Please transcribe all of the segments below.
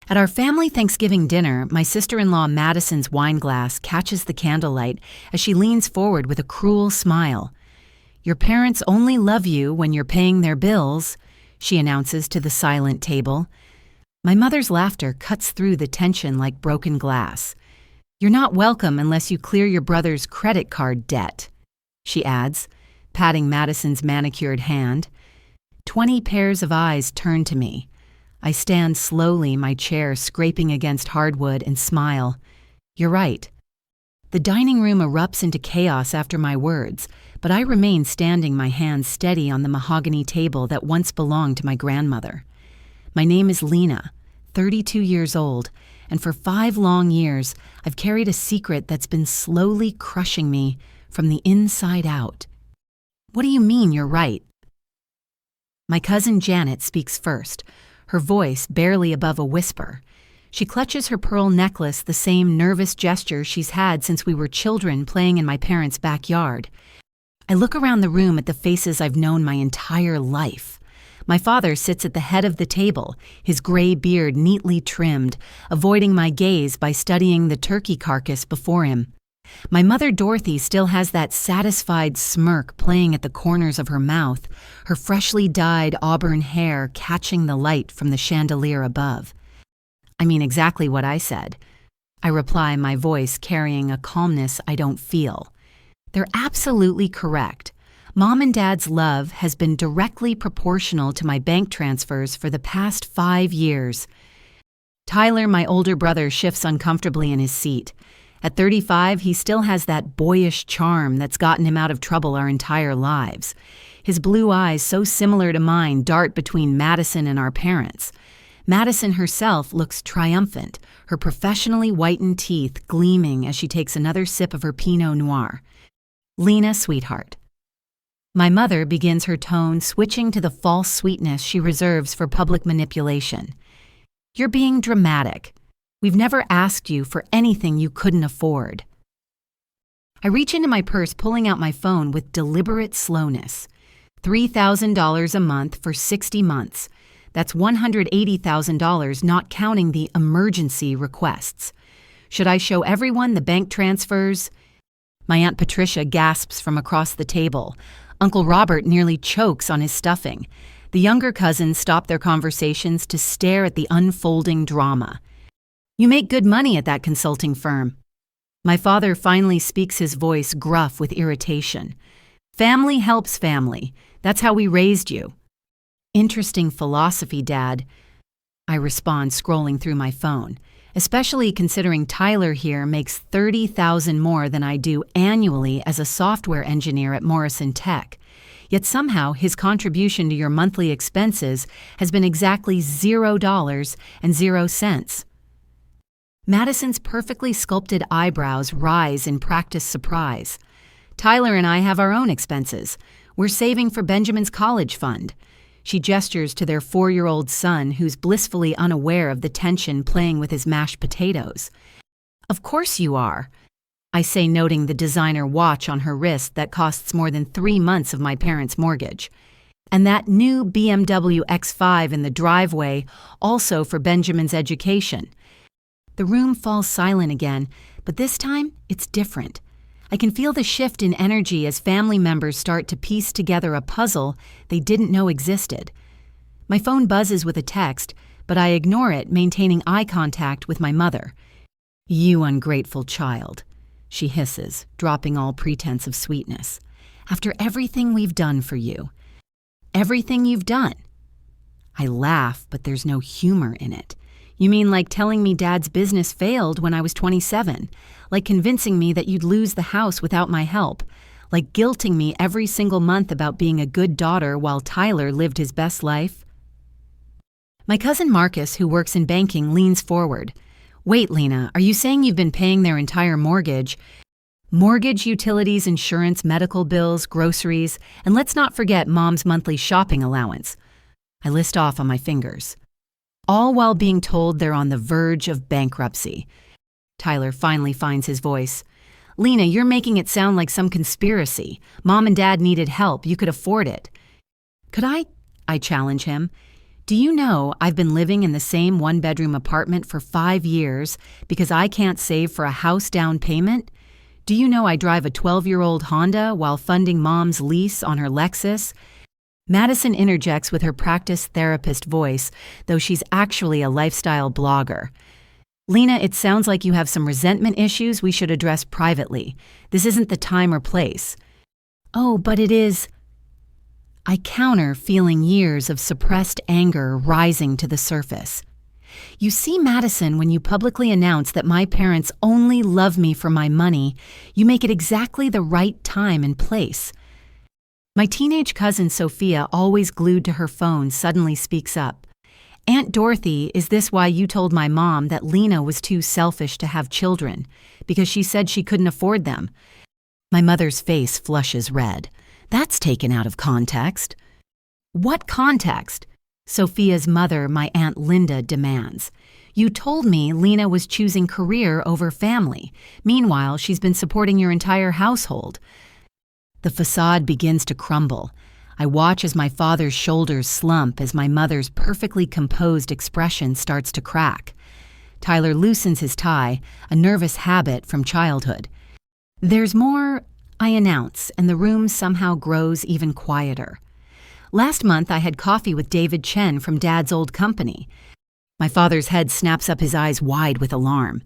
At our family Thanksgiving dinner, my sister-in-law Madison's wine glass catches the candlelight as she leans forward with a cruel smile. "Your parents only love you when you're paying their bills," she announces to the silent table. My mother's laughter cuts through the tension like broken glass. "You're not welcome unless you clear your brother's credit card debt," she adds, patting Madison's manicured hand. 20 pairs of eyes turn to me. I stand slowly, my chair scraping against hardwood, and smile. You're right. The dining room erupts into chaos after my words, but I remain standing, my hands steady on the mahogany table that once belonged to my grandmother. My name is Lena, 32 years old, and for 5 long years, I've carried a secret that's been slowly crushing me from the inside out. What do you mean you're right? My cousin Janet speaks first, her voice barely above a whisper. She clutches her pearl necklace, the same nervous gesture she's had since we were children playing in my parents' backyard. I look around the room at the faces I've known my entire life. My father sits at the head of the table, his gray beard neatly trimmed, avoiding my gaze by studying the turkey carcass before him. My mother Dorothy still has that satisfied smirk playing at the corners of her mouth, her freshly dyed auburn hair catching the light from the chandelier above. I mean exactly what I said. I reply, my voice carrying a calmness I don't feel. They're absolutely correct. Mom and Dad's love has been directly proportional to my bank transfers for the past 5 years. Tyler, my older brother, shifts uncomfortably in his seat. At 35, he still has that boyish charm that's gotten him out of trouble our entire lives. His blue eyes, so similar to mine, dart between Madison and our parents. Madison herself looks triumphant, her professionally whitened teeth gleaming as she takes another sip of her Pinot Noir. "Lena, sweetheart." My mother begins her tone, switching to the false sweetness she reserves for public manipulation. "You're being dramatic. We've never asked you for anything you couldn't afford." I reach into my purse, pulling out my phone with deliberate slowness. $3,000 a month for 60 months. That's $180,000, not counting the emergency requests. Should I show everyone the bank transfers? My Aunt Patricia gasps from across the table. Uncle Robert nearly chokes on his stuffing. The younger cousins stop their conversations to stare at the unfolding drama. "You make good money at that consulting firm." My father finally speaks, his voice gruff with irritation. "Family helps family. That's how we raised you." "Interesting philosophy, Dad," I respond, scrolling through my phone, especially considering Tyler here makes $30,000 more than I do annually as a software engineer at Morrison Tech. Yet somehow his contribution to your monthly expenses has been exactly $0.00. Madison's perfectly sculpted eyebrows rise in practiced surprise. "Tyler and I have our own expenses. We're saving for Benjamin's college fund." She gestures to their 4-year-old son, who's blissfully unaware of the tension playing with his mashed potatoes. "Of course you are," I say, noting the designer watch on her wrist that costs more than 3 months of my parents' mortgage. "And that new BMW X5 in the driveway, also for Benjamin's education." The room falls silent again, but this time it's different. I can feel the shift in energy as family members start to piece together a puzzle they didn't know existed. My phone buzzes with a text, but I ignore it, maintaining eye contact with my mother. "You ungrateful child," she hisses, dropping all pretense of sweetness. "After everything we've done for you." "Everything you've done?" I laugh, but there's no humor in it. "You mean like telling me Dad's business failed when I was 27? Like convincing me that you'd lose the house without my help? Like guilting me every single month about being a good daughter while Tyler lived his best life?" My cousin Marcus, who works in banking, leans forward. "Wait, Lena, are you saying you've been paying their entire mortgage? Mortgage, utilities, insurance, medical bills, groceries, and let's not forget Mom's monthly shopping allowance." I list off on my fingers. "All while being told they're on the verge of bankruptcy." Tyler finally finds his voice. "Lena, you're making it sound like some conspiracy. Mom and Dad needed help. You could afford it." "Could I challenge him. Do you know I've been living in the same one-bedroom apartment for 5 years because I can't save for a house down payment? Do you know I drive a 12-year-old Honda while funding Mom's lease on her Lexus? Madison interjects with her practice therapist voice, though she's actually a lifestyle blogger. Lena, it sounds like you have some resentment issues we should address privately. This isn't the time or place. Oh, but it is. I counter, feeling years of suppressed anger rising to the surface. You see, Madison, when you publicly announce that my parents only love me for my money, you make it exactly the right time and place. My teenage cousin Sophia, always glued to her phone, suddenly speaks up. Aunt Dorothy, is this why you told my mom that Lena was too selfish to have children? Because she said she couldn't afford them. My mother's face flushes red. That's taken out of context. What context? Sophia's mother, my Aunt Linda, demands. You told me Lena was choosing career over family. Meanwhile, she's been supporting your entire household. The facade begins to crumble. I watch as my father's shoulders slump as my mother's perfectly composed expression starts to crack. Tyler loosens his tie, a nervous habit from childhood. There's more, I announce, and the room somehow grows even quieter. Last month, I had coffee with David Chen from Dad's old company. My father's head snaps up, his eyes wide with alarm.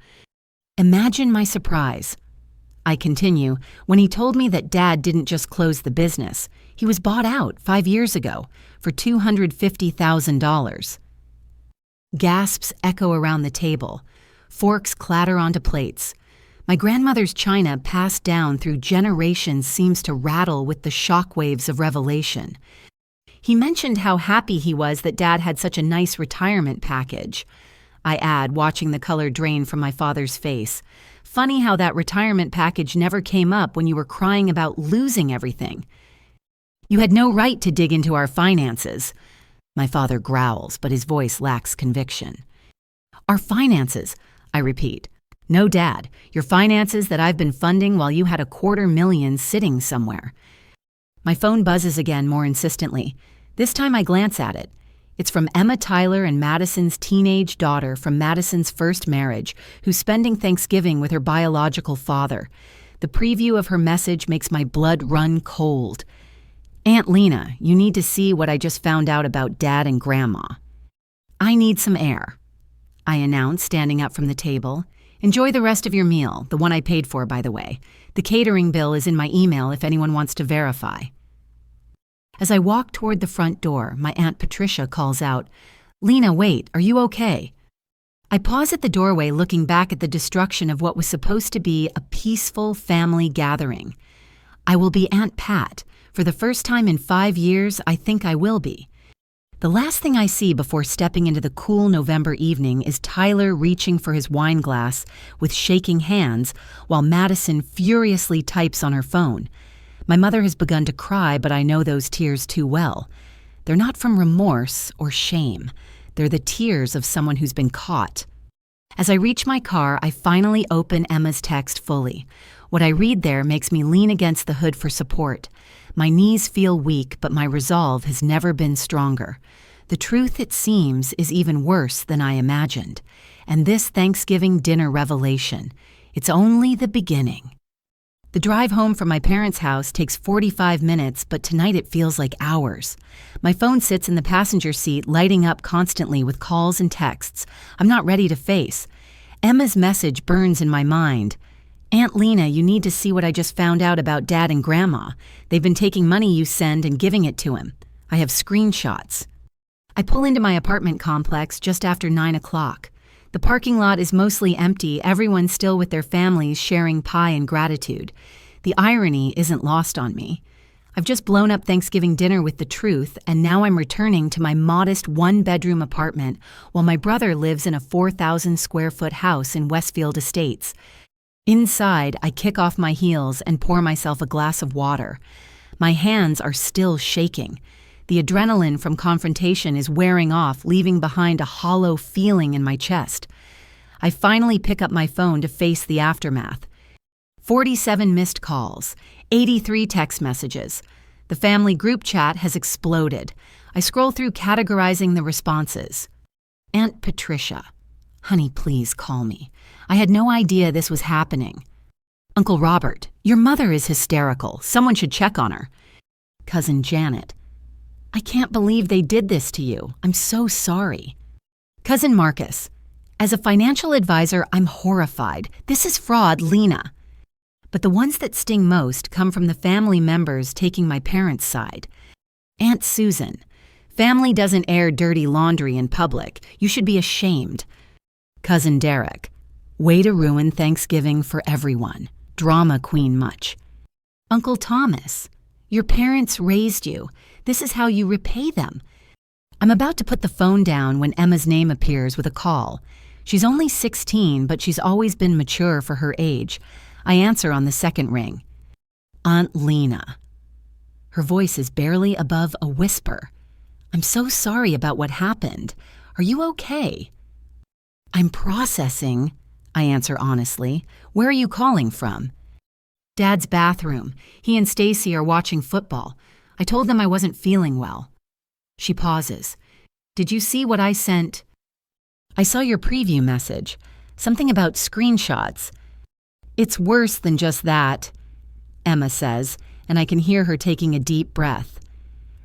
Imagine my surprise. I continue, when he told me that Dad didn't just close the business. He was bought out 5 years ago for $250,000. Gasps echo around the table. Forks clatter onto plates. My grandmother's china, passed down through generations, seems to rattle with the shockwaves of revelation. He mentioned how happy he was that Dad had such a nice retirement package. I add, watching the color drain from my father's face. Funny how that retirement package never came up when you were crying about losing everything. You had no right to dig into our finances. My father growls, but his voice lacks conviction. Our finances, I repeat. No, Dad, your finances that I've been funding while you had $250,000 sitting somewhere. My phone buzzes again more insistently. This time I glance at it. It's from Emma Tyler and Madison's teenage daughter from Madison's first marriage, who's spending Thanksgiving with her biological father. The preview of her message makes my blood run cold. Aunt Lena, you need to see what I just found out about Dad and Grandma. I need some air, I announce, standing up from the table. Enjoy the rest of your meal, the one I paid for, by the way. The catering bill is in my email if anyone wants to verify. As I walk toward the front door, my Aunt Patricia calls out, Lena, wait, are you okay? I pause at the doorway, looking back at the destruction of what was supposed to be a peaceful family gathering. I will be Aunt Pat. For the first time in 5 years, I think I will be. The last thing I see before stepping into the cool November evening is Tyler reaching for his wine glass with shaking hands while Madison furiously types on her phone. My mother has begun to cry, but I know those tears too well. They're not from remorse or shame. They're the tears of someone who's been caught. As I reach my car, I finally open Emma's text fully. What I read there makes me lean against the hood for support. My knees feel weak, but my resolve has never been stronger. The truth, it seems, is even worse than I imagined. And this Thanksgiving dinner revelation, it's only the beginning. The drive home from my parents' house takes 45 minutes, but tonight it feels like hours. My phone sits in the passenger seat, lighting up constantly with calls and texts I'm not ready to face. Emma's message burns in my mind. Aunt Lena, you need to see what I just found out about Dad and Grandma. They've been taking money you send and giving it to him. I have screenshots. I pull into my apartment complex just after 9 o'clock. The parking lot is mostly empty, everyone still with their families sharing pie and gratitude. The irony isn't lost on me. I've just blown up Thanksgiving dinner with the truth, and now I'm returning to my modest one-bedroom apartment while my brother lives in a 4,000-square-foot house in Westfield Estates. Inside, I kick off my heels and pour myself a glass of water. My hands are still shaking. The adrenaline from confrontation is wearing off, leaving behind a hollow feeling in my chest. I finally pick up my phone to face the aftermath. 47 missed calls, 83 text messages. The family group chat has exploded. I scroll through categorizing the responses. Aunt Patricia. Honey, please call me. I had no idea this was happening. Uncle Robert, your mother is hysterical. Someone should check on her. Cousin Janet. I can't believe they did this to you. I'm so sorry. Cousin Marcus. As a financial advisor, I'm horrified. This is fraud, Lena. But the ones that sting most come from the family members taking my parents' side. Aunt Susan. Family doesn't air dirty laundry in public. You should be ashamed. Cousin Derek. Way to ruin Thanksgiving for everyone. Drama queen much. Uncle Thomas. Your parents raised you. This is how you repay them. I'm about to put the phone down when Emma's name appears with a call. She's only 16, but she's always been mature for her age. I answer on the second ring. Aunt Lena. Her voice is barely above a whisper. I'm so sorry about what happened. Are you okay? I'm processing, I answer honestly. Where are you calling from? Dad's bathroom. He and Stacy are watching football. I told them I wasn't feeling well. She pauses. Did you see what I sent? I saw your preview message. Something about screenshots. It's worse than just that, Emma says, and I can hear her taking a deep breath.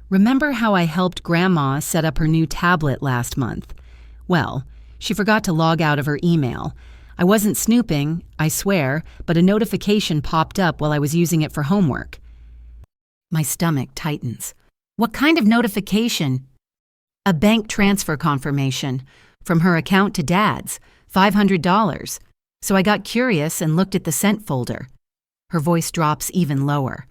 Remember how I helped Grandma set up her new tablet last month? Well, she forgot to log out of her email. I wasn't snooping, I swear, but a notification popped up while I was using it for homework. My stomach tightens. What kind of notification? A bank transfer confirmation. From her account to Dad's. $500. So I got curious and looked at the sent folder. Her voice drops even lower.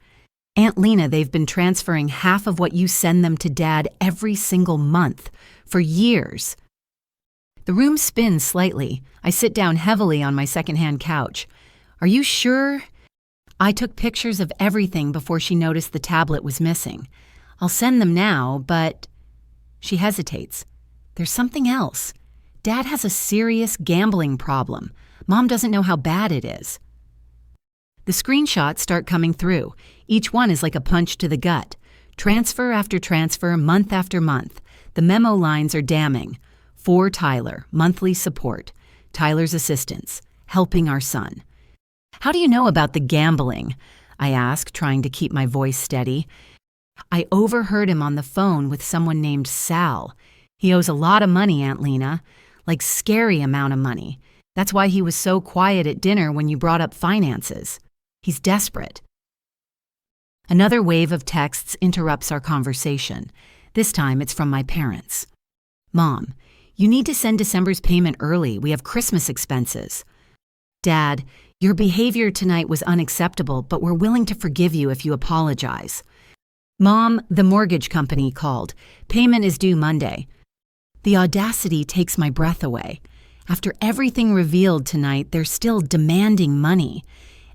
Aunt Lena, they've been transferring half of what you send them to Dad every single month. For years. The room spins slightly. I sit down heavily on my secondhand couch. Are you sure? I took pictures of everything before she noticed the tablet was missing. I'll send them now, but... She hesitates. There's something else. Dad has a serious gambling problem. Mom doesn't know how bad it is. The screenshots start coming through. Each one is like a punch to the gut. Transfer after transfer, month after month. The memo lines are damning. For Tyler, monthly support. Tyler's assistance, helping our son. How do you know about the gambling? I ask, trying to keep my voice steady. I overheard him on the phone with someone named Sal. He owes a lot of money, Aunt Lena. Like scary amount of money. That's why he was so quiet at dinner when you brought up finances. He's desperate. Another wave of texts interrupts our conversation. This time it's from my parents. Mom, you need to send December's payment early. We have Christmas expenses. Dad, your behavior tonight was unacceptable, but we're willing to forgive you if you apologize. Mom, the mortgage company called. Payment is due Monday. The audacity takes my breath away. After everything revealed tonight, they're still demanding money.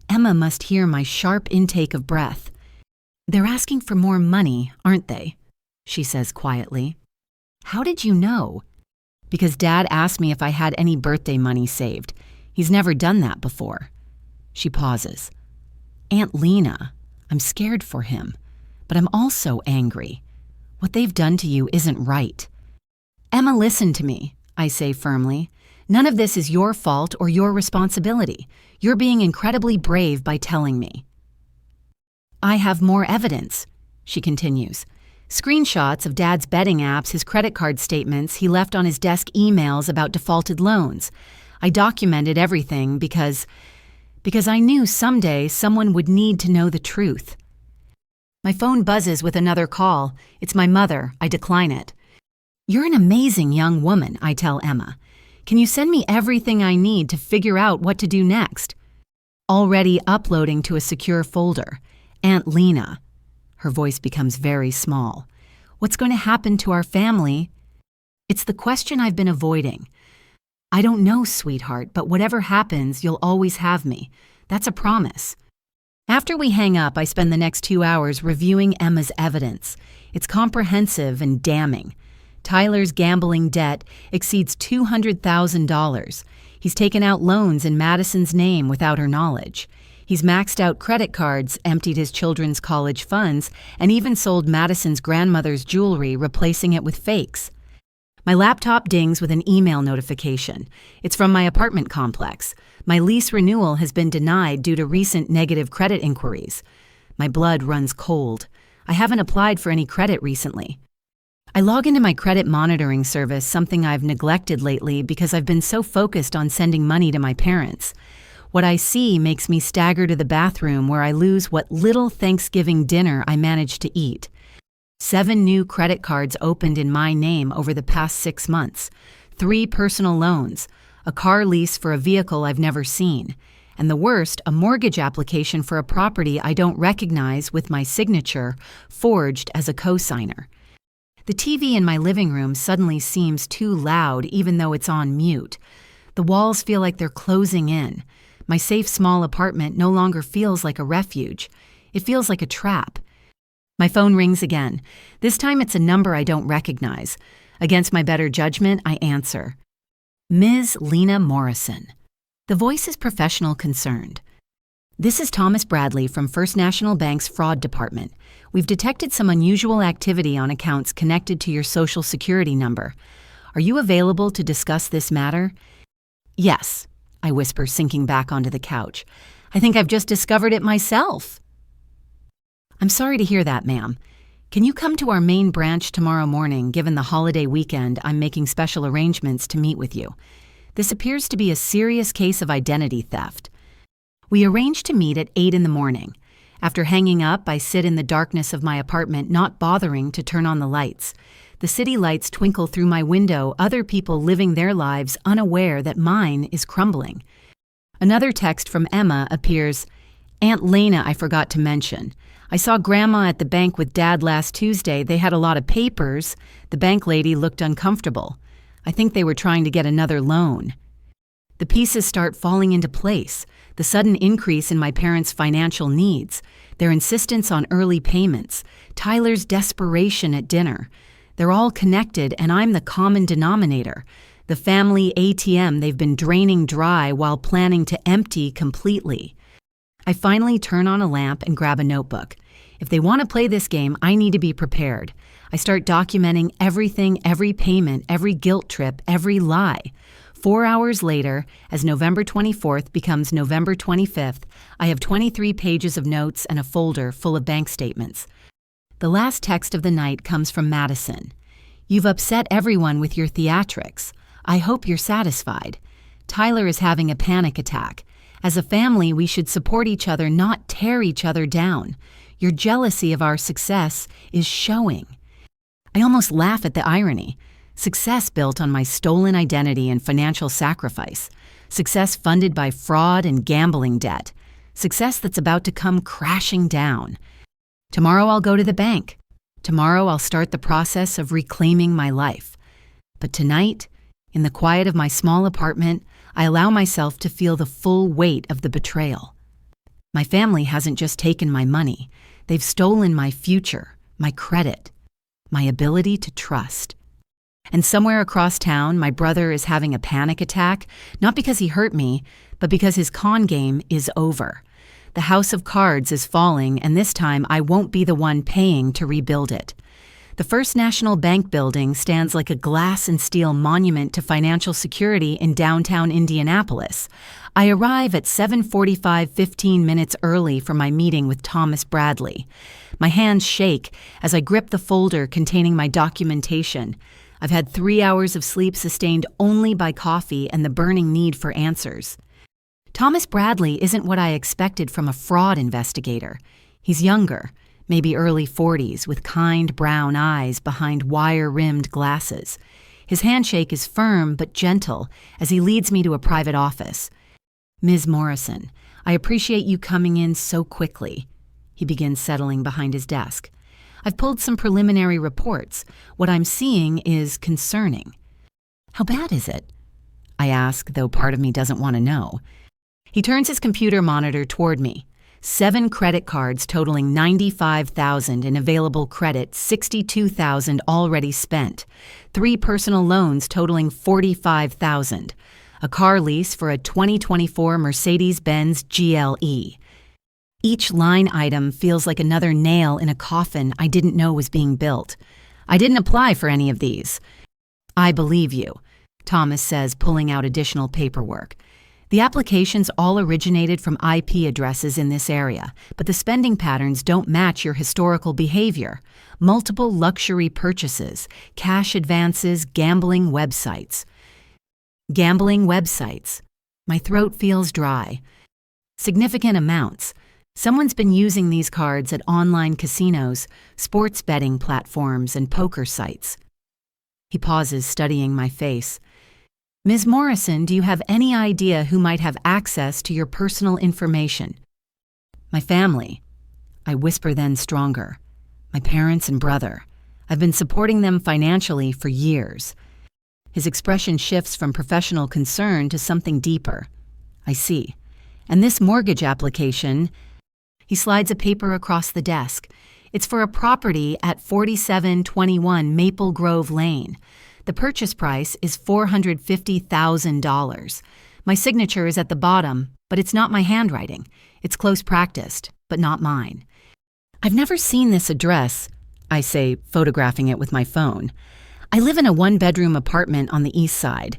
Emma must hear my sharp intake of breath. They're asking for more money, aren't they? She says quietly. How did you know? Because Dad asked me if I had any birthday money saved. He's never done that before. She pauses. Aunt Lena, I'm scared for him, but I'm also angry. What they've done to you isn't right. Emma, listen to me, I say firmly. None of this is your fault or your responsibility. You're being incredibly brave by telling me. I have more evidence, she continues. Screenshots of Dad's betting apps, his credit card statements, he left on his desk emails about defaulted loans. I documented everything because I knew someday someone would need to know the truth. My phone buzzes with another call. It's my mother. I decline it. You're an amazing young woman, I tell Emma. Can you send me everything I need to figure out what to do next? Already uploading to a secure folder. Aunt Lena. Her voice becomes very small. What's going to happen to our family? It's the question I've been avoiding. I don't know, sweetheart, but whatever happens, you'll always have me. That's a promise. After we hang up, I spend the next 2 hours reviewing Emma's evidence. It's comprehensive and damning. Tyler's gambling debt exceeds $200,000. He's taken out loans in Madison's name without her knowledge. He's maxed out credit cards, emptied his children's college funds, and even sold Madison's grandmother's jewelry, replacing it with fakes. My laptop dings with an email notification. It's from my apartment complex. My lease renewal has been denied due to recent negative credit inquiries. My blood runs cold. I haven't applied for any credit recently. I log into my credit monitoring service, something I've neglected lately because I've been so focused on sending money to my parents. What I see makes me stagger to the bathroom, where I lose what little Thanksgiving dinner I managed to eat. 7 new credit cards opened in my name over the past 6 months, 3 personal loans, a car lease for a vehicle I've never seen, and the worst, a mortgage application for a property I don't recognize with my signature forged as a co-signer. The TV in my living room suddenly seems too loud, even though it's on mute. The walls feel like they're closing in. My safe small apartment no longer feels like a refuge. It feels like a trap. My phone rings again. This time it's a number I don't recognize. Against my better judgment, I answer. Ms. Lena Morrison. The voice is professional concerned. This is Thomas Bradley from First National Bank's Fraud Department. We've detected some unusual activity on accounts connected to your Social Security number. Are you available to discuss this matter? Yes, I whisper, sinking back onto the couch. I think I've just discovered it myself. I'm sorry to hear that, ma'am. Can you come to our main branch tomorrow morning? Given the holiday weekend, I'm making special arrangements to meet with you. This appears to be a serious case of identity theft. We arranged to meet at 8 in the morning. After hanging up, I sit in the darkness of my apartment, not bothering to turn on the lights. The city lights twinkle through my window, other people living their lives unaware that mine is crumbling. Another text from Emma appears. Aunt Lena, I forgot to mention. I saw Grandma at the bank with Dad last Tuesday. They had a lot of papers. The bank lady looked uncomfortable. I think they were trying to get another loan. The pieces start falling into place. The sudden increase in my parents' financial needs, their insistence on early payments, Tyler's desperation at dinner. They're all connected, and I'm the common denominator. The family ATM they've been draining dry while planning to empty completely. I finally turn on a lamp and grab a notebook. If they want to play this game, I need to be prepared. I start documenting everything, every payment, every guilt trip, every lie. 4 hours later, as November 24th becomes November 25th, I have 23 pages of notes and a folder full of bank statements. The last text of the night comes from Madison. You've upset everyone with your theatrics. I hope you're satisfied. Tyler is having a panic attack. As a family, we should support each other, not tear each other down. Your jealousy of our success is showing. I almost laugh at the irony. Success built on my stolen identity and financial sacrifice. Success funded by fraud and gambling debt. Success that's about to come crashing down. Tomorrow I'll go to the bank. Tomorrow I'll start the process of reclaiming my life. But tonight, in the quiet of my small apartment, I allow myself to feel the full weight of the betrayal. My family hasn't just taken my money. They've stolen my future, my credit, my ability to trust. And somewhere across town, my brother is having a panic attack, not because he hurt me, but because his con game is over. The house of cards is falling, and this time I won't be the one paying to rebuild it. The First National Bank building stands like a glass and steel monument to financial security in downtown Indianapolis. I arrive at 7:45, 15 minutes early for my meeting with Thomas Bradley. My hands shake as I grip the folder containing my documentation. I've had 3 hours of sleep sustained only by coffee and the burning need for answers. Thomas Bradley isn't what I expected from a fraud investigator. He's younger, maybe early 40s, with kind brown eyes behind wire-rimmed glasses. His handshake is firm but gentle as he leads me to a private office. Ms. Morrison, I appreciate you coming in so quickly. He begins settling behind his desk. I've pulled some preliminary reports. What I'm seeing is concerning. How bad is it? I ask, though part of me doesn't want to know. He turns his computer monitor toward me. 7 credit cards totaling $95,000 in available credit, $62,000 already spent. 3 personal loans totaling $45,000. A car lease for a 2024 Mercedes-Benz GLE. Each line item feels like another nail in a coffin I didn't know was being built. I didn't apply for any of these. I believe you, Thomas says, pulling out additional paperwork. The applications all originated from IP addresses in this area, but the spending patterns don't match your historical behavior. Multiple luxury purchases, cash advances, gambling websites. Gambling websites. My throat feels dry. Significant amounts. Someone's been using these cards at online casinos, sports betting platforms, and poker sites. He pauses, studying my face. Ms. Morrison, do you have any idea who might have access to your personal information? My family. I whisper then stronger. My parents and brother. I've been supporting them financially for years. His expression shifts from professional concern to something deeper. I see. And this mortgage application... He slides a paper across the desk. It's for a property at 4721 Maple Grove Lane. The purchase price is $450,000. My signature is at the bottom, but it's not my handwriting. It's close practiced, but not mine. I've never seen this address, I say, photographing it with my phone. I live in a one-bedroom apartment on the east side.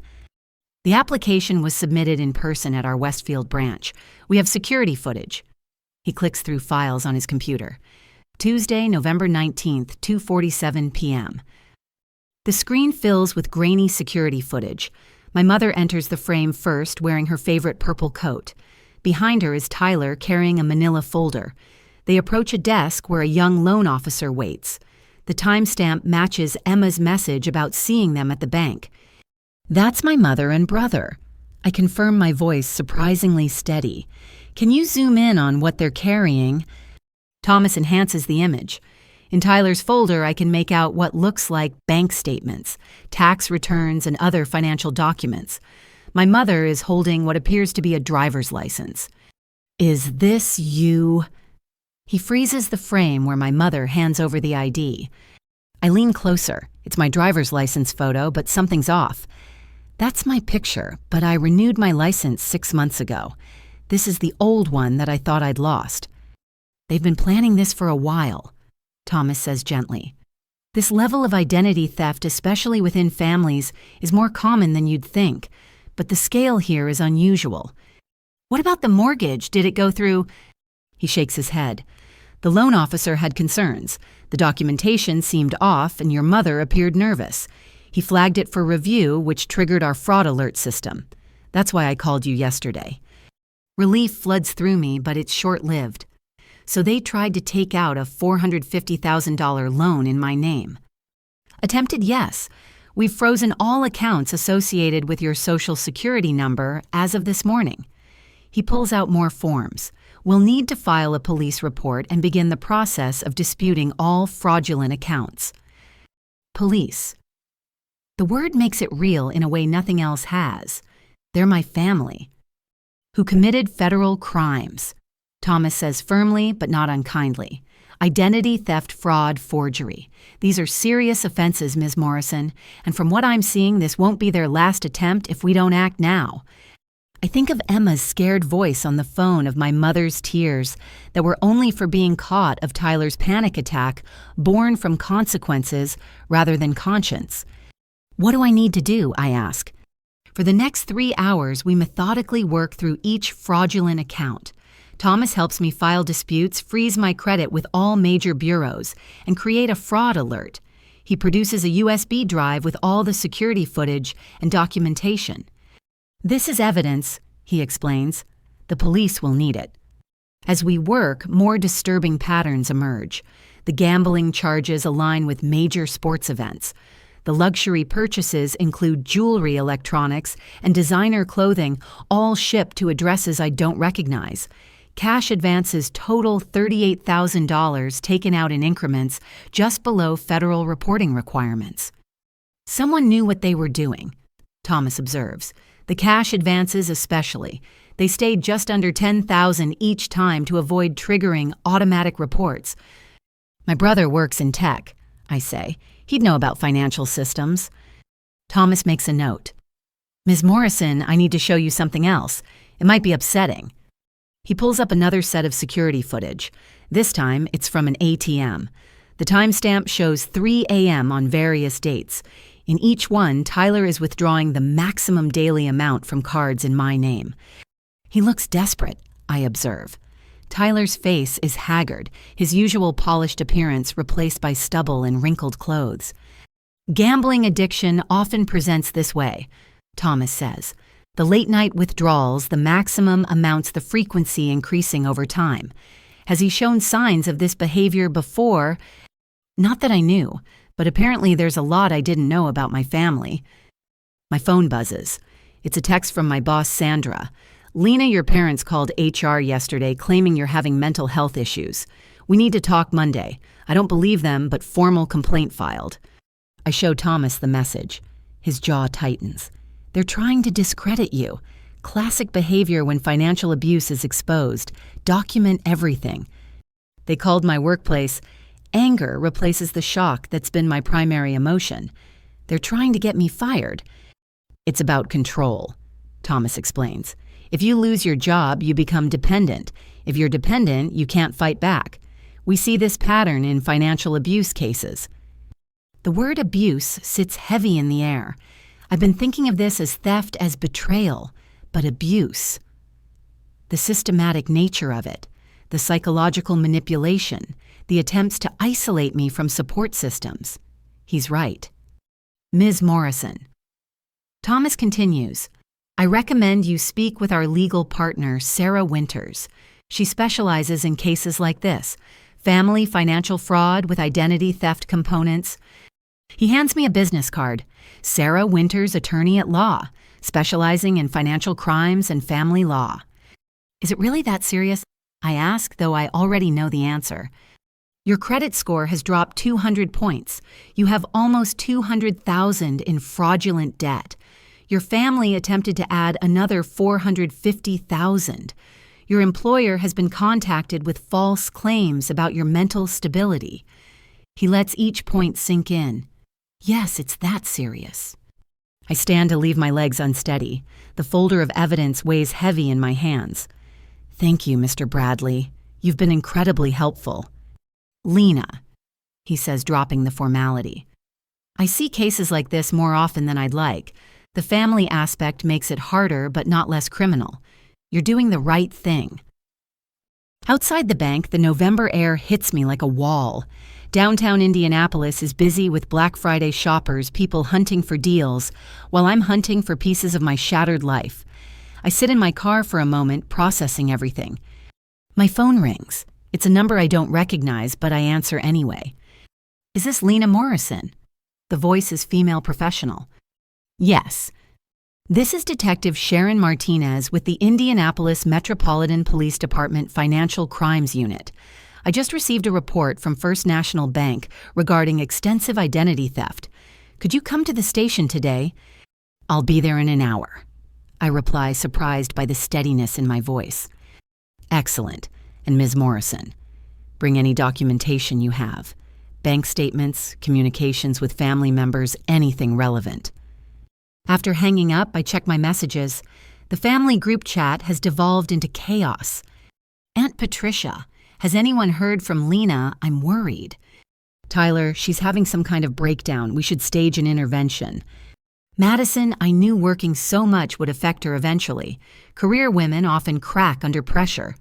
The application was submitted in person at our Westfield branch. We have security footage. He clicks through files on his computer. Tuesday, November 19th, 2:47 p.m. The screen fills with grainy security footage. My mother enters the frame first, wearing her favorite purple coat. Behind her is Tyler carrying a manila folder. They approach a desk where a young loan officer waits. The timestamp matches Emma's message about seeing them at the bank. That's my mother and brother. I confirm, my voice surprisingly steady. Can you zoom in on what they're carrying? Thomas enhances the image. In Tyler's folder, I can make out what looks like bank statements, tax returns, and other financial documents. My mother is holding what appears to be a driver's license. Is this you? He freezes the frame where my mother hands over the ID. I lean closer. It's my driver's license photo, but something's off. That's my picture, but I renewed my license 6 months ago. This is the old one that I thought I'd lost. They've been planning this for a while, Thomas says gently. This level of identity theft, especially within families, is more common than you'd think, but the scale here is unusual. What about the mortgage? Did it go through? He shakes his head. The loan officer had concerns. The documentation seemed off, and your mother appeared nervous. He flagged it for review, which triggered our fraud alert system. That's why I called you yesterday. Relief floods through me, but it's short-lived. So they tried to take out a $450,000 loan in my name. Attempted, yes. We've frozen all accounts associated with your Social Security number as of this morning. He pulls out more forms. We'll need to file a police report and begin the process of disputing all fraudulent accounts. Police. The word makes it real in a way nothing else has. They're my family. Who committed federal crimes. Thomas says firmly, but not unkindly. Identity theft, fraud, forgery. These are serious offenses, Ms. Morrison, and from what I'm seeing, this won't be their last attempt if we don't act now. I think of Emma's scared voice on the phone, of my mother's tears that were only for being caught, of Tyler's panic attack, born from consequences rather than conscience. What do I need to do? I ask. For the next 3 hours, we methodically work through each fraudulent account. Thomas helps me file disputes, freeze my credit with all major bureaus, and create a fraud alert. He produces a USB drive with all the security footage and documentation. This is evidence, he explains. The police will need it. As we work, more disturbing patterns emerge. The gambling charges align with major sports events. The luxury purchases include jewelry, electronics, and designer clothing, all shipped to addresses I don't recognize. Cash advances total $38,000 taken out in increments just below federal reporting requirements. Someone knew what they were doing, Thomas observes. The cash advances especially. They stayed just under $10,000 each time to avoid triggering automatic reports. My brother works in tech, I say. He'd know about financial systems. Thomas makes a note. Ms. Morrison, I need to show you something else. It might be upsetting. He pulls up another set of security footage. This time, it's from an ATM. The timestamp shows 3 a.m. on various dates. In each one, Tyler is withdrawing the maximum daily amount from cards in my name. He looks desperate, I observe. Tyler's face is haggard, his usual polished appearance replaced by stubble and wrinkled clothes. Gambling addiction often presents this way, Thomas says. The late-night withdrawals, the maximum amounts, the frequency increasing over time. Has he shown signs of this behavior before? Not that I knew, but apparently there's a lot I didn't know about my family. My phone buzzes. It's a text from my boss, Sandra. Lena, your parents called HR yesterday claiming you're having mental health issues. We need to talk Monday. I don't believe them, but formal complaint filed. I show Thomas the message. His jaw tightens. They're trying to discredit you. Classic behavior when financial abuse is exposed. Document everything. They called my workplace. Anger replaces the shock that's been my primary emotion. They're trying to get me fired. It's about control, Thomas explains. If you lose your job, you become dependent. If you're dependent, you can't fight back. We see this pattern in financial abuse cases. The word abuse sits heavy in the air. I've been thinking of this as theft, as betrayal, but abuse. The systematic nature of it, the psychological manipulation, the attempts to isolate me from support systems. He's right. Ms. Morrison. Thomas continues, I recommend you speak with our legal partner, Sarah Winters. She specializes in cases like this, family financial fraud with identity theft components. He hands me a business card. Sarah Winters, attorney at law, specializing in financial crimes and family law. Is it really that serious? I ask, though I already know the answer. Your credit score has dropped 200 points. You have almost $200,000 in fraudulent debt. Your family attempted to add another $450,000. Your employer has been contacted with false claims about your mental stability. He lets each point sink in. Yes, it's that serious. I stand to leave my legs unsteady. The folder of evidence weighs heavy in my hands. Thank you, Mr. Bradley. You've been incredibly helpful. Lena, he says, dropping the formality. I see cases like this more often than I'd like. The family aspect makes it harder but not less criminal. You're doing the right thing. Outside the bank, the November air hits me like a wall. Downtown Indianapolis is busy with Black Friday shoppers, people hunting for deals, while I'm hunting for pieces of my shattered life. I sit in my car for a moment, processing everything. My phone rings. It's a number I don't recognize, but I answer anyway. Is this Lena Morrison? The voice is female professional. Yes. This is Detective Sharon Martinez with the Indianapolis Metropolitan Police Department Financial Crimes Unit. I just received a report from First National Bank regarding extensive identity theft. Could you come to the station today? I'll be there in an hour, I reply, surprised by the steadiness in my voice. Excellent. And Ms. Morrison, bring any documentation you have. Bank statements, communications with family members, anything relevant. After hanging up, I check my messages. The family group chat has devolved into chaos. Aunt Patricia, has anyone heard from Lena? I'm worried. Tyler, she's having some kind of breakdown. We should stage an intervention. Madison, I knew working so much would affect her eventually. Career women often crack under pressure.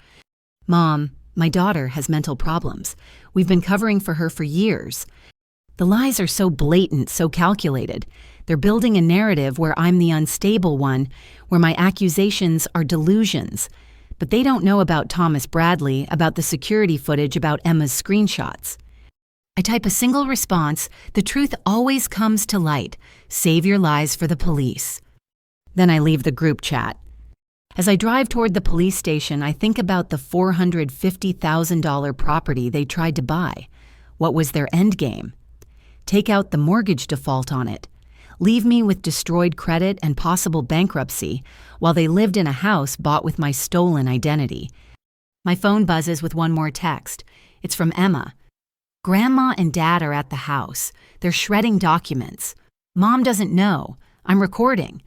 Mom, my daughter has mental problems. We've been covering for her for years. The lies are so blatant, so calculated. They're building a narrative where I'm the unstable one, where my accusations are delusions. But they don't know about Thomas Bradley, about the security footage, about Emma's screenshots. I type a single response, the truth always comes to light. Save your lies for the police. Then I leave the group chat. As I drive toward the police station, I think about the $450,000 property they tried to buy. What was their end game? Take out the mortgage default on it. Leave me with destroyed credit and possible bankruptcy while they lived in a house bought with my stolen identity. My phone buzzes with one more text. It's from Emma. Grandma and Dad are at the house. They're shredding documents. Mom doesn't know. I'm recording.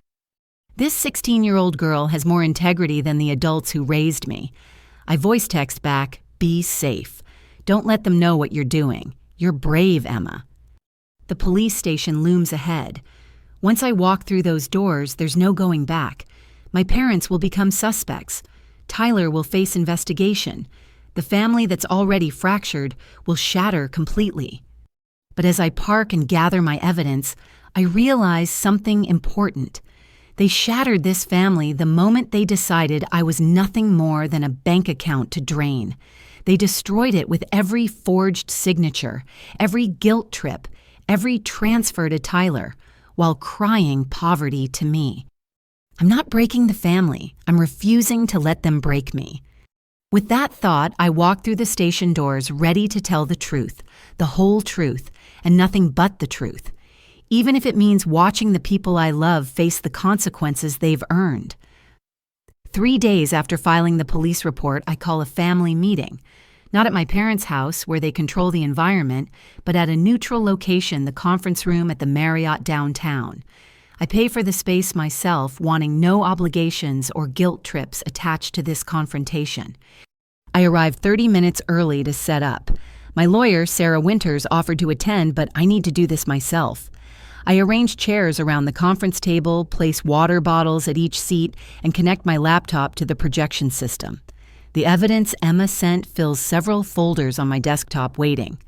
This 16-year-old girl has more integrity than the adults who raised me. I voice text back, "Be safe. Don't let them know what you're doing. You're brave, Emma." The police station looms ahead. Once I walk through those doors, there's no going back. My parents will become suspects. Tyler will face investigation. The family that's already fractured will shatter completely. But as I park and gather my evidence, I realize something important. They shattered this family the moment they decided I was nothing more than a bank account to drain. They destroyed it with every forged signature, every guilt trip, every transfer to Tyler, while crying poverty to me. I'm not breaking the family. I'm refusing to let them break me. With that thought, I walk through the station doors ready to tell the truth, the whole truth, and nothing but the truth, even if it means watching the people I love face the consequences they've earned. 3 days after filing the police report, I call a family meeting. Not at my parents' house, where they control the environment, but at a neutral location, the conference room at the Marriott downtown. I pay for the space myself, wanting no obligations or guilt trips attached to this confrontation. I arrive 30 minutes early to set up. My lawyer, Sarah Winters, offered to attend, but I need to do this myself. I arrange chairs around the conference table, place water bottles at each seat, and connect my laptop to the projection system. The evidence Emma sent fills several folders on my desktop waiting.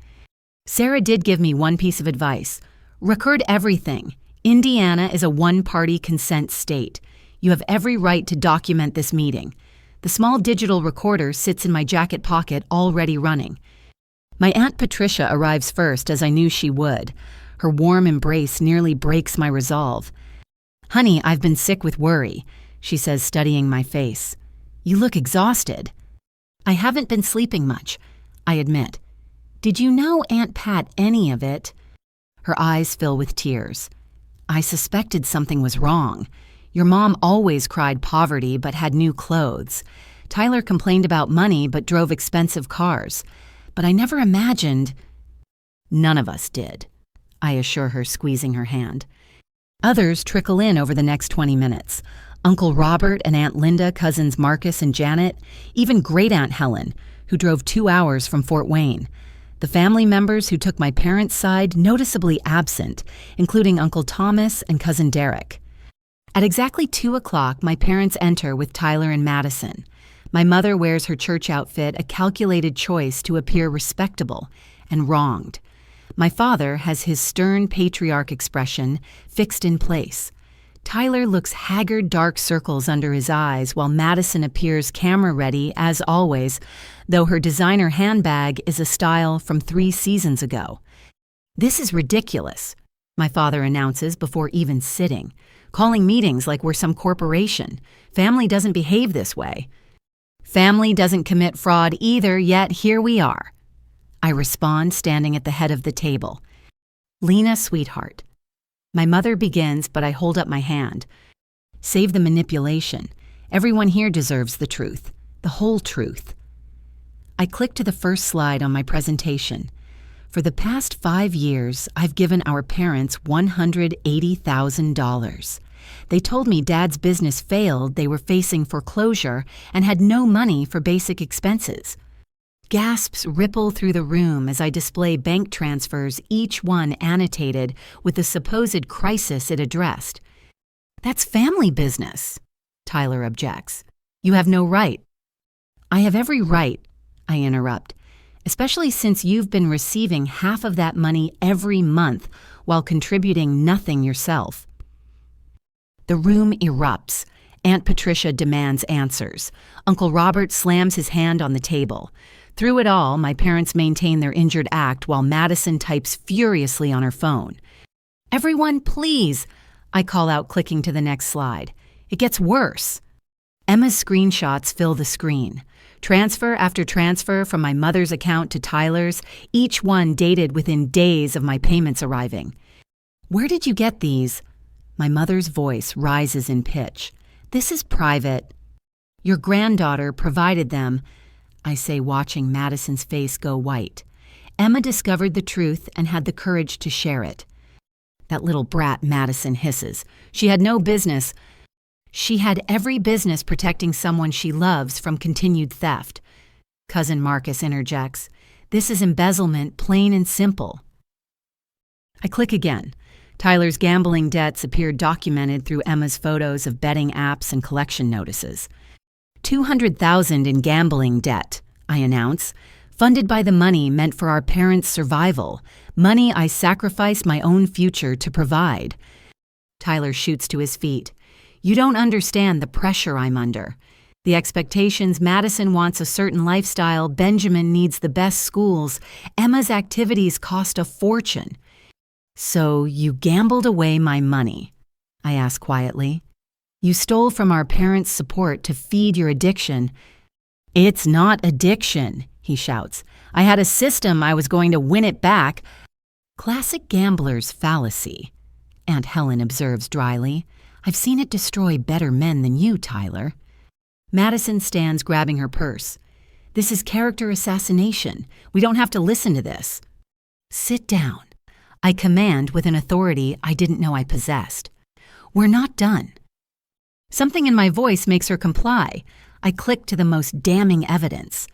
Sarah did give me one piece of advice. Record everything. Indiana is a one-party consent state. You have every right to document this meeting. The small digital recorder sits in my jacket pocket, already running. My Aunt Patricia arrives first, as I knew she would. Her warm embrace nearly breaks my resolve. "Honey, I've been sick with worry," she says, studying my face. "You look exhausted." "I haven't been sleeping much," I admit. "Did you know Aunt Pat any of it?" Her eyes fill with tears. "I suspected something was wrong. Your mom always cried poverty but had new clothes. Tyler complained about money but drove expensive cars. But I never imagined—" "None of us did," I assure her, squeezing her hand. Others trickle in over the next 20 minutes. Uncle Robert and Aunt Linda, cousins Marcus and Janet, even Great-Aunt Helen, who drove 2 hours from Fort Wayne. The family members who took my parents' side noticeably absent, including Uncle Thomas and Cousin Derek. At exactly 2 o'clock, my parents enter with Tyler and Madison. My mother wears her church outfit, a calculated choice to appear respectable and wronged. My father has his stern patriarch expression fixed in place. Tyler looks haggard, dark circles under his eyes, while Madison appears camera-ready, as always, though her designer handbag is a style from 3 seasons ago. "This is ridiculous," my father announces before even sitting, calling meetings like we're some corporation. "Family doesn't behave this way." "Family doesn't commit fraud either, yet here we are," I respond, standing at the head of the table. "Lena, sweetheart." My mother begins, but I hold up my hand. "Save the manipulation. Everyone here deserves the truth, the whole truth." I click to the first slide on my presentation. For the past 5 years, I've given our parents $180,000. They told me Dad's business failed, they were facing foreclosure, and had no money for basic expenses. Gasps ripple through the room as I display bank transfers, each one annotated with the supposed crisis it addressed. "That's family business," Tyler objects. "You have no right." "I have every right," I interrupt, "especially since you've been receiving half of that money every month while contributing nothing yourself." The room erupts. Aunt Patricia demands answers. Uncle Robert slams his hand on the table. Through it all, my parents maintain their injured act while Madison types furiously on her phone. "Everyone, please," I call out, clicking to the next slide. It gets worse. Emma's screenshots fill the screen. Transfer after transfer from my mother's account to Tyler's, each one dated within days of my payments arriving. "Where did you get these?" My mother's voice rises in pitch. "This is private." "Your granddaughter provided them," I say, watching Madison's face go white. "Emma discovered the truth and had the courage to share it." "That little brat," Madison hisses. "She had no business." "She had every business protecting someone she loves from continued theft." Cousin Marcus interjects. This is embezzlement, plain and simple. I click again. Tyler's gambling debts appear documented through Emma's photos of betting apps and collection notices. $200,000 in gambling debt, I announce, funded by the money meant for our parents' survival, money I sacrificed my own future to provide. Tyler shoots to his feet. You don't understand the pressure I'm under. The expectations Madison wants a certain lifestyle, Benjamin needs the best schools, Emma's activities cost a fortune. So you gambled away my money, I ask quietly. You stole from our parents' support to feed your addiction. It's not addiction, he shouts. I had a system I was going to win it back. Classic gambler's fallacy, Aunt Helen observes dryly. I've seen it destroy better men than you, Tyler. Madison stands grabbing her purse. This is character assassination. We don't have to listen to this. Sit down. I command with an authority I didn't know I possessed. We're not done. Something in my voice makes her comply. I click to the most damning evidence.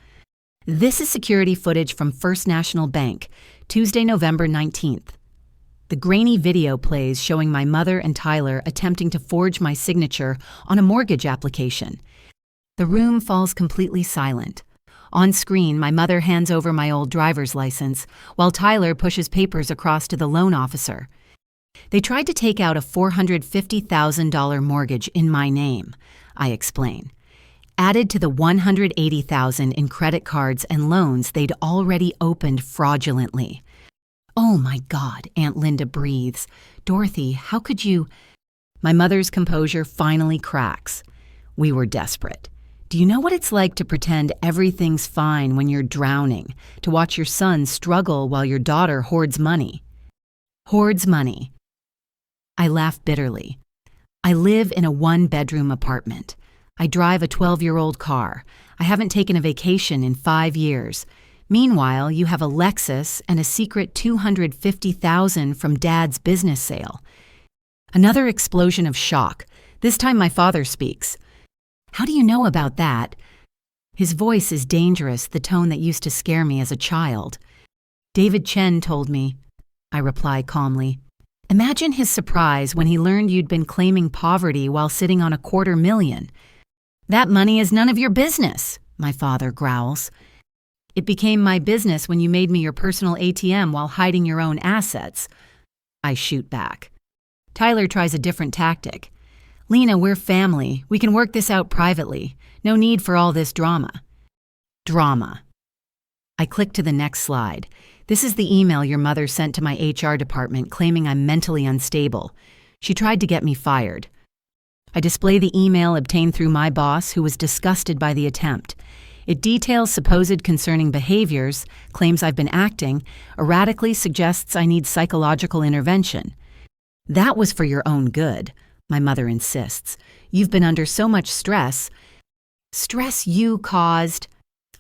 This is security footage from First National Bank, Tuesday, November 19th. The grainy video plays showing my mother and Tyler attempting to forge my signature on a mortgage application. The room falls completely silent. On screen, my mother hands over my old driver's license, while Tyler pushes papers across to the loan officer. They tried to take out a $450,000 mortgage in my name, I explain, added to the $180,000 in credit cards and loans they'd already opened fraudulently. Oh my God, Aunt Linda breathes. Dorothy, how could you? My mother's composure finally cracks. We were desperate. Do you know what it's like to pretend everything's fine when you're drowning, to watch your son struggle while your daughter hoards money? Hoards money. I laugh bitterly. I live in a one-bedroom apartment. I drive a 12-year-old car. I haven't taken a vacation in 5 years. Meanwhile, you have a Lexus and a secret $250,000 from Dad's business sale. Another explosion of shock. This time my father speaks. How do you know about that? His voice is dangerous, the tone that used to scare me as a child. David Chen told me, I reply calmly. Imagine his surprise when he learned you'd been claiming poverty while sitting on $250,000. That money is none of your business, my father growls. It became my business when you made me your personal ATM while hiding your own assets. I shoot back. Tyler tries a different tactic. Lena, we're family. We can work this out privately. No need for all this drama. Drama. I click to the next slide. This is the email your mother sent to my HR department claiming I'm mentally unstable. She tried to get me fired. I display the email obtained through my boss, who was disgusted by the attempt. It details supposed concerning behaviors, claims I've been acting, erratically suggests I need psychological intervention. That was for your own good. My mother insists. You've been under so much stress. Stress you caused.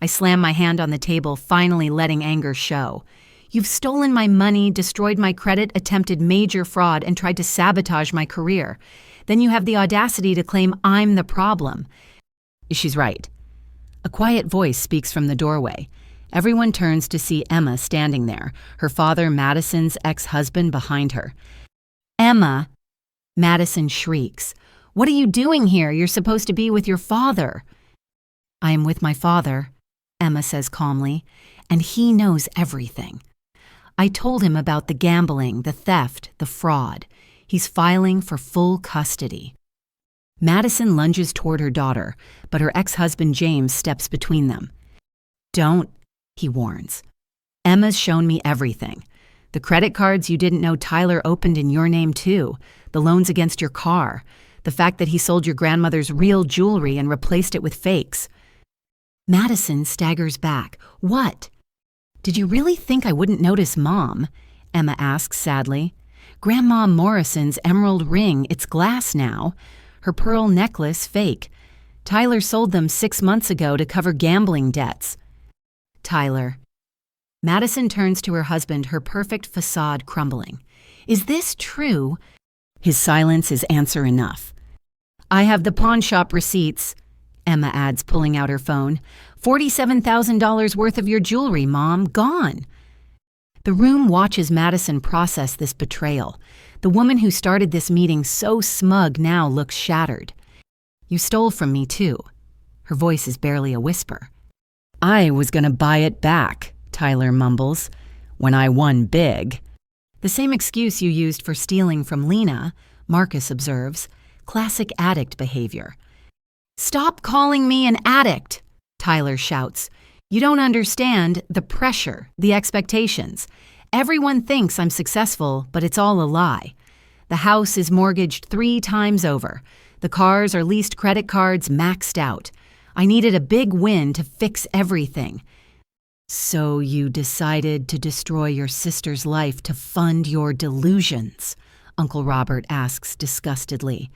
I slam my hand on the table, finally letting anger show. You've stolen my money, destroyed my credit, attempted major fraud, and tried to sabotage my career. Then you have the audacity to claim I'm the problem. She's right. A quiet voice speaks from the doorway. Everyone turns to see Emma standing there, her father, Madison's ex-husband, behind her. Emma! Madison shrieks. What are you doing here? You're supposed to be with your father. I am with my father, Emma says calmly, and he knows everything. I told him about the gambling, the theft, the fraud. He's filing for full custody. Madison lunges toward her daughter, but her ex-husband James steps between them. Don't, he warns. Emma's shown me everything. The credit cards you didn't know Tyler opened in your name too, the loans against your car, the fact that he sold your grandmother's real jewelry and replaced it with fakes. Madison staggers back. What? Did you really think I wouldn't notice Mom? Emma asks sadly. Grandma Morrison's emerald ring, it's glass now. Her pearl necklace, fake. Tyler sold them 6 months ago to cover gambling debts. Tyler. Madison turns to her husband, her perfect facade crumbling. Is this true? His silence is answer enough. I have the pawn shop receipts. Emma adds, pulling out her phone. $47,000 worth of your jewelry, Mom, gone. The room watches Madison process this betrayal. The woman who started this meeting so smug now looks shattered. You stole from me, too. Her voice is barely a whisper. I was gonna buy it back, Tyler mumbles, when I won big. The same excuse you used for stealing from Lena, Marcus observes. Classic addict behavior. Stop calling me an addict, Tyler shouts. You don't understand the pressure, the expectations. Everyone thinks I'm successful, but it's all a lie. The house is mortgaged 3 times over. The cars are leased credit cards maxed out. I needed a big win to fix everything. So you decided to destroy your sister's life to fund your delusions, Uncle Robert asks disgustedly.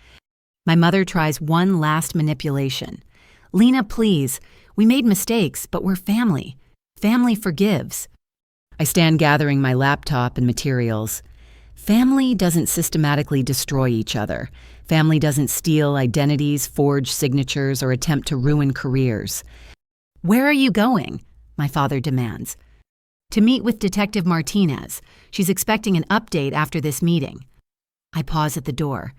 My mother tries one last manipulation. Lena, please. We made mistakes, but we're family. Family forgives. I stand gathering my laptop and materials. Family doesn't systematically destroy each other. Family doesn't steal identities, forge signatures, or attempt to ruin careers. Where are you going? My father demands. To meet with Detective Martinez. She's expecting an update after this meeting. I pause at the door.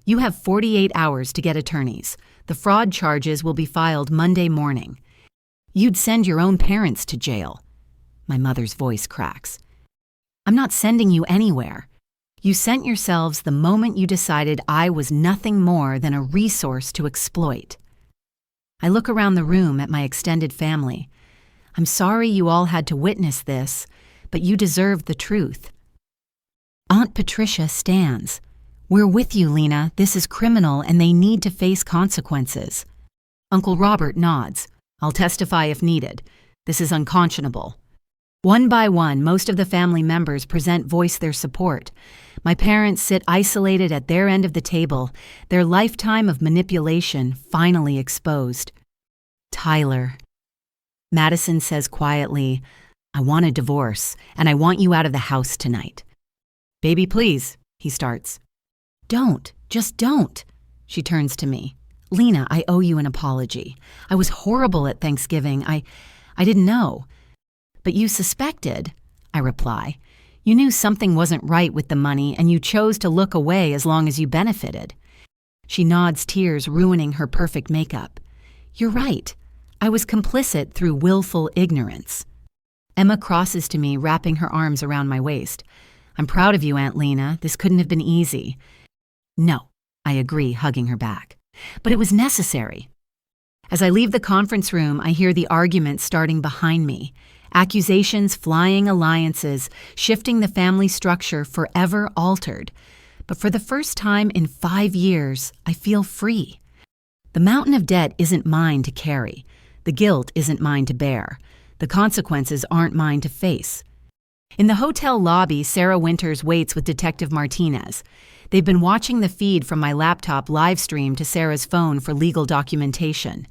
You have 48 hours to get attorneys. The fraud charges will be filed Monday morning. You'd send your own parents to jail. My mother's voice cracks. I'm not sending you anywhere. You sent yourselves the moment you decided I was nothing more than a resource to exploit. I look around the room at my extended family. I'm sorry you all had to witness this, but you deserve the truth. Aunt Patricia stands. We're with you, Lena. This is criminal and they need to face consequences. Uncle Robert nods. I'll testify if needed. This is unconscionable. One by one, most of the family members voice their support. My parents sit isolated at their end of the table, their lifetime of manipulation finally exposed. Tyler. Madison says quietly, I want a divorce, and I want you out of the house tonight. Baby, please, he starts. Don't, just don't. She turns to me. Lena, I owe you an apology. I was horrible at Thanksgiving. I didn't know. But you suspected, I reply. You knew something wasn't right with the money and you chose to look away as long as you benefited. She nods, tears ruining her perfect makeup. You're right. I was complicit through willful ignorance. Emma crosses to me, wrapping her arms around my waist. I'm proud of you, Aunt Lena. This couldn't have been easy. No, I agree, hugging her back. But it was necessary. As I leave the conference room, I hear the argument starting behind me. Accusations, flying alliances, shifting the family structure forever altered. But for the first time in 5 years, I feel free. The mountain of debt isn't mine to carry. The guilt isn't mine to bear. The consequences aren't mine to face. In the hotel lobby, Sarah Winters waits with Detective Martinez. They've been watching the feed from my laptop live stream to Sarah's phone for legal documentation.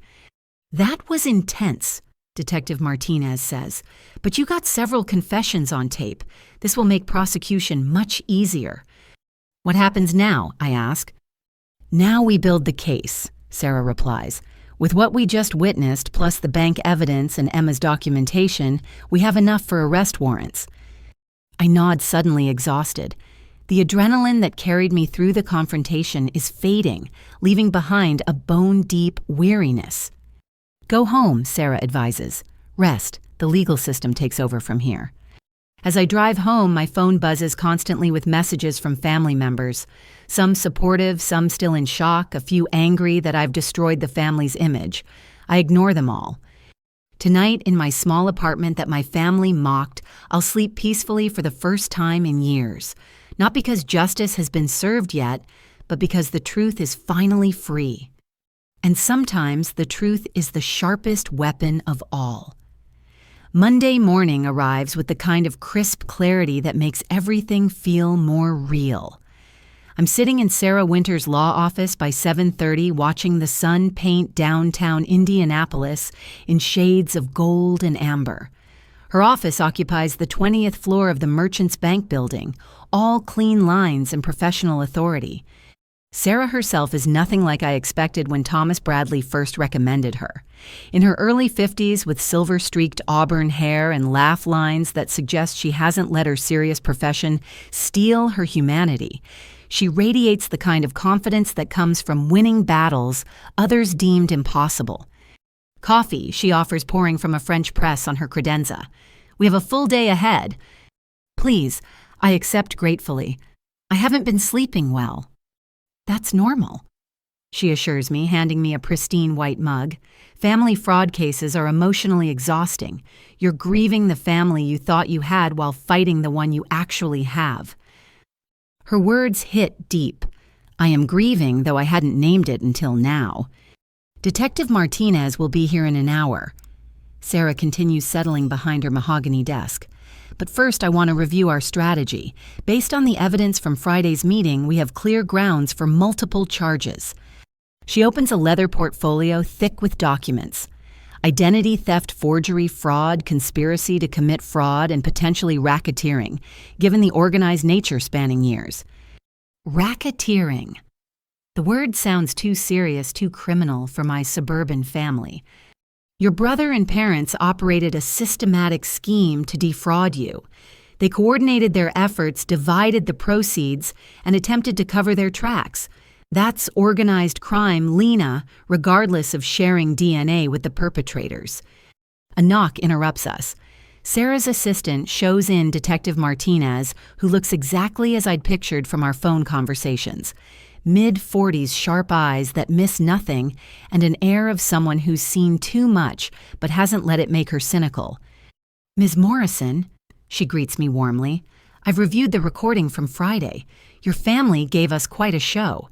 That was intense, Detective Martinez says, but you got several confessions on tape. This will make prosecution much easier. What happens now? I ask. Now we build the case, Sarah replies. With what we just witnessed, plus the bank evidence and Emma's documentation, we have enough for arrest warrants. I nod, suddenly exhausted. The adrenaline that carried me through the confrontation is fading, leaving behind a bone-deep weariness. Go home, Sarah advises. Rest. The legal system takes over from here. As I drive home, my phone buzzes constantly with messages from family members. Some supportive, some still in shock, a few angry that I've destroyed the family's image. I ignore them all. Tonight, in my small apartment that my family mocked, I'll sleep peacefully for the first time in years. Not because justice has been served yet, but because the truth is finally free. And sometimes the truth is the sharpest weapon of all. Monday morning arrives with the kind of crisp clarity that makes everything feel more real. I'm sitting in Sarah Winters' law office by 7:30 watching the sun paint downtown Indianapolis in shades of gold and amber. Her office occupies the 20th floor of the Merchants Bank building, all clean lines and professional authority. Sarah herself is nothing like I expected when Thomas Bradley first recommended her. In her early 50s, with silver-streaked auburn hair and laugh lines that suggest she hasn't let her serious profession steal her humanity, she radiates the kind of confidence that comes from winning battles others deemed impossible. Coffee she offers pouring from a French press on her credenza. We have a full day ahead. Please, I accept gratefully. I haven't been sleeping well. That's normal, she assures me, handing me a pristine white mug. Family fraud cases are emotionally exhausting. You're grieving the family you thought you had while fighting the one you actually have. Her words hit deep. I am grieving, though I hadn't named it until now. Detective Martinez will be here in an hour. Sarah continues settling behind her mahogany desk. But first, I want to review our strategy. Based on the evidence from Friday's meeting, we have clear grounds for multiple charges. She opens a leather portfolio thick with documents. Identity theft, forgery, fraud, conspiracy to commit fraud, and potentially racketeering, given the organized nature spanning years. Racketeering. The word sounds too serious, too criminal for my suburban family. Your brother and parents operated a systematic scheme to defraud you. They coordinated their efforts, divided the proceeds, and attempted to cover their tracks. That's organized crime, Lena, regardless of sharing DNA with the perpetrators. A knock interrupts us. Sarah's assistant shows in Detective Martinez, who looks exactly as I'd pictured from our phone conversations. Mid-40s sharp eyes that miss nothing, and an air of someone who's seen too much but hasn't let it make her cynical. Ms. Morrison, she greets me warmly. I've reviewed the recording from Friday. Your family gave us quite a show.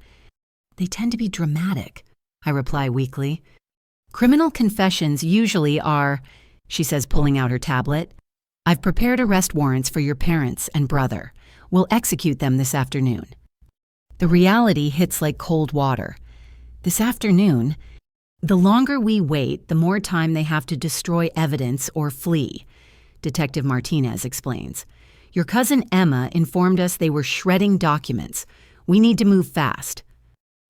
They tend to be dramatic, I reply weakly. Criminal confessions usually are, she says, pulling out her tablet. I've prepared arrest warrants for your parents and brother. We'll execute them this afternoon. The reality hits like cold water. This afternoon, the longer we wait, the more time they have to destroy evidence or flee, Detective Martinez explains. Your cousin Emma informed us they were shredding documents. We need to move fast.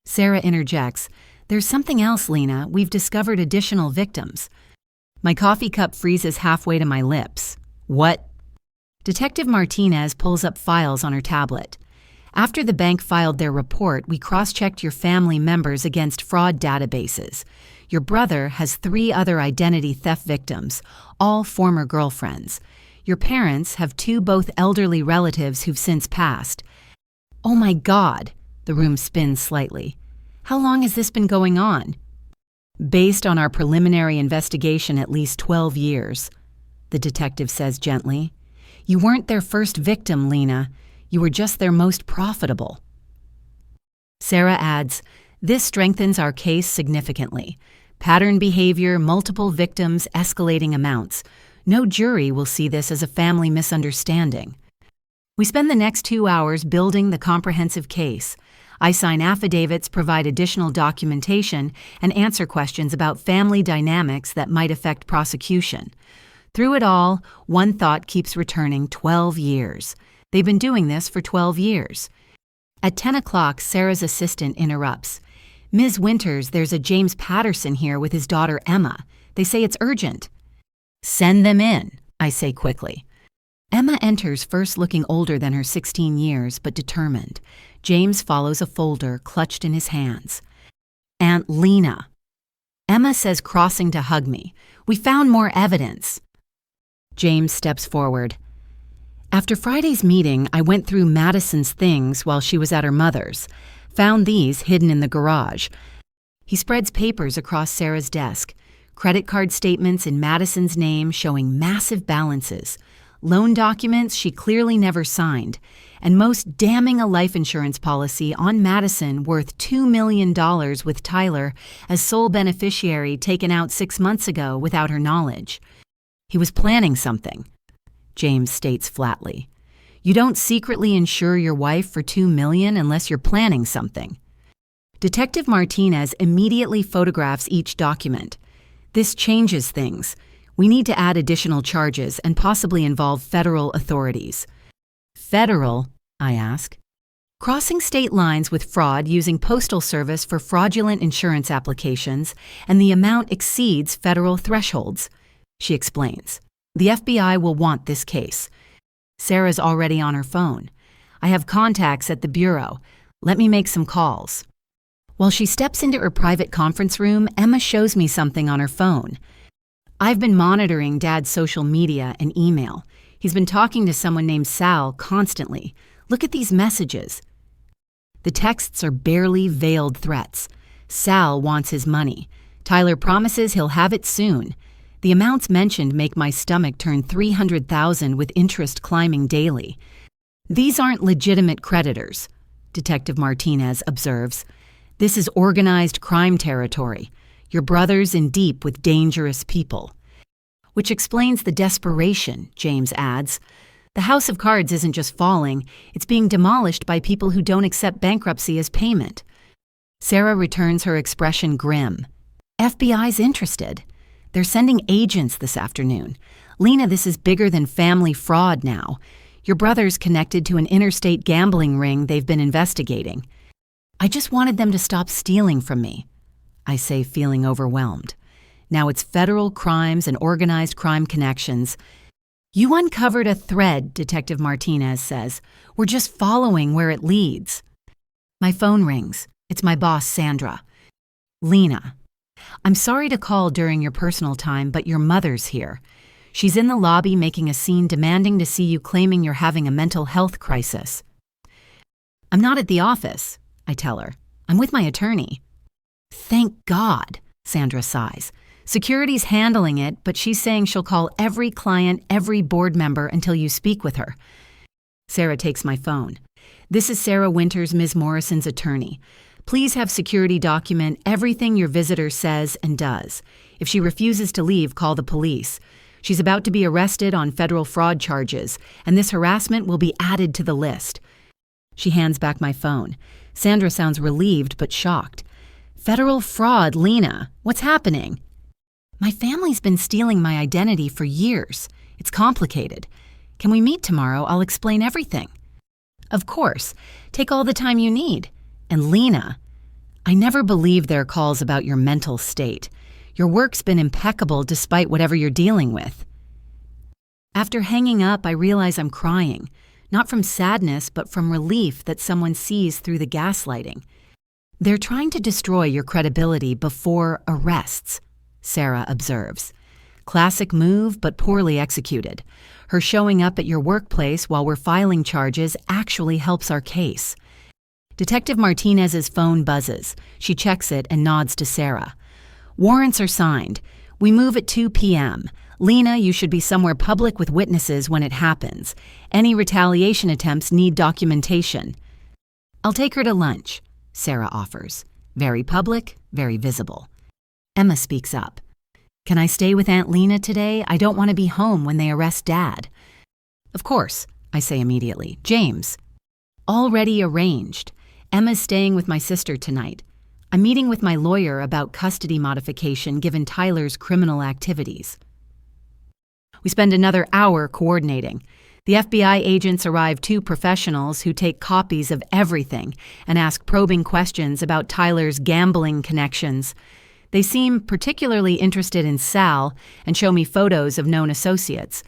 Sarah interjects, There's something else, Lena. We've discovered additional victims. My coffee cup freezes halfway to my lips. What? Detective Martinez pulls up files on her tablet. After the bank filed their report, we cross-checked your family members against fraud databases. Your brother has 3 other identity theft victims, all former girlfriends. Your parents have 2 both elderly relatives who've since passed. Oh my God, the room spins slightly. How long has this been going on? Based on our preliminary investigation, at least 12 years, the detective says gently. You weren't their first victim, Lena. You were just their most profitable. Sarah adds, this strengthens our case significantly. Pattern behavior, multiple victims, escalating amounts. No jury will see this as a family misunderstanding. We spend the next 2 hours building the comprehensive case. I sign affidavits, provide additional documentation, and answer questions about family dynamics that might affect prosecution. Through it all, one thought keeps returning: 12 years. They've been doing this for 12 years. At 10 o'clock, Sarah's assistant interrupts. Ms. Winters, there's a James Patterson here with his daughter Emma. They say it's urgent. Send them in, I say quickly. Emma enters, first looking older than her 16 years, but determined. James follows, a folder clutched in his hands. Aunt Lena. Emma says, crossing to hug me. We found more evidence. James steps forward. After Friday's meeting, I went through Madison's things while she was at her mother's. Found these hidden in the garage. He spreads papers across Sarah's desk. Credit card statements in Madison's name showing massive balances. Loan documents she clearly never signed. And most damning, a life insurance policy on Madison worth $2 million with Tyler as sole beneficiary taken out 6 months ago without her knowledge. He was planning something. James states flatly. You don't secretly insure your wife for $2 million unless you're planning something. Detective Martinez immediately photographs each document. This changes things. We need to add additional charges and possibly involve federal authorities. Federal? I ask. Crossing state lines with fraud using postal service for fraudulent insurance applications, and the amount exceeds federal thresholds. She explains. The FBI will want this case. Sarah's already on her phone. I have contacts at the bureau. Let me make some calls. While she steps into her private conference room, Emma shows me something on her phone. I've been monitoring Dad's social media and email. He's been talking to someone named Sal constantly. Look at these messages. The texts are barely veiled threats. Sal wants his money. Tyler promises he'll have it soon. The amounts mentioned make my stomach turn $300,000 with interest climbing daily. These aren't legitimate creditors, Detective Martinez observes. This is organized crime territory. Your brother's in deep with dangerous people. Which explains the desperation, James adds. The house of cards isn't just falling, it's being demolished by people who don't accept bankruptcy as payment. Sarah returns her expression grim. FBI's interested. They're sending agents this afternoon. Lena, this is bigger than family fraud now. Your brother's connected to an interstate gambling ring they've been investigating. I just wanted them to stop stealing from me, I say, feeling overwhelmed. Now it's federal crimes and organized crime connections. You uncovered a thread, Detective Martinez says. We're just following where it leads. My phone rings. It's my boss, Sandra. Lena, I'm sorry to call during your personal time, but your mother's here. She's in the lobby making a scene demanding to see you, claiming you're having a mental health crisis. I'm not at the office, I tell her. I'm with my attorney. Thank God, Sandra sighs. Security's handling it, but she's saying she'll call every client, every board member until you speak with her. Sarah takes my phone. This is Sarah Winters, Ms. Morrison's attorney. Please have security document everything your visitor says and does. If she refuses to leave, call the police. She's about to be arrested on federal fraud charges, and this harassment will be added to the list. She hands back my phone. Sandra sounds relieved but shocked. Federal fraud, Lena. What's happening? My family's been stealing my identity for years. It's complicated. Can we meet tomorrow? I'll explain everything. Of course. Take all the time you need. And Lena, I never believed their calls about your mental state. Your work's been impeccable despite whatever you're dealing with. After hanging up, I realize I'm crying. Not from sadness, but from relief that someone sees through the gaslighting. They're trying to destroy your credibility before arrests, Sarah observes. Classic move, but poorly executed. Her showing up at your workplace while we're filing charges actually helps our case. Detective Martinez's phone buzzes. She checks it and nods to Sarah. Warrants are signed. We move at 2 p.m. Lena, you should be somewhere public with witnesses when it happens. Any retaliation attempts need documentation. I'll take her to lunch, Sarah offers. Very public, very visible. Emma speaks up. Can I stay with Aunt Lena today? I don't want to be home when they arrest Dad. Of course, I say immediately. James. Already arranged. Emma's staying with my sister tonight. I'm meeting with my lawyer about custody modification given Tyler's criminal activities. We spend another hour coordinating. The FBI agents arrive, 2 professionals who take copies of everything and ask probing questions about Tyler's gambling connections. They seem particularly interested in Sal and show me photos of known associates.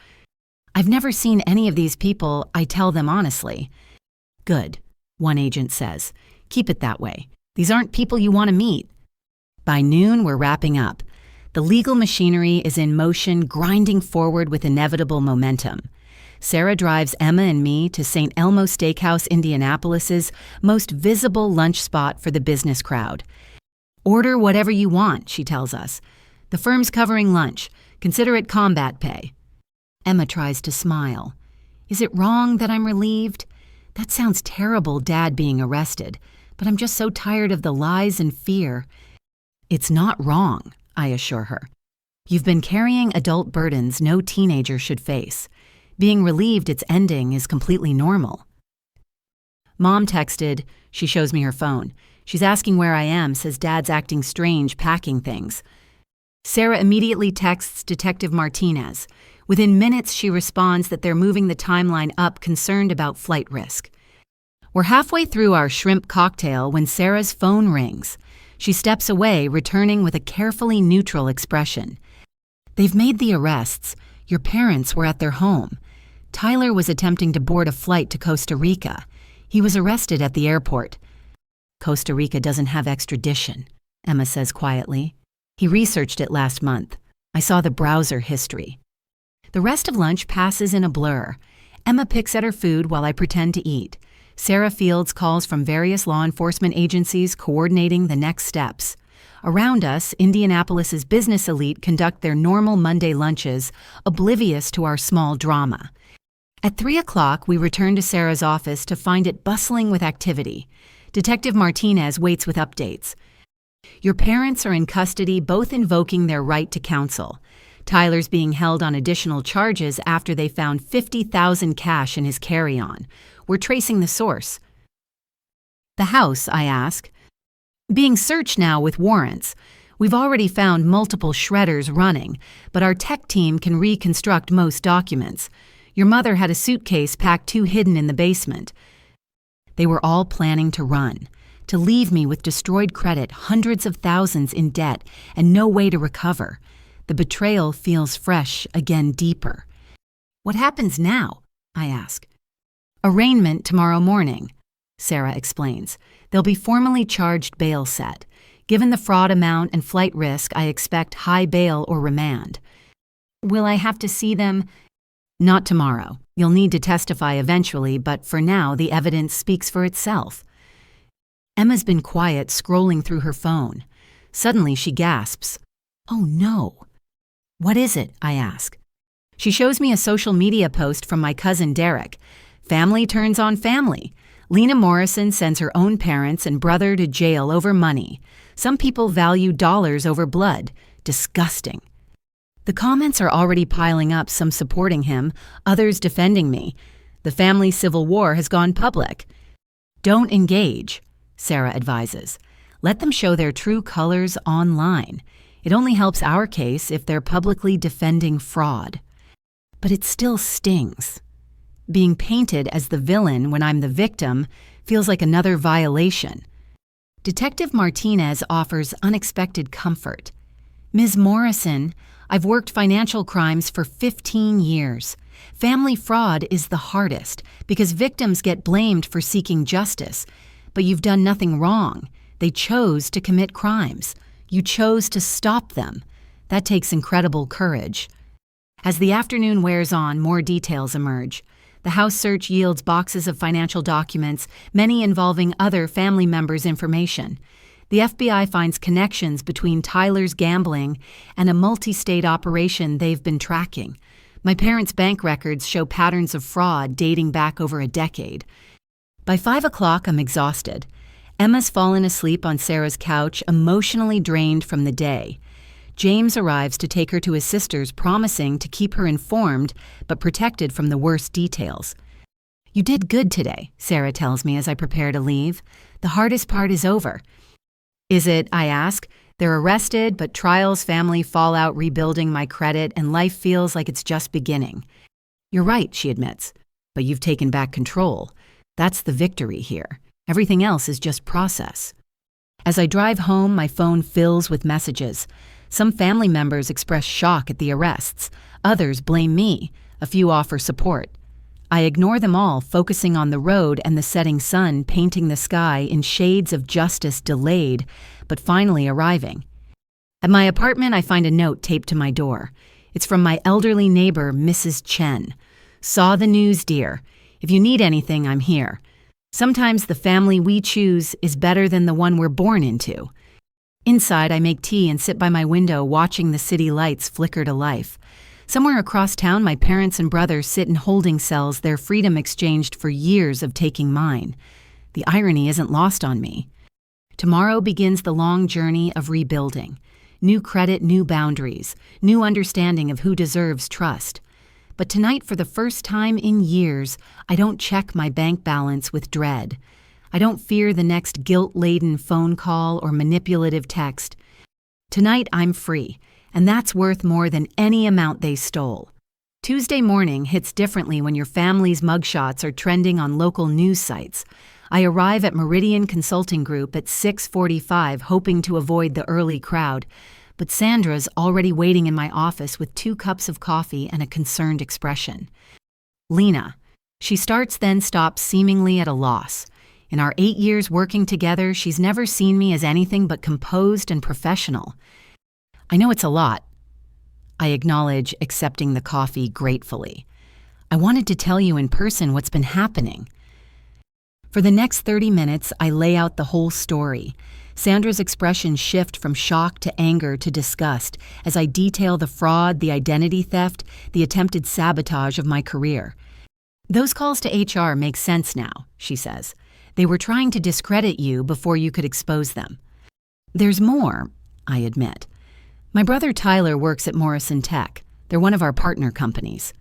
I've never seen any of these people, I tell them honestly. Good, one agent says. Keep it that way. These aren't people you want to meet. By noon, we're wrapping up. The legal machinery is in motion, grinding forward with inevitable momentum. Sarah drives Emma and me to St. Elmo Steakhouse, Indianapolis's most visible lunch spot for the business crowd. Order whatever you want, she tells us. The firm's covering lunch. Consider it combat pay. Emma tries to smile. Is it wrong that I'm relieved? That sounds terrible, Dad being arrested, but I'm just so tired of the lies and fear. It's not wrong, I assure her. You've been carrying adult burdens no teenager should face. Being relieved it's ending is completely normal. Mom texted. She shows me her phone. She's asking where I am, says Dad's acting strange packing things. Sarah immediately texts Detective Martinez. Within minutes, she responds that they're moving the timeline up, concerned about flight risk. We're halfway through our shrimp cocktail when Sarah's phone rings. She steps away, returning with a carefully neutral expression. They've made the arrests. Your parents were at their home. Tyler was attempting to board a flight to Costa Rica. He was arrested at the airport. Costa Rica doesn't have extradition, Emma says quietly. He researched it last month. I saw the browser history. The rest of lunch passes in a blur. Emma picks at her food while I pretend to eat. Sarah fields calls from various law enforcement agencies coordinating the next steps. Around us, Indianapolis's business elite conduct their normal Monday lunches, oblivious to our small drama. At 3 o'clock, we return to Sarah's office to find it bustling with activity. Detective Martinez waits with updates. Your parents are in custody, both invoking their right to counsel. Tyler's being held on additional charges after they found $50,000 cash in his carry-on. We're tracing the source. The house, I ask. Being searched now with warrants. We've already found multiple shredders running, but our tech team can reconstruct most documents. Your mother had a suitcase packed too hidden in the basement. They were all planning to run, to leave me with destroyed credit, hundreds of thousands in debt, and no way to recover. The betrayal feels fresh, again deeper. What happens now? I ask. Arraignment tomorrow morning, Sarah explains. They'll be formally charged bail set. Given the fraud amount and flight risk, I expect high bail or remand. Will I have to see them? Not tomorrow. You'll need to testify eventually, but for now, the evidence speaks for itself. Emma's been quiet, scrolling through her phone. Suddenly, she gasps. Oh no. What is it? I ask. She shows me a social media post from my cousin Derek. Family turns on family. Lena Morrison sends her own parents and brother to jail over money. Some people value dollars over blood. Disgusting. The comments are already piling up, some supporting him, others defending me. The family civil war has gone public. Don't engage, Sarah advises. Let them show their true colors online. It only helps our case if they're publicly defending fraud. But it still stings. Being painted as the villain when I'm the victim feels like another violation. Detective Martinez offers unexpected comfort. Ms. Morrison, I've worked financial crimes for 15 years. Family fraud is the hardest because victims get blamed for seeking justice. But you've done nothing wrong. They chose to commit crimes. You chose to stop them. That takes incredible courage. As the afternoon wears on, more details emerge. The house search yields boxes of financial documents, many involving other family members' information. The FBI finds connections between Tyler's gambling and a multi-state operation they've been tracking. My parents' bank records show patterns of fraud dating back over a decade. By 5 o'clock, I'm exhausted. Emma's fallen asleep on Sarah's couch, emotionally drained from the day. James arrives to take her to his sister's, promising to keep her informed but protected from the worst details. You did good today, Sarah tells me as I prepare to leave. The hardest part is over. Is it, I ask? They're arrested, but trials, family fallout, rebuilding my credit, and life feels like it's just beginning. You're right, she admits, but you've taken back control. That's the victory here. Everything else is just process. As I drive home, my phone fills with messages. Some family members express shock at the arrests. Others blame me. A few offer support. I ignore them all, focusing on the road and the setting sun painting the sky in shades of justice delayed, but finally arriving. At my apartment, I find a note taped to my door. It's from my elderly neighbor, Mrs. Chen. Saw the news, dear. If you need anything, I'm here. Sometimes the family we choose is better than the one we're born into. Inside, I make tea and sit by my window watching the city lights flicker to life. Somewhere across town, my parents and brother sit in holding cells, their freedom exchanged for years of taking mine. The irony isn't lost on me. Tomorrow begins the long journey of rebuilding. New credit, new boundaries, new understanding of who deserves trust. But tonight, for the first time in years, I don't check my bank balance with dread. I don't fear the next guilt-laden phone call or manipulative text. Tonight, I'm free, and that's worth more than any amount they stole. Tuesday morning hits differently when your family's mugshots are trending on local news sites. I arrive at Meridian Consulting Group at 6:45, hoping to avoid the early crowd, but Sandra's already waiting in my office with 2 cups of coffee and a concerned expression. Lena. She starts then stops, seemingly at a loss. In our 8 years working together, she's never seen me as anything but composed and professional. I know it's a lot. I acknowledge, accepting the coffee gratefully. I wanted to tell you in person what's been happening. For the next 30 minutes, I lay out the whole story. Sandra's expressions shift from shock to anger to disgust as I detail the fraud, the identity theft, the attempted sabotage of my career. Those calls to HR make sense now, she says. They were trying to discredit you before you could expose them. There's more, I admit. My brother Tyler works at Morrison Tech. They're one of our partner companies.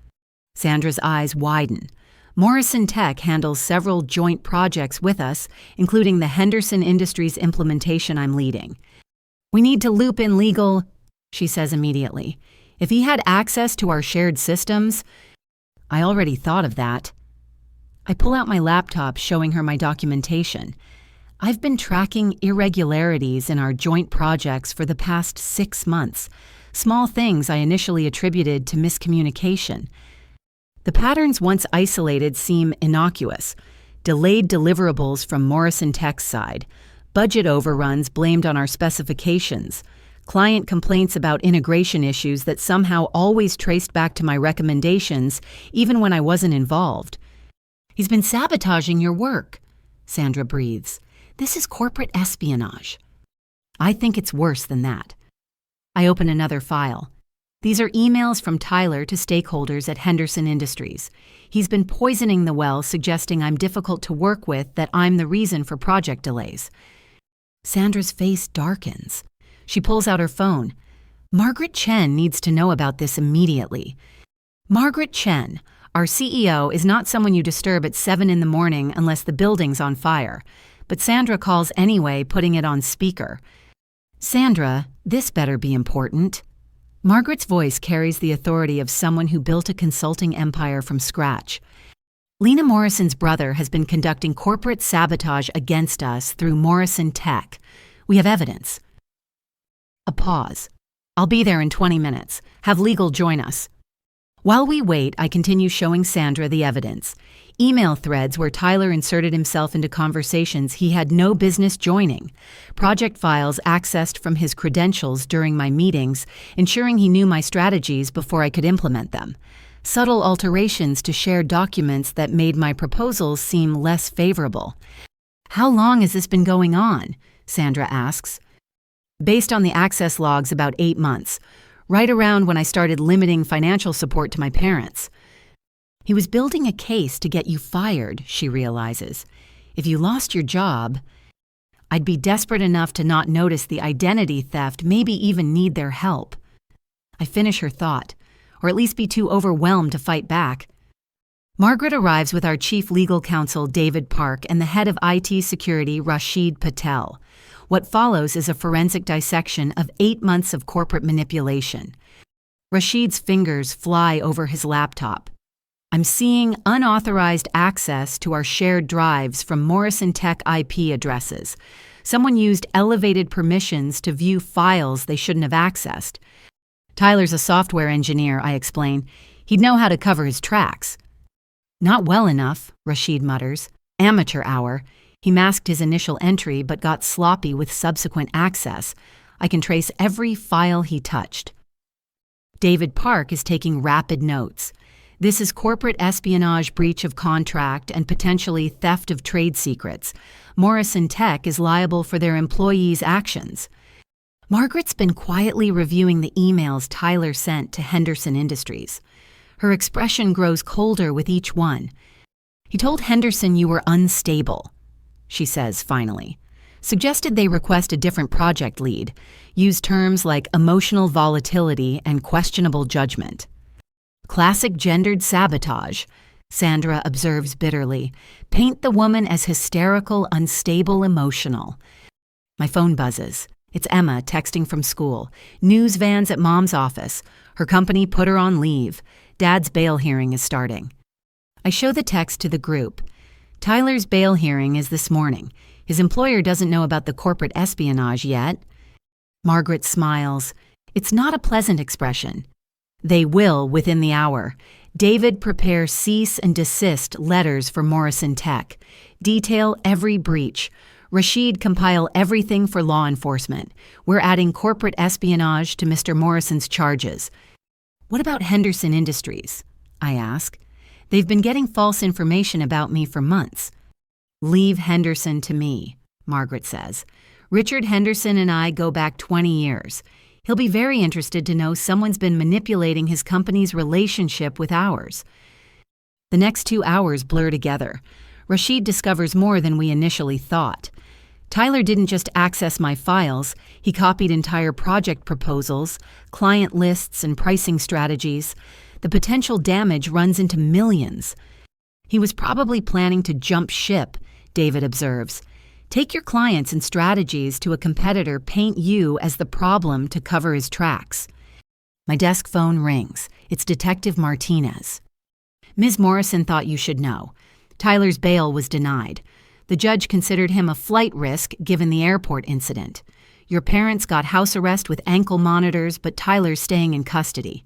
Sandra's eyes widen. Morrison Tech handles several joint projects with us, including the Henderson Industries implementation I'm leading. We need to loop in legal, she says immediately. If he had access to our shared systems, I already thought of that. I pull out my laptop, showing her my documentation. I've been tracking irregularities in our joint projects for the past 6 months, small things I initially attributed to miscommunication. The patterns once isolated seem innocuous. Delayed deliverables from Morrison Tech's side, budget overruns blamed on our specifications, client complaints about integration issues that somehow always traced back to my recommendations, even when I wasn't involved. He's been sabotaging your work, Sandra breathes. This is corporate espionage. I think it's worse than that. I open another file. These are emails from Tyler to stakeholders at Henderson Industries. He's been poisoning the well, suggesting I'm difficult to work with, that I'm the reason for project delays. Sandra's face darkens. She pulls out her phone. Margaret Chen needs to know about this immediately. Margaret Chen, our CEO, is not someone you disturb at 7 in the morning unless the building's on fire. But Sandra calls anyway, putting it on speaker. Sandra, this better be important. Margaret's voice carries the authority of someone who built a consulting empire from scratch. Lena Morrison's brother has been conducting corporate sabotage against us through Morrison Tech. We have evidence. A pause. I'll be there in 20 minutes. Have legal join us. While we wait, I continue showing Sandra the evidence. Email threads where Tyler inserted himself into conversations he had no business joining. Project files accessed from his credentials during my meetings, ensuring he knew my strategies before I could implement them. Subtle alterations to shared documents that made my proposals seem less favorable. How long has this been going on? Sandra asks. Based on the access logs, about 8 months, right around when I started limiting financial support to my parents. He was building a case to get you fired, she realizes. If you lost your job, I'd be desperate enough to not notice the identity theft, maybe even need their help. I finish her thought, or at least be too overwhelmed to fight back. Margaret arrives with our chief legal counsel, David Park, and the head of IT security, Rashid Patel. What follows is a forensic dissection of 8 months of corporate manipulation. Rashid's fingers fly over his laptop. I'm seeing unauthorized access to our shared drives from Morrison Tech IP addresses. Someone used elevated permissions to view files they shouldn't have accessed. Tyler's a software engineer, I explain. He'd know how to cover his tracks. Not well enough, Rashid mutters. Amateur hour. He masked his initial entry but got sloppy with subsequent access. I can trace every file he touched. David Park is taking rapid notes. This is corporate espionage, breach of contract, and potentially theft of trade secrets. Morrison Tech is liable for their employees' actions. Margaret's been quietly reviewing the emails Tyler sent to Henderson Industries. Her expression grows colder with each one. He told Henderson you were unstable, she says finally. Suggested they request a different project lead. Use terms like emotional volatility and questionable judgment. Classic gendered sabotage, Sandra observes bitterly. Paint the woman as hysterical, unstable, emotional. My phone buzzes. It's Emma texting from school. News vans at Mom's office. Her company put her on leave. Dad's bail hearing is starting. I show the text to the group. Tyler's bail hearing is this morning. His employer doesn't know about the corporate espionage yet. Margaret smiles. It's not a pleasant expression. They will within the hour. David prepare cease and desist letters for Morrison Tech. Detail every breach. Rashid compile everything for law enforcement. We're adding corporate espionage to Mr. Morrison's charges. What about Henderson Industries? I ask. They've been getting false information about me for months. Leave Henderson to me, Margaret says. Richard Henderson and I go back 20 years. He'll be very interested to know someone's been manipulating his company's relationship with ours. The next 2 hours blur together. Rashid discovers more than we initially thought. Tyler didn't just access my files, he copied entire project proposals, client lists, and pricing strategies. The potential damage runs into millions. He was probably planning to jump ship, David observes. Take your clients and strategies to a competitor, paint you as the problem to cover his tracks. My desk phone rings. It's Detective Martinez. Ms. Morrison thought you should know. Tyler's bail was denied. The judge considered him a flight risk given the airport incident. Your parents got house arrest with ankle monitors, but Tyler's staying in custody.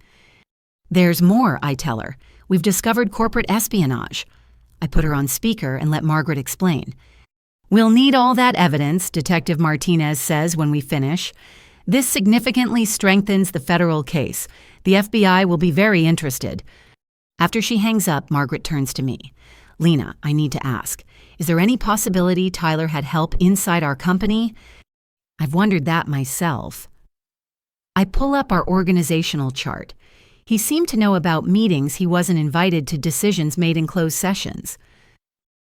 There's more, I tell her. We've discovered corporate espionage. I put her on speaker and let Margaret explain. We'll need all that evidence, Detective Martinez says when we finish. This significantly strengthens the federal case. The FBI will be very interested. After she hangs up, Margaret turns to me. Lena, I need to ask, is there any possibility Tyler had help inside our company? I've wondered that myself. I pull up our organizational chart. He seemed to know about meetings he wasn't invited to, decisions made in closed sessions.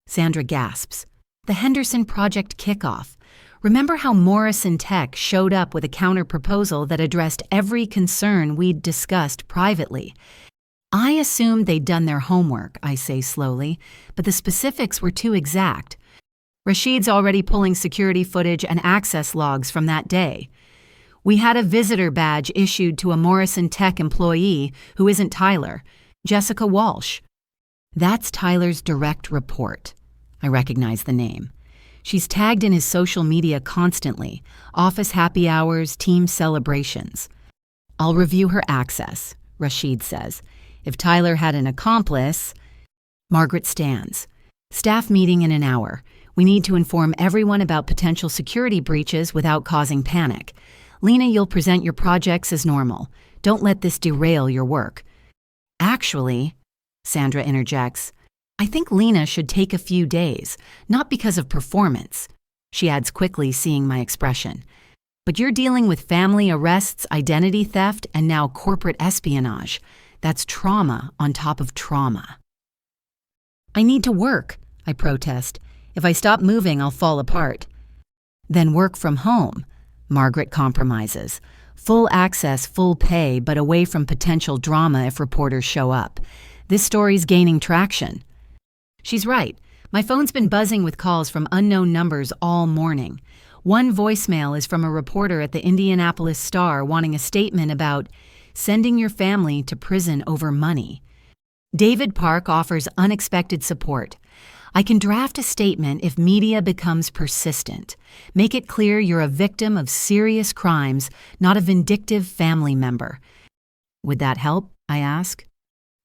Sandra gasps. The Henderson Project kickoff. Remember how Morrison Tech showed up with a counter-proposal that addressed every concern we'd discussed privately? I assumed they'd done their homework, I say slowly, but the specifics were too exact. Rashid's already pulling security footage and access logs from that day. We had a visitor badge issued to a Morrison Tech employee who isn't Tyler, Jessica Walsh. That's Tyler's direct report. I recognize the name. She's tagged in his social media constantly, office happy hours, team celebrations. I'll review her access, Rashid says. If Tyler had an accomplice... Margaret stands. Staff meeting in an hour. We need to inform everyone about potential security breaches without causing panic. Lena, you'll present your projects as normal. Don't let this derail your work. Actually, Sandra interjects, I think Lena should take a few days, not because of performance. She adds quickly, seeing my expression. But you're dealing with family arrests, identity theft, and now corporate espionage. That's trauma on top of trauma. I need to work, I protest. If I stop moving, I'll fall apart. Then work from home, Margaret compromises. Full access, full pay, but away from potential drama if reporters show up. This story's gaining traction. She's right. My phone's been buzzing with calls from unknown numbers all morning. One voicemail is from a reporter at the Indianapolis Star wanting a statement about sending your family to prison over money. David Park offers unexpected support. I can draft a statement if media becomes persistent. Make it clear you're a victim of serious crimes, not a vindictive family member. Would that help? I ask.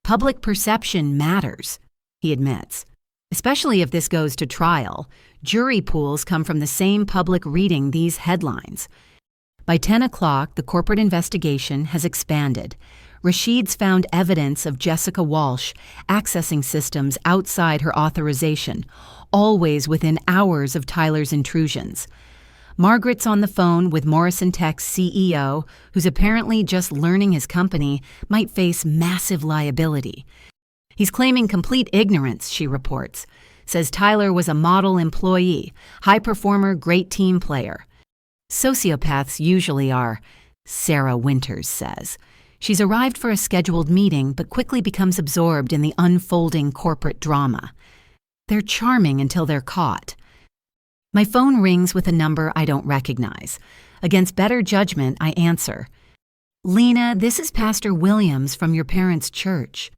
Public perception matters, he admits. Especially if this goes to trial. Jury pools come from the same public reading these headlines. By 10 o'clock, the corporate investigation has expanded. Rashid's found evidence of Jessica Walsh accessing systems outside her authorization, always within hours of Tyler's intrusions. Margaret's on the phone with Morrison Tech's CEO, who's apparently just learning his company might face massive liability. He's claiming complete ignorance, she reports. Says Tyler was a model employee, high performer, great team player. Sociopaths usually are, Sarah Winters says. She's arrived for a scheduled meeting, but quickly becomes absorbed in the unfolding corporate drama. They're charming until they're caught. My phone rings with a number I don't recognize. Against better judgment, I answer. Lena, this is Pastor Williams from your parents' church.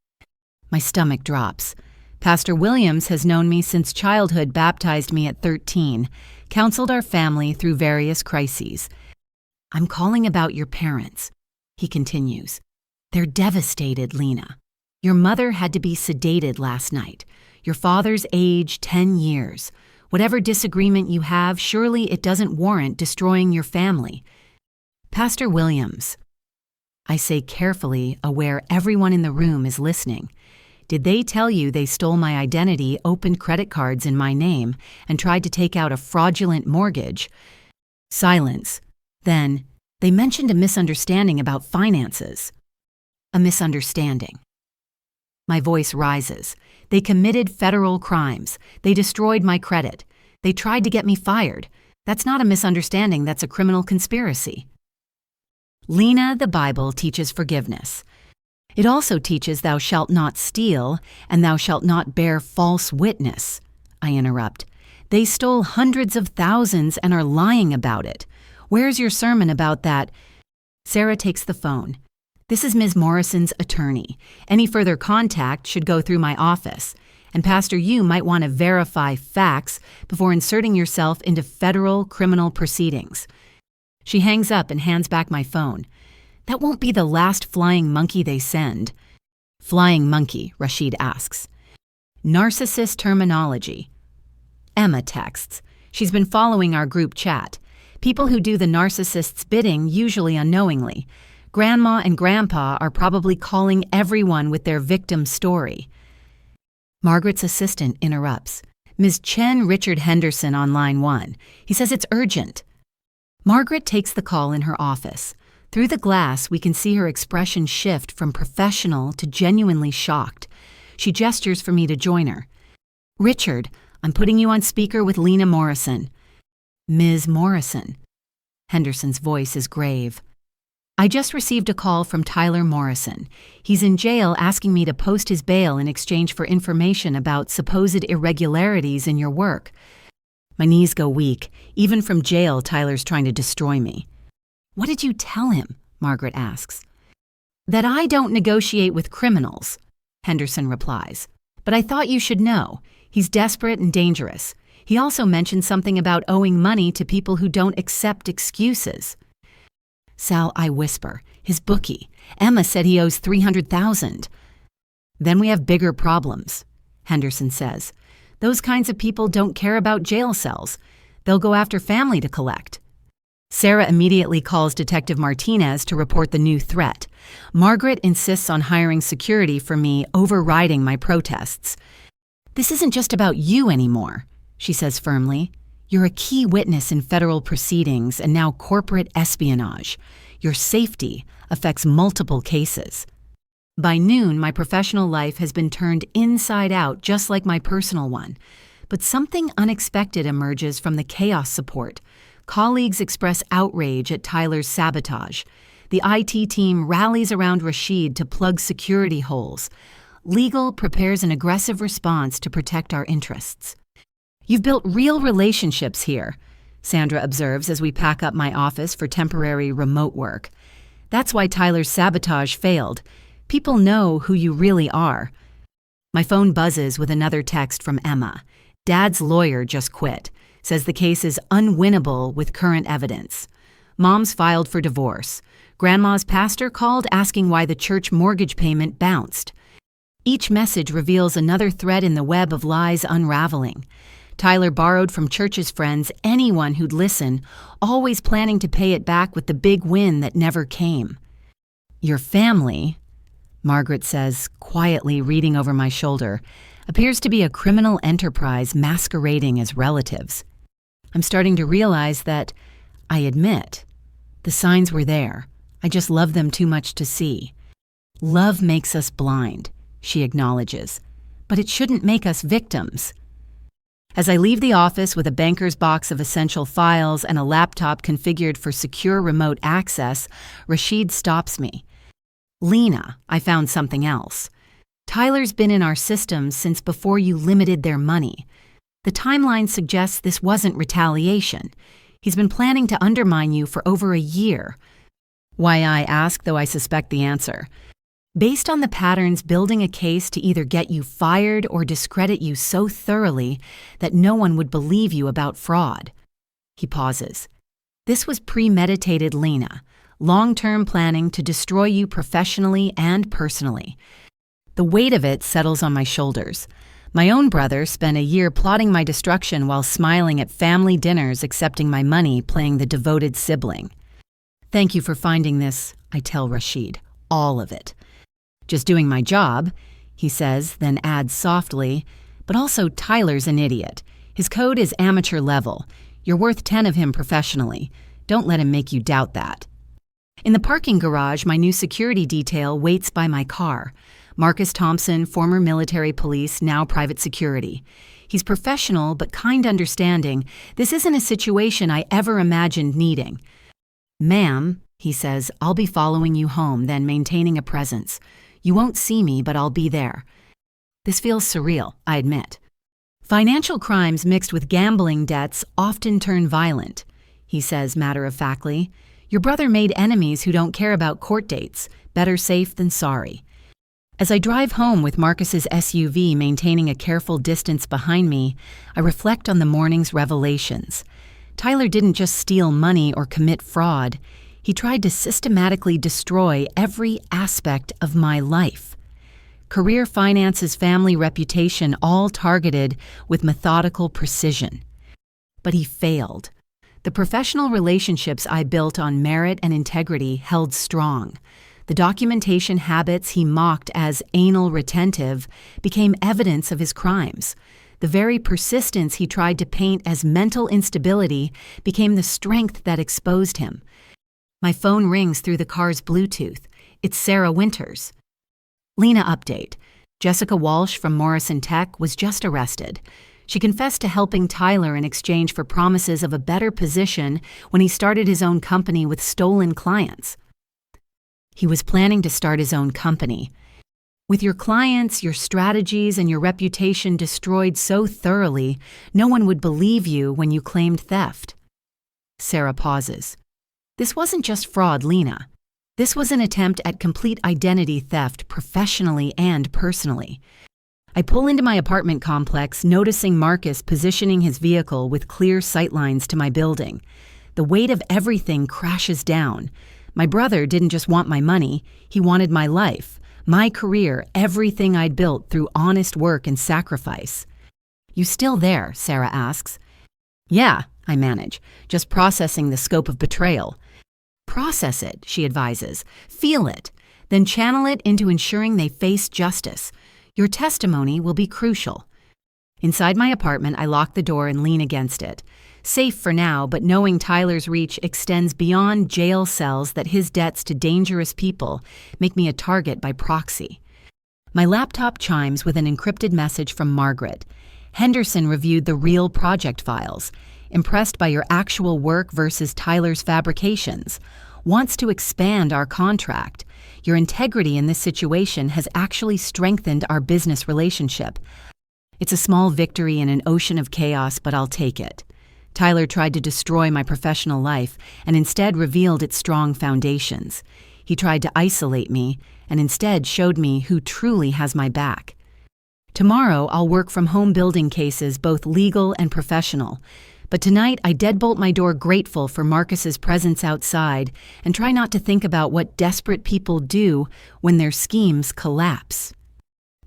My stomach drops. Pastor Williams has known me since childhood, baptized me at 13, counseled our family through various crises. I'm calling about your parents, he continues. They're devastated, Lena. Your mother had to be sedated last night. Your father's age, 10 years. Whatever disagreement you have, surely it doesn't warrant destroying your family. Pastor Williams, I say carefully, aware everyone in the room is listening. Did they tell you they stole my identity, opened credit cards in my name, and tried to take out a fraudulent mortgage? Silence. Then, they mentioned a misunderstanding about finances. A misunderstanding. My voice rises. They committed federal crimes. They destroyed my credit. They tried to get me fired. That's not a misunderstanding, that's a criminal conspiracy. Lena, the Bible teaches forgiveness. It also teaches thou shalt not steal, and thou shalt not bear false witness. I interrupt. They stole hundreds of thousands and are lying about it. Where's your sermon about that? Sarah takes the phone. This is Ms. Morrison's attorney. Any further contact should go through my office. And Pastor, you might want to verify facts before inserting yourself into federal criminal proceedings. She hangs up and hands back my phone. That won't be the last flying monkey they send. Flying monkey, Rashid asks. Narcissist terminology. Emma texts. She's been following our group chat. People who do the narcissist's bidding, usually unknowingly. Grandma and Grandpa are probably calling everyone with their victim story. Margaret's assistant interrupts. Ms. Chen Richard Henderson on line 1. He says it's urgent. Margaret takes the call in her office. Through the glass, we can see her expression shift from professional to genuinely shocked. She gestures for me to join her. Richard, I'm putting you on speaker with Lena Morrison. Ms. Morrison. Henderson's voice is grave. I just received a call from Tyler Morrison. He's in jail asking me to post his bail in exchange for information about supposed irregularities in your work. My knees go weak. Even from jail, Tyler's trying to destroy me. What did you tell him? Margaret asks. That I don't negotiate with criminals, Henderson replies. But I thought you should know. He's desperate and dangerous. He also mentioned something about owing money to people who don't accept excuses. Sal, I whisper. His bookie. Emma said he owes $300,000. Then we have bigger problems, Henderson says. Those kinds of people don't care about jail cells. They'll go after family to collect. Sarah immediately calls Detective Martinez to report the new threat. Margaret insists on hiring security for me, overriding my protests. This isn't just about you anymore, she says firmly. You're a key witness in federal proceedings and now corporate espionage. Your safety affects multiple cases. By noon, my professional life has been turned inside out, just like my personal one. But something unexpected emerges from the chaos support. Colleagues express outrage at Tyler's sabotage. The IT team rallies around Rashid to plug security holes. Legal prepares an aggressive response to protect our interests. You've built real relationships here, Sandra observes as we pack up my office for temporary remote work. That's why Tyler's sabotage failed. People know who you really are. My phone buzzes with another text from Emma. Dad's lawyer just quit. Says the case is unwinnable with current evidence. Mom's filed for divorce. Grandma's pastor called asking why the church mortgage payment bounced. Each message reveals another thread in the web of lies unraveling. Tyler borrowed from church's friends anyone who'd listen, always planning to pay it back with the big win that never came. Your family, Margaret says, quietly reading over my shoulder, appears to be a criminal enterprise masquerading as relatives. I'm starting to realize that, I admit, the signs were there. I just love them too much to see. Love makes us blind, she acknowledges, but it shouldn't make us victims. As I leave the office with a banker's box of essential files and a laptop configured for secure remote access, Rashid stops me. Lena, I found something else. Tyler's been in our systems since before you limited their money. The timeline suggests this wasn't retaliation. He's been planning to undermine you for over a year. Why, I ask, though I suspect the answer. based on the patterns building a case to either get you fired or discredit you so thoroughly that no one would believe you about fraud. He pauses. This was premeditated, Lena, long-term planning to destroy you professionally and personally. The weight of it settles on my shoulders. My own brother spent a year plotting my destruction while smiling at family dinners accepting my money, playing the devoted sibling. Thank you for finding this, I tell Rashid, all of it. Just doing my job, he says, then adds softly, but also Tyler's an idiot. His code is amateur level. You're worth 10 of him professionally. Don't let him make you doubt that. In the parking garage, my new security detail waits by my car. Marcus Thompson, former military police, now private security. He's professional but kind understanding. This isn't a situation I ever imagined needing. Ma'am, he says, I'll be following you home, then maintaining a presence. You won't see me, but I'll be there. This feels surreal, I admit. Financial crimes mixed with gambling debts often turn violent, he says matter-of-factly. Your brother made enemies who don't care about court dates. Better safe than sorry. As I drive home with Marcus's SUV maintaining a careful distance behind me, I reflect on the morning's revelations. Tyler didn't just steal money or commit fraud. He tried to systematically destroy every aspect of my life. Career, finances, family, reputation, all targeted with methodical precision. But he failed. The professional relationships I built on merit and integrity held strong. The documentation habits he mocked as anal retentive became evidence of his crimes. The very persistence he tried to paint as mental instability became the strength that exposed him. My phone rings through the car's Bluetooth. It's Sarah Winters. Lena update. Jessica Walsh from Morrison Tech was just arrested. She confessed to helping Tyler in exchange for promises of a better position when he started his own company with stolen clients. He was planning to start his own company. With your clients, your strategies, and your reputation destroyed so thoroughly, no one would believe you when you claimed theft. Sarah pauses. This wasn't just fraud, Lena. This was an attempt at complete identity theft professionally and personally. I pull into my apartment complex, noticing Marcus positioning his vehicle with clear sightlines to my building. The weight of everything crashes down. My brother didn't just want my money, he wanted my life, my career, everything I'd built through honest work and sacrifice. You still there? Sarah asks. Yeah, I manage, just processing the scope of betrayal. Process it, she advises. Feel it, then channel it into ensuring they face justice. Your testimony will be crucial. Inside my apartment, I lock the door and lean against it. Safe for now, but knowing Tyler's reach extends beyond jail cells that his debts to dangerous people make me a target by proxy. My laptop chimes with an encrypted message from Margaret. Henderson reviewed the real project files. Impressed by your actual work versus Tyler's fabrications. Wants to expand our contract. Your integrity in this situation has actually strengthened our business relationship. It's a small victory in an ocean of chaos, but I'll take it. Tyler tried to destroy my professional life and instead revealed its strong foundations. He tried to isolate me and instead showed me who truly has my back. Tomorrow, I'll work from home building cases, both legal and professional. But tonight, I deadbolt my door grateful for Marcus's presence outside and try not to think about what desperate people do when their schemes collapse.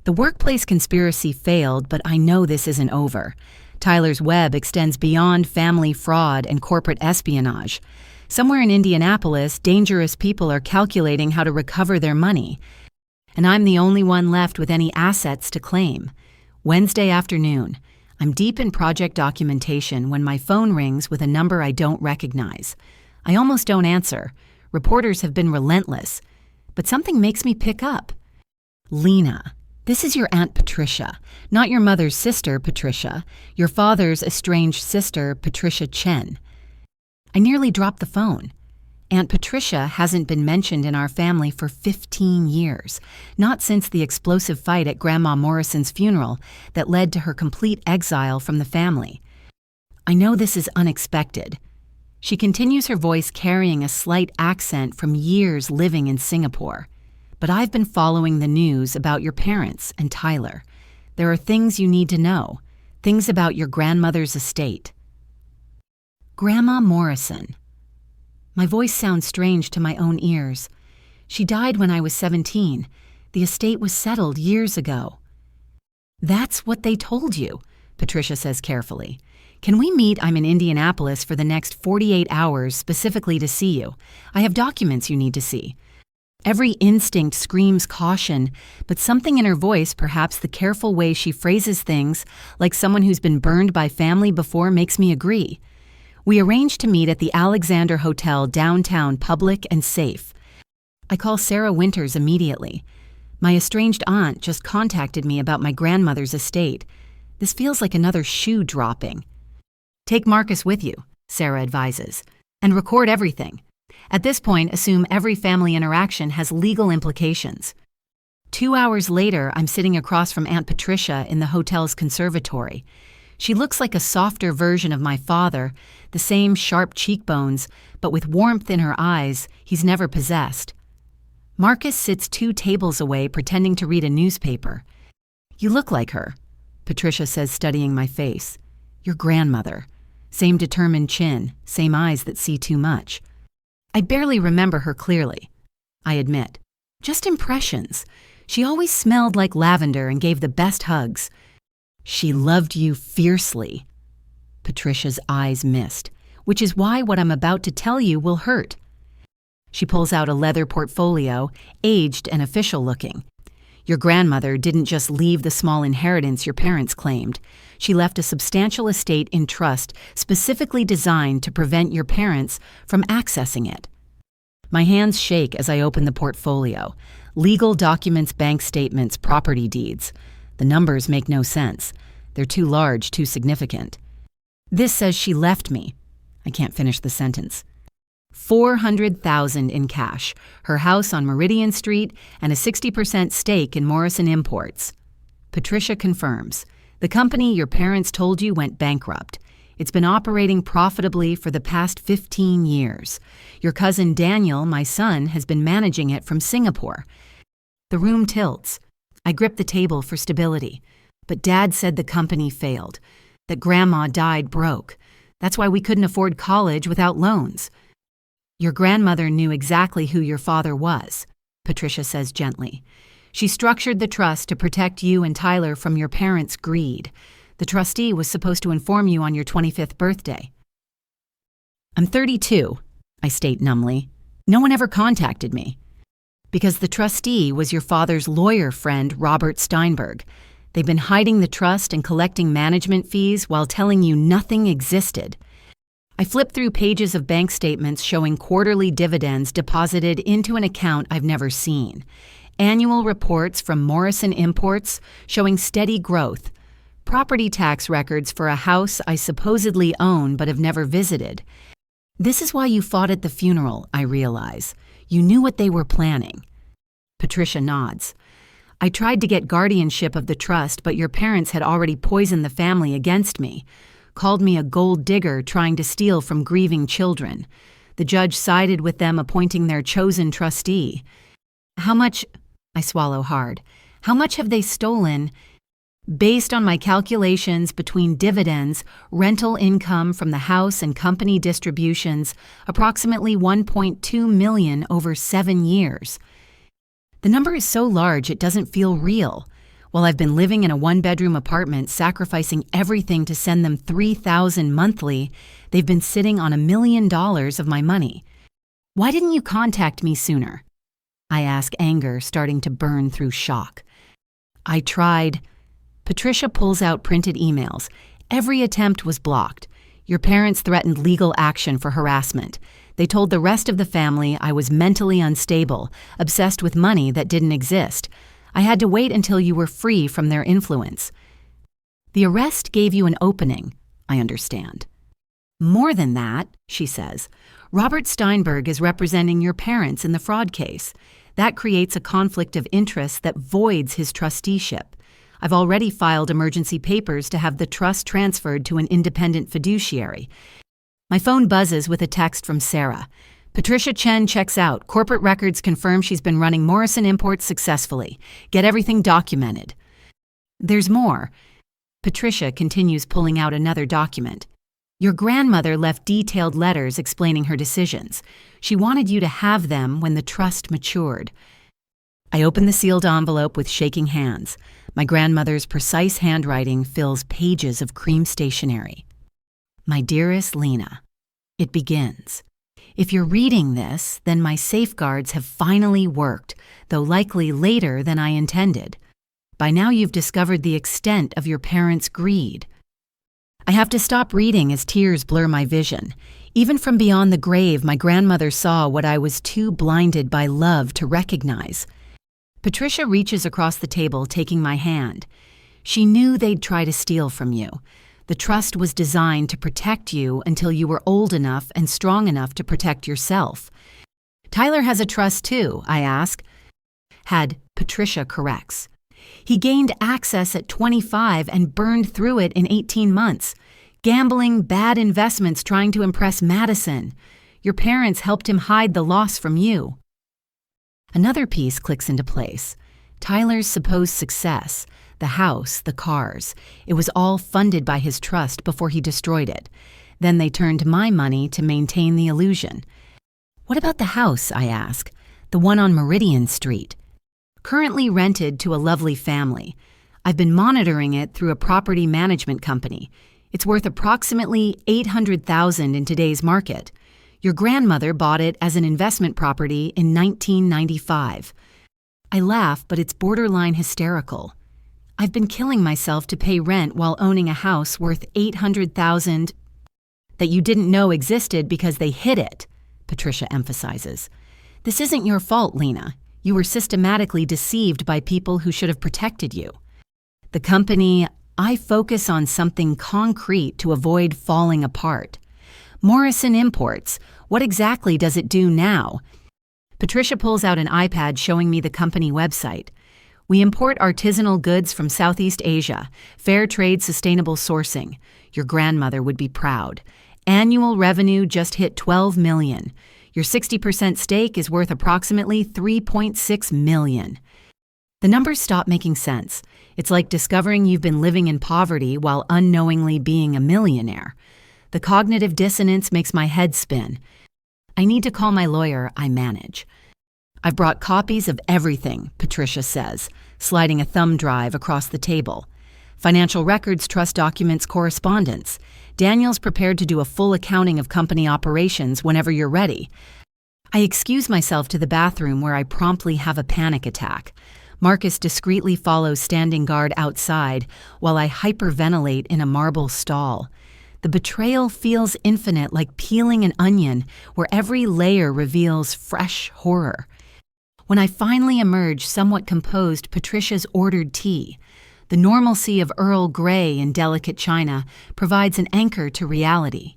The workplace conspiracy failed, but I know this isn't over. Tyler's web extends beyond family fraud and corporate espionage. Somewhere in Indianapolis, dangerous people are calculating how to recover their money. And I'm the only one left with any assets to claim. Wednesday afternoon. I'm deep in project documentation when my phone rings with a number I don't recognize. I almost don't answer. Reporters have been relentless. But something makes me pick up. Lena, this is your Aunt Patricia, not your mother's sister, Patricia, your father's estranged sister, Patricia Chen. I nearly dropped the phone. Aunt Patricia hasn't been mentioned in our family for 15 years, not since the explosive fight at Grandma Morrison's funeral that led to her complete exile from the family. I know this is unexpected. She continues, her voice carrying a slight accent from years living in Singapore. but I've been following the news about your parents and Tyler. There are things you need to know, things about your grandmother's estate. Grandma Morrison. My voice sounds strange to my own ears. She died when I was 17. The estate was settled years ago. That's what they told you, Patricia says carefully. Can we meet? I'm in Indianapolis for the next 48 hours specifically to see you. I have documents you need to see. Every instinct screams caution, but something in her voice, perhaps the careful way she phrases things, like someone who's been burned by family before, makes me agree. We arrange to meet at the Alexander Hotel downtown, public and safe. I call Sarah Winters immediately. My estranged aunt just contacted me about my grandmother's estate. This feels like another shoe dropping. Take Marcus with you, Sarah advises, and record everything. At this point, assume every family interaction has legal implications. 2 hours later, I'm sitting across from Aunt Patricia in the hotel's conservatory. She looks like a softer version of my father, the same sharp cheekbones, but with warmth in her eyes he's never possessed. Marcus sits 2 tables away pretending to read a newspaper. You look like her, Patricia says, studying my face. Your grandmother. Same determined chin, same eyes that see too much. I barely remember her clearly, I admit. Just impressions. She always smelled like lavender and gave the best hugs. She loved you fiercely. Patricia's eyes mist, which is why what I'm about to tell you will hurt. She pulls out a leather portfolio, aged and official looking. Your grandmother didn't just leave the small inheritance your parents claimed. She left a substantial estate in trust specifically designed to prevent your parents from accessing it. My hands shake as I open the portfolio. Legal documents, bank statements, property deeds. The numbers make no sense. They're too large, too significant. This says she left me. I can't finish the sentence. $400,000 in cash, her house on Meridian Street, and a 60% stake in Morrison Imports. Patricia confirms. The company your parents told you went bankrupt. It's been operating profitably for the past 15 years. Your cousin Daniel, my son, has been managing it from Singapore. The room tilts. I grip the table for stability. But Dad said the company failed, that Grandma died broke. That's why we couldn't afford college without loans. Your grandmother knew exactly who your father was, Patricia says gently. She structured the trust to protect you and Tyler from your parents' greed. The trustee was supposed to inform you on your 25th birthday. I'm 32, I state numbly. No one ever contacted me. Because the trustee was your father's lawyer friend, Robert Steinberg. They've been hiding the trust and collecting management fees while telling you nothing existed. I flip through pages of bank statements showing quarterly dividends deposited into an account I've never seen. Annual reports from Morrison Imports showing steady growth. Property tax records for a house I supposedly own but have never visited. This is why you fought at the funeral, I realize. You knew what they were planning. Patricia nods. I tried to get guardianship of the trust, but your parents had already poisoned the family against me. Called me a gold digger trying to steal from grieving children. The judge sided with them appointing their chosen trustee. How much, I swallow hard, how much have they stolen? Based on my calculations between dividends, rental income from the house and company distributions, approximately $1.2 million over 7 years. The number is so large it doesn't feel real. While I've been living in a 1-bedroom apartment, sacrificing everything to send them $3,000 monthly, they've been sitting on $1 million of my money. Why didn't you contact me sooner? I ask, anger starting to burn through shock. I tried. Patricia pulls out printed emails. Every attempt was blocked. Your parents threatened legal action for harassment. They told the rest of the family I was mentally unstable, obsessed with money that didn't exist. I had to wait until you were free from their influence. The arrest gave you an opening, I understand. More than that, she says. Robert Steinberg is representing your parents in the fraud case. That creates a conflict of interest that voids his trusteeship. I've already filed emergency papers to have the trust transferred to an independent fiduciary. My phone buzzes with a text from Sarah. Patricia Chen checks out. Corporate records confirm she's been running Morrison Imports successfully. Get everything documented. There's more. Patricia continues pulling out another document. Your grandmother left detailed letters explaining her decisions. She wanted you to have them when the trust matured. I open the sealed envelope with shaking hands. My grandmother's precise handwriting fills pages of cream stationery. My dearest Lena, it begins. If you're reading this, then my safeguards have finally worked, though likely later than I intended. By now you've discovered the extent of your parents' greed. I have to stop reading as tears blur my vision. Even from beyond the grave, my grandmother saw what I was too blinded by love to recognize. Patricia reaches across the table, taking my hand. She knew they'd try to steal from you. The trust was designed to protect you until you were old enough and strong enough to protect yourself. Tyler has a trust too, I ask. Patricia corrects. He gained access at 25 and burned through it in 18 months. Gambling, bad investments, trying to impress Madison. Your parents helped him hide the loss from you. Another piece clicks into place. Tyler's supposed success, the house, the cars. It was all funded by his trust before he destroyed it. Then they turned my money to maintain the illusion. What about the house, I ask? The one on Meridian Street. Currently rented to a lovely family. I've been monitoring it through a property management company. It's worth approximately $800,000 in today's market. Your grandmother bought it as an investment property in 1995. I laugh, but it's borderline hysterical. I've been killing myself to pay rent while owning a house worth $800,000 that you didn't know existed because they hid it, Patricia emphasizes. This isn't your fault, Lena. You were systematically deceived by people who should have protected you. The company, I focus on something concrete to avoid falling apart. Morrison Imports, what exactly does it do now? Patricia pulls out an iPad showing me the company website. We import artisanal goods from Southeast Asia, fair trade sustainable sourcing. Your grandmother would be proud. Annual revenue just hit $12 million. Your 60% stake is worth approximately $3.6 million. The numbers stop making sense. It's like discovering you've been living in poverty while unknowingly being a millionaire. The cognitive dissonance makes my head spin. I need to call my lawyer, I manage. I've brought copies of everything, Patricia says, sliding a thumb drive across the table. Financial records, trust documents, correspondence. Daniel's prepared to do a full accounting of company operations whenever you're ready. I excuse myself to the bathroom where I promptly have a panic attack. Marcus discreetly follows standing guard outside while I hyperventilate in a marble stall. The betrayal feels infinite, like peeling an onion where every layer reveals fresh horror. When I finally emerge somewhat composed, Patricia's ordered tea. The normalcy of Earl Grey in delicate china provides an anchor to reality.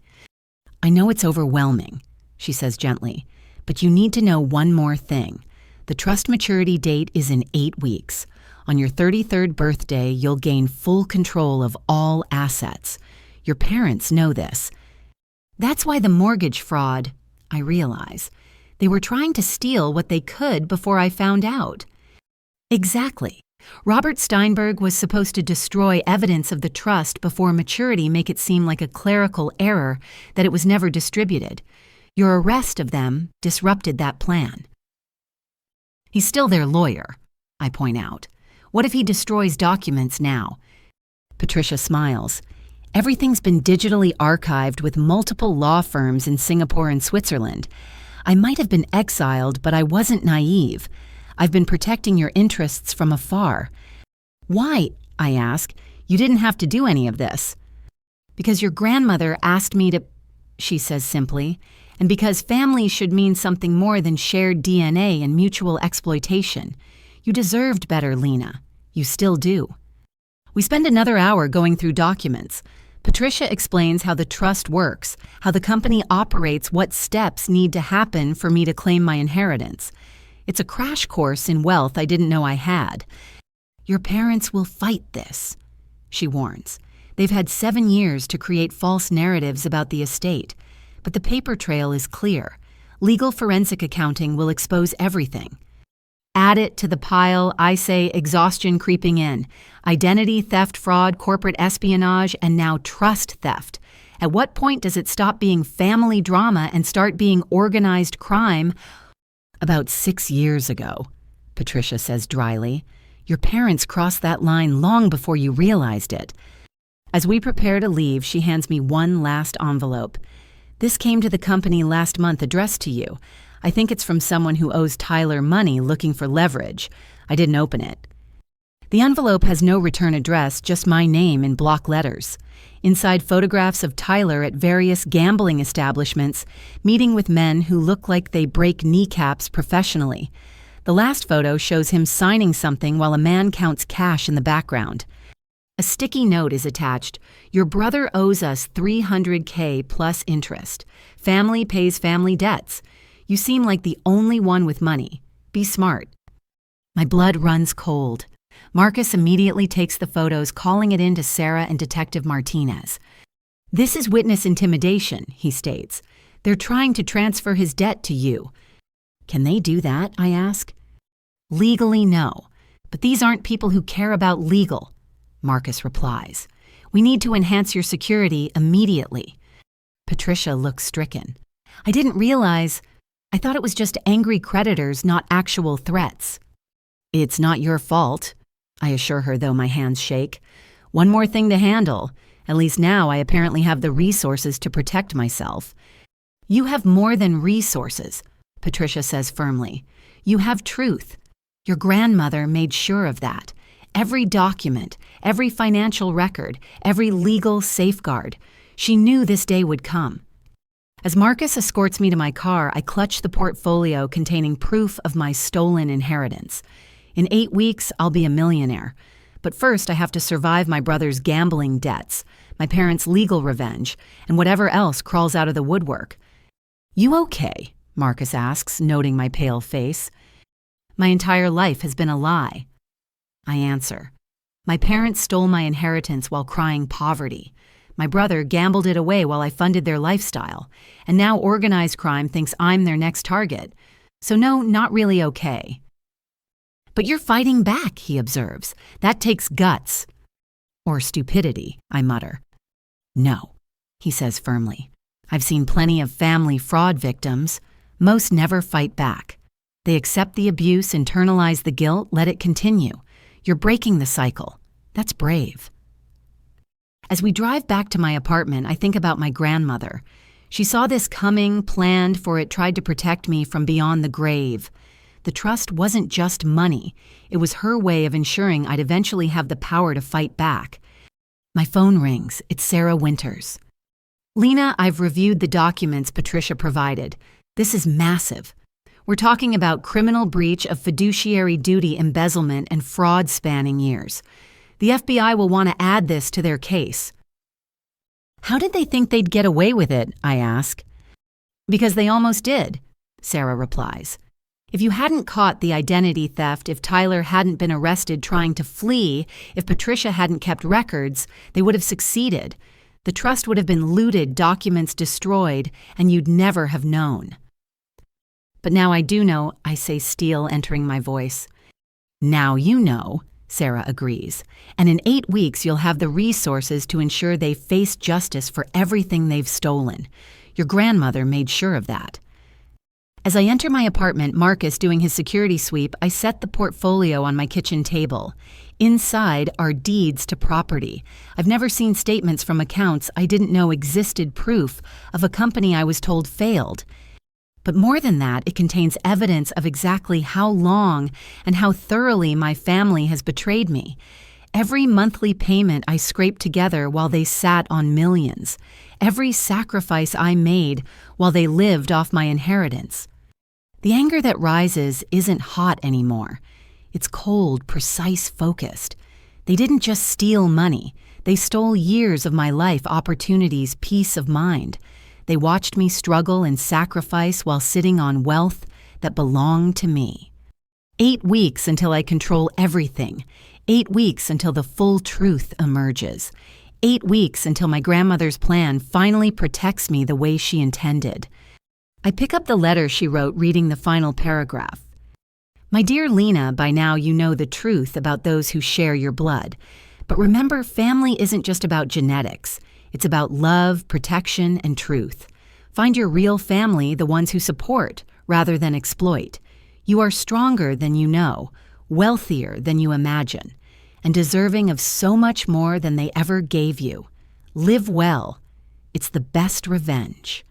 I know it's overwhelming, she says gently, but you need to know one more thing. The trust maturity date is in 8 weeks. On your 33rd birthday, you'll gain full control of all assets. Your parents know this. That's why the mortgage fraud, I realize. They were trying to steal what they could before I found out. Exactly. Robert Steinberg was supposed to destroy evidence of the trust before maturity, make it seem like a clerical error that it was never distributed. Your arrest of them disrupted that plan. He's still their lawyer, I point out. What if he destroys documents now? Patricia smiles. Everything's been digitally archived with multiple law firms in Singapore and Switzerland. I might have been exiled, but I wasn't naive. I've been protecting your interests from afar. Why, I ask, you didn't have to do any of this? Because your grandmother asked me to, she says simply, and because family should mean something more than shared DNA and mutual exploitation. You deserved better, Lena. You still do. We spend another hour going through documents. Patricia explains how the trust works, how the company operates, what steps need to happen for me to claim my inheritance. It's a crash course in wealth I didn't know I had. Your parents will fight this, she warns. They've had 7 years to create false narratives about the estate, but the paper trail is clear. Legal forensic accounting will expose everything. Add it to the pile, I say exhaustion creeping in. Identity theft, fraud, corporate espionage, and now trust theft. At what point does it stop being family drama and start being organized crime? About 6 years ago, Patricia says dryly. Your parents crossed that line long before you realized it. As we prepare to leave, she hands me one last envelope. This came to the company last month addressed to you. I think it's from someone who owes Tyler money looking for leverage. I didn't open it. The envelope has no return address, just my name in block letters. Inside, photographs of Tyler at various gambling establishments, meeting with men who look like they break kneecaps professionally. The last photo shows him signing something while a man counts cash in the background. A sticky note is attached. Your brother owes us $300K plus interest. Family pays family debts. You seem like the only one with money. Be smart. My blood runs cold. Marcus immediately takes the photos, calling it in to Sarah and Detective Martinez. This is witness intimidation, he states. They're trying to transfer his debt to you. Can they do that, I ask. Legally, no. But these aren't people who care about legal, Marcus replies. We need to enhance your security immediately. Patricia looks stricken. I didn't realize. I thought it was just angry creditors, not actual threats. It's not your fault, I assure her, though my hands shake. One more thing to handle. At least now I apparently have the resources to protect myself. You have more than resources, Patricia says firmly. You have truth. Your grandmother made sure of that. Every document, every financial record, every legal safeguard. She knew this day would come. As Marcus escorts me to my car, I clutch the portfolio containing proof of my stolen inheritance. In 8 weeks, I'll be a millionaire. But first, I have to survive my brother's gambling debts, my parents' legal revenge, and whatever else crawls out of the woodwork. You okay? Marcus asks, noting my pale face. My entire life has been a lie. I answer. My parents stole my inheritance while crying poverty. My brother gambled it away while I funded their lifestyle, and now organized crime thinks I'm their next target. So no, not really okay. But you're fighting back, he observes. That takes guts. Or stupidity, I mutter. No, he says firmly. I've seen plenty of family fraud victims. Most never fight back. They accept the abuse, internalize the guilt, let it continue. You're breaking the cycle. That's brave. As we drive back to my apartment, I think about my grandmother. She saw this coming, planned for it, tried to protect me from beyond the grave. The trust wasn't just money. It was her way of ensuring I'd eventually have the power to fight back. My phone rings. It's Sarah Winters. Lena, I've reviewed the documents Patricia provided. This is massive. We're talking about criminal breach of fiduciary duty, embezzlement, and fraud spanning years. The FBI will want to add this to their case. How did they think they'd get away with it, I ask. Because they almost did, Sarah replies. If you hadn't caught the identity theft, if Tyler hadn't been arrested trying to flee, if Patricia hadn't kept records, they would have succeeded. The trust would have been looted, documents destroyed, and you'd never have known. But now I do know, I say, steel entering my voice. Now you know, Sarah agrees. And in 8 weeks, you'll have the resources to ensure they face justice for everything they've stolen. Your grandmother made sure of that. As I enter my apartment, Marcus doing his security sweep, I set the portfolio on my kitchen table. Inside are deeds to property. I've never seen statements from accounts I didn't know existed, proof of a company I was told failed. But more than that, it contains evidence of exactly how long and how thoroughly my family has betrayed me. Every monthly payment I scraped together while they sat on millions. Every sacrifice I made while they lived off my inheritance. The anger that rises isn't hot anymore. It's cold, precise, focused. They didn't just steal money. They stole years of my life, opportunities, peace of mind. They watched me struggle and sacrifice while sitting on wealth that belonged to me. 8 weeks until I control everything. 8 weeks until the full truth emerges. 8 weeks until my grandmother's plan finally protects me the way she intended. I pick up the letter she wrote, reading the final paragraph. My dear Lena, by now you know the truth about those who share your blood. But remember, family isn't just about genetics. It's about love, protection, and truth. Find your real family, the ones who support, rather than exploit. You are stronger than you know, wealthier than you imagine, and deserving of so much more than they ever gave you. Live well. It's the best revenge.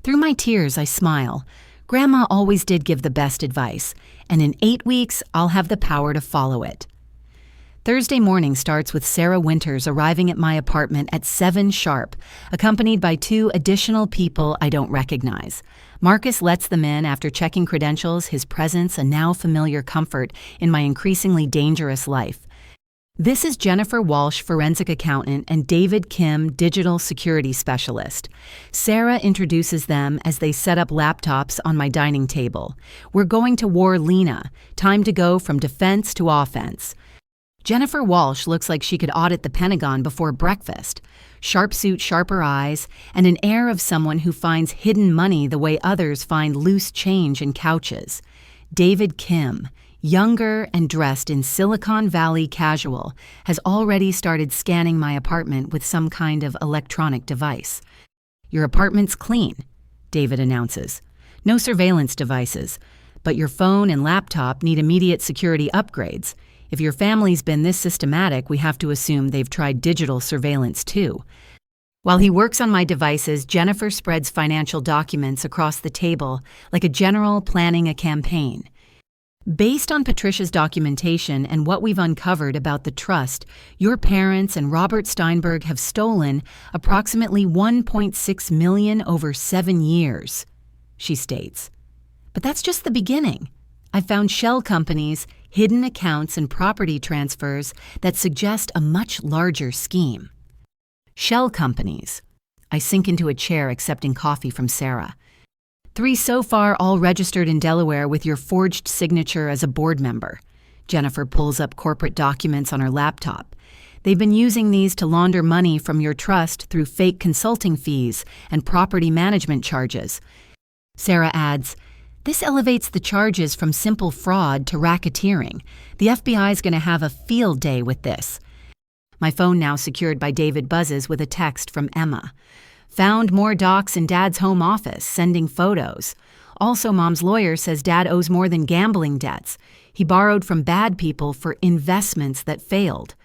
Through my tears, I smile. Grandma always did give the best advice, and in 8 weeks, I'll have the power to follow it. Thursday morning starts with Sarah Winters arriving at my apartment at 7 sharp, accompanied by 2 additional people I don't recognize. Marcus lets them in after checking credentials, his presence a now familiar comfort in my increasingly dangerous life. This is Jennifer Walsh, forensic accountant, and David Kim, digital security specialist. Sarah introduces them as they set up laptops on my dining table. We're going to war, Lena. Time to go from defense to offense. Jennifer Walsh looks like she could audit the Pentagon before breakfast. Sharp suit, sharper eyes, and an air of someone who finds hidden money the way others find loose change in couches. David Kim, younger and dressed in Silicon Valley casual, has already started scanning my apartment with some kind of electronic device. Your apartment's clean, David announces. No surveillance devices, but your phone and laptop need immediate security upgrades. If your family's been this systematic, we have to assume they've tried digital surveillance too. While he works on my devices, Jennifer spreads financial documents across the table like a general planning a campaign. Based on Patricia's documentation and what we've uncovered about the trust, your parents and Robert Steinberg have stolen approximately $1.6 million over 7 years, she states. But that's just the beginning. I've found shell companies, hidden accounts, and property transfers that suggest a much larger scheme. Shell companies. I sink into a chair accepting coffee from Sarah. 3 so far, all registered in Delaware with your forged signature as a board member. Jennifer pulls up corporate documents on her laptop. They've been using these to launder money from your trust through fake consulting fees and property management charges. Sarah adds, this elevates the charges from simple fraud to racketeering. The FBI's going to have a field day with this. My phone now secured by David buzzes with a text from Emma. Found more docs in Dad's home office, sending photos. Also, Mom's lawyer says Dad owes more than gambling debts. He borrowed from bad people for investments that failed.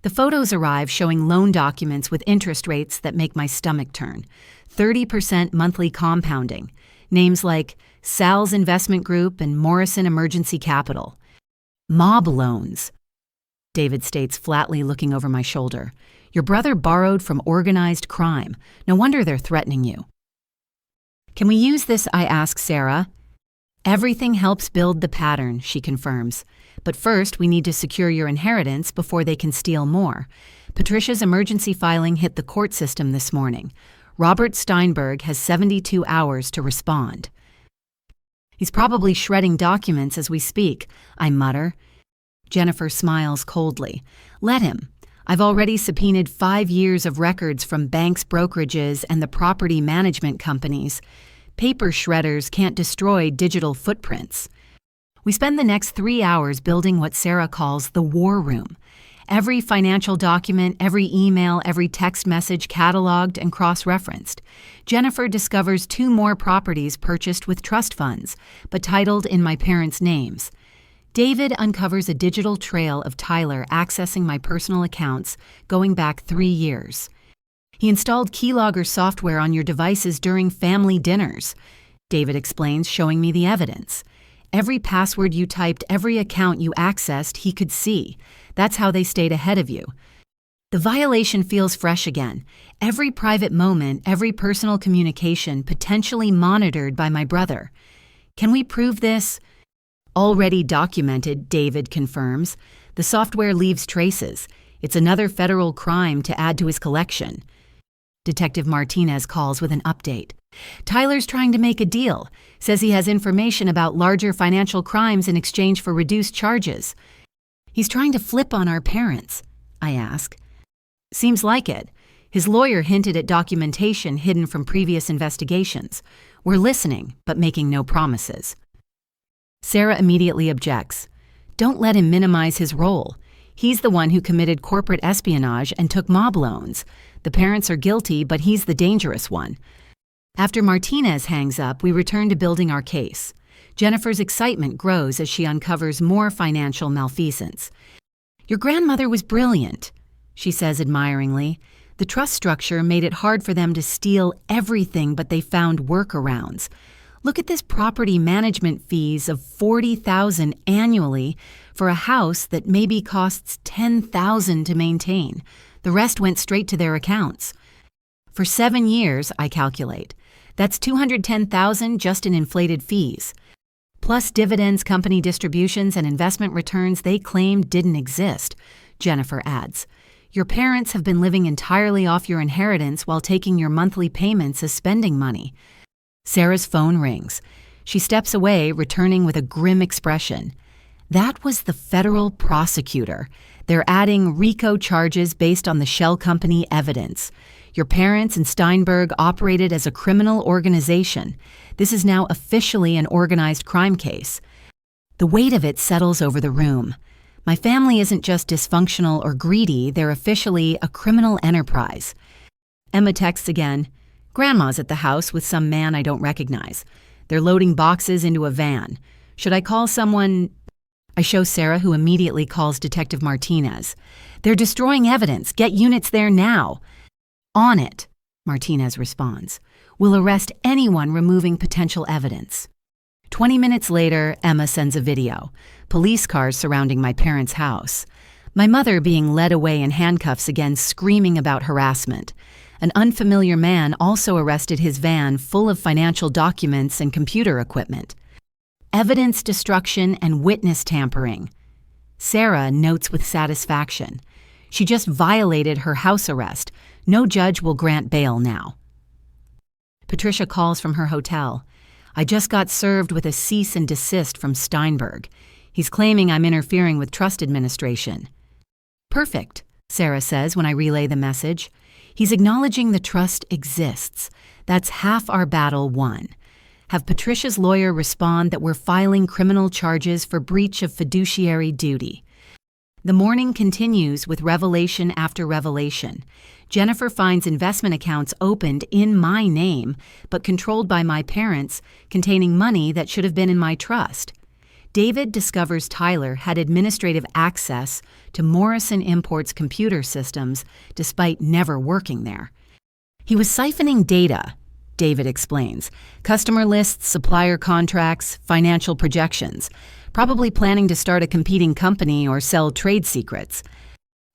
The photos arrive showing loan documents with interest rates that make my stomach turn. 30% monthly compounding. Names like Sal's Investment Group and Morrison Emergency Capital. Mob loans, David states flatly, looking over my shoulder. Your brother borrowed from organized crime. No wonder they're threatening you. Can we use this? I ask Sarah. Everything helps build the pattern, she confirms. But first, we need to secure your inheritance before they can steal more. Patricia's emergency filing hit the court system this morning. Robert Steinberg has 72 hours to respond. He's probably shredding documents as we speak, I mutter. Jennifer smiles coldly. Let him. I've already subpoenaed 5 years of records from banks, brokerages, and the property management companies. Paper shredders can't destroy digital footprints. We spend the next 3 hours building what Sarah calls the war room. Every financial document, every email, every text message cataloged and cross-referenced. Jennifer discovers 2 more properties purchased with trust funds, but titled in my parents' names. David uncovers a digital trail of Tyler accessing my personal accounts going back 3 years. He installed keylogger software on your devices during family dinners, David explains, showing me the evidence. Every password you typed, every account you accessed, he could see. That's how they stayed ahead of you. The violation feels fresh again. Every private moment, every personal communication potentially monitored by my brother. Can we prove this? Already documented, David confirms. The software leaves traces. It's another federal crime to add to his collection. Detective Martinez calls with an update. Tyler's trying to make a deal. Says he has information about larger financial crimes in exchange for reduced charges. He's trying to flip on our parents, I ask. Seems like it. His lawyer hinted at documentation hidden from previous investigations. We're listening, but making no promises." Sarah immediately objects. "Don't let him minimize his role. He's the one who committed corporate espionage and took mob loans. The parents are guilty, but he's the dangerous one." After Martinez hangs up, we return to building our case. Jennifer's excitement grows as she uncovers more financial malfeasance. "Your grandmother was brilliant," she says admiringly. "The trust structure made it hard for them to steal everything, but they found workarounds. Look at this property management fees of $40,000 annually for a house that maybe costs $10,000 to maintain. The rest went straight to their accounts. For 7 years, I calculate. That's $210,000 just in inflated fees. Plus dividends, company distributions, and investment returns they claimed didn't exist," Jennifer adds. "Your parents have been living entirely off your inheritance while taking your monthly payments as spending money." Sarah's phone rings. She steps away, returning with a grim expression. "That was the federal prosecutor. They're adding RICO charges based on the shell company evidence. Your parents and Steinberg operated as a criminal organization. This is now officially an organized crime case." The weight of it settles over the room. My family isn't just dysfunctional or greedy, they're officially a criminal enterprise. Emma texts again. "Grandma's at the house with some man I don't recognize. They're loading boxes into a van. Should I call someone?" I show Sarah, who immediately calls Detective Martinez. "They're destroying evidence. Get units there now." "On it," Martinez responds. "We'll arrest anyone removing potential evidence." 20 minutes later, Emma sends a video. Police cars surrounding my parents' house. My mother being led away in handcuffs again, screaming about harassment. An unfamiliar man also arrested his van full of financial documents and computer equipment. Evidence destruction and witness tampering. Sarah notes with satisfaction. She just violated her house arrest. No judge will grant bail now. Patricia calls from her hotel. "I just got served with a cease and desist from Steinberg. He's claiming I'm interfering with trust administration." "Perfect," Sarah says when I relay the message. "He's acknowledging the trust exists. That's half our battle won. Have Patricia's lawyer respond that we're filing criminal charges for breach of fiduciary duty." The morning continues with revelation after revelation. Jennifer finds investment accounts opened in my name, but controlled by my parents, containing money that should have been in my trust. David discovers Tyler had administrative access to Morrison Imports computer systems despite never working there. "He was siphoning data," David explains. "Customer lists, supplier contracts, financial projections. Probably planning to start a competing company or sell trade secrets.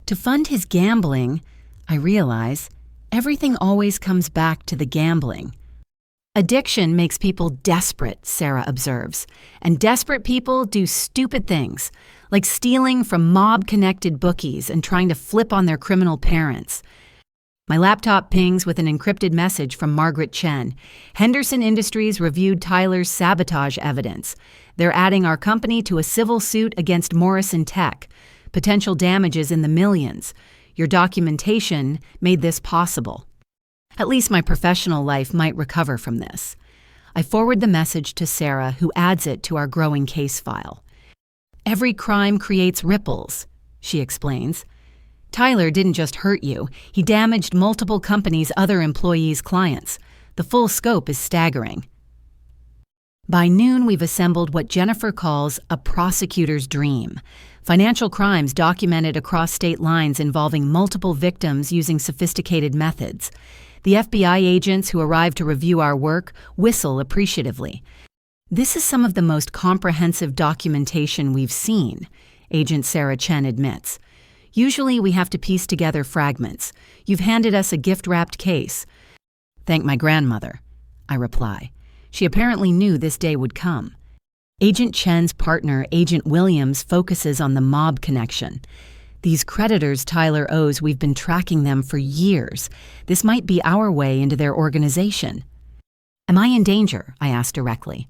To fund his gambling, I realize, everything always comes back to the gambling." "Addiction makes people desperate," Sarah observes. "And desperate people do stupid things, like stealing from mob-connected bookies and trying to flip on their criminal parents." My laptop pings with an encrypted message from Margaret Chen. "Henderson Industries reviewed Tyler's sabotage evidence. They're adding our company to a civil suit against Morrison Tech. Potential damages in the millions. Your documentation made this possible. At least my professional life might recover from this." I forward the message to Sarah, who adds it to our growing case file. "Every crime creates ripples," she explains. "Tyler didn't just hurt you, he damaged multiple companies' other employees' clients. The full scope is staggering." By noon, we've assembled what Jennifer calls a prosecutor's dream. Financial crimes documented across state lines involving multiple victims using sophisticated methods. The FBI agents who arrive to review our work whistle appreciatively. "This is some of the most comprehensive documentation we've seen," Agent Sarah Chen admits. "Usually we have to piece together fragments. You've handed us a gift-wrapped case." "Thank my grandmother," I reply. She apparently knew this day would come. Agent Chen's partner, Agent Williams, focuses on the mob connection. "These creditors Tyler owes, we've been tracking them for years. This might be our way into their organization." "Am I in danger?" I ask directly.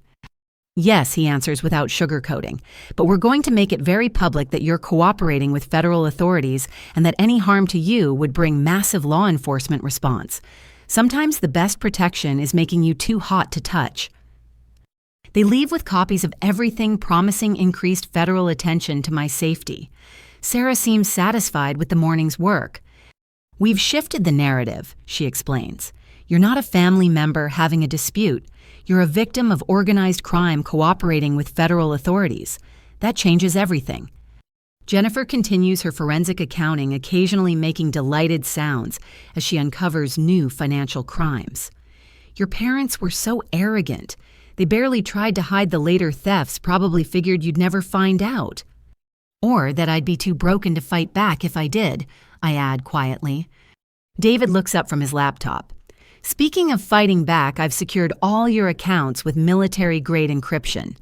"Yes," he answers without sugarcoating, "but we're going to make it very public that you're cooperating with federal authorities and that any harm to you would bring massive law enforcement response. Sometimes the best protection is making you too hot to touch. They leave with copies of everything promising increased federal attention to my safety. Sarah seems satisfied with the morning's work. We've shifted the narrative, she explains. You're not a family member having a dispute. You're a victim of organized crime cooperating with federal authorities. That changes everything. Jennifer continues her forensic accounting, occasionally making delighted sounds as she uncovers new financial crimes. Your parents were so arrogant. They barely tried to hide the later thefts, probably figured you'd never find out. Or that I'd be too broken to fight back if I did, I add quietly. David looks up from his laptop. Speaking of fighting back, I've secured all your accounts with military-grade encryption.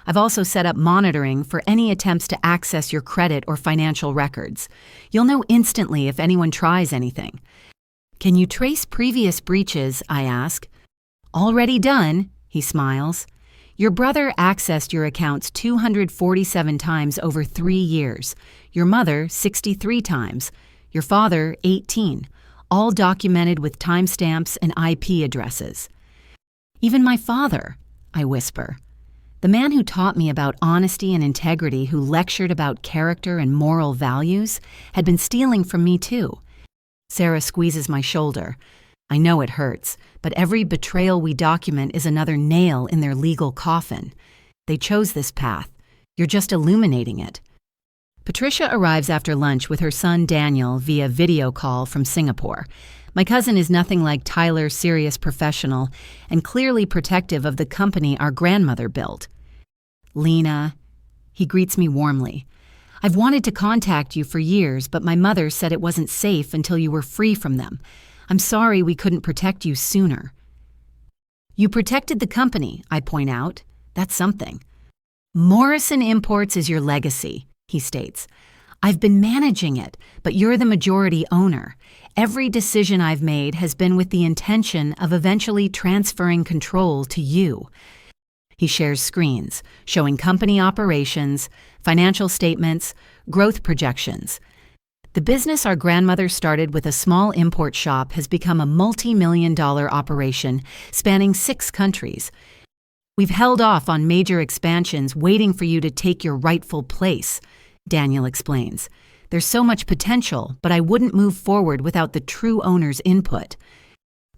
I've also set up monitoring for any attempts to access your credit or financial records. You'll know instantly if anyone tries anything. Can you trace previous breaches, I ask. Already done, he smiles. Your brother accessed your accounts 247 times over 3 years. Your mother, 63 times. Your father, 18. All documented with timestamps and IP addresses. Even my father, I whisper. The man who taught me about honesty and integrity, who lectured about character and moral values, had been stealing from me too. Sarah squeezes my shoulder. I know it hurts, but every betrayal we document is another nail in their legal coffin. They chose this path. You're just illuminating it. Patricia arrives after lunch with her son Daniel via video call from Singapore. My cousin is nothing like Tyler's serious professional and clearly protective of the company our grandmother built. Lena, he greets me warmly. I've wanted to contact you for years, but my mother said it wasn't safe until you were free from them. I'm sorry we couldn't protect you sooner. You protected the company, I point out. That's something. Morrison Imports is your legacy, he states. I've been managing it, but you're the majority owner. Every decision I've made has been with the intention of eventually transferring control to you. He shares screens, showing company operations, financial statements, growth projections. The business our grandmother started with a small import shop has become a multi-million-dollar operation spanning 6 countries. We've held off on major expansions waiting for you to take your rightful place, Daniel explains. There's so much potential, but I wouldn't move forward without the true owner's input.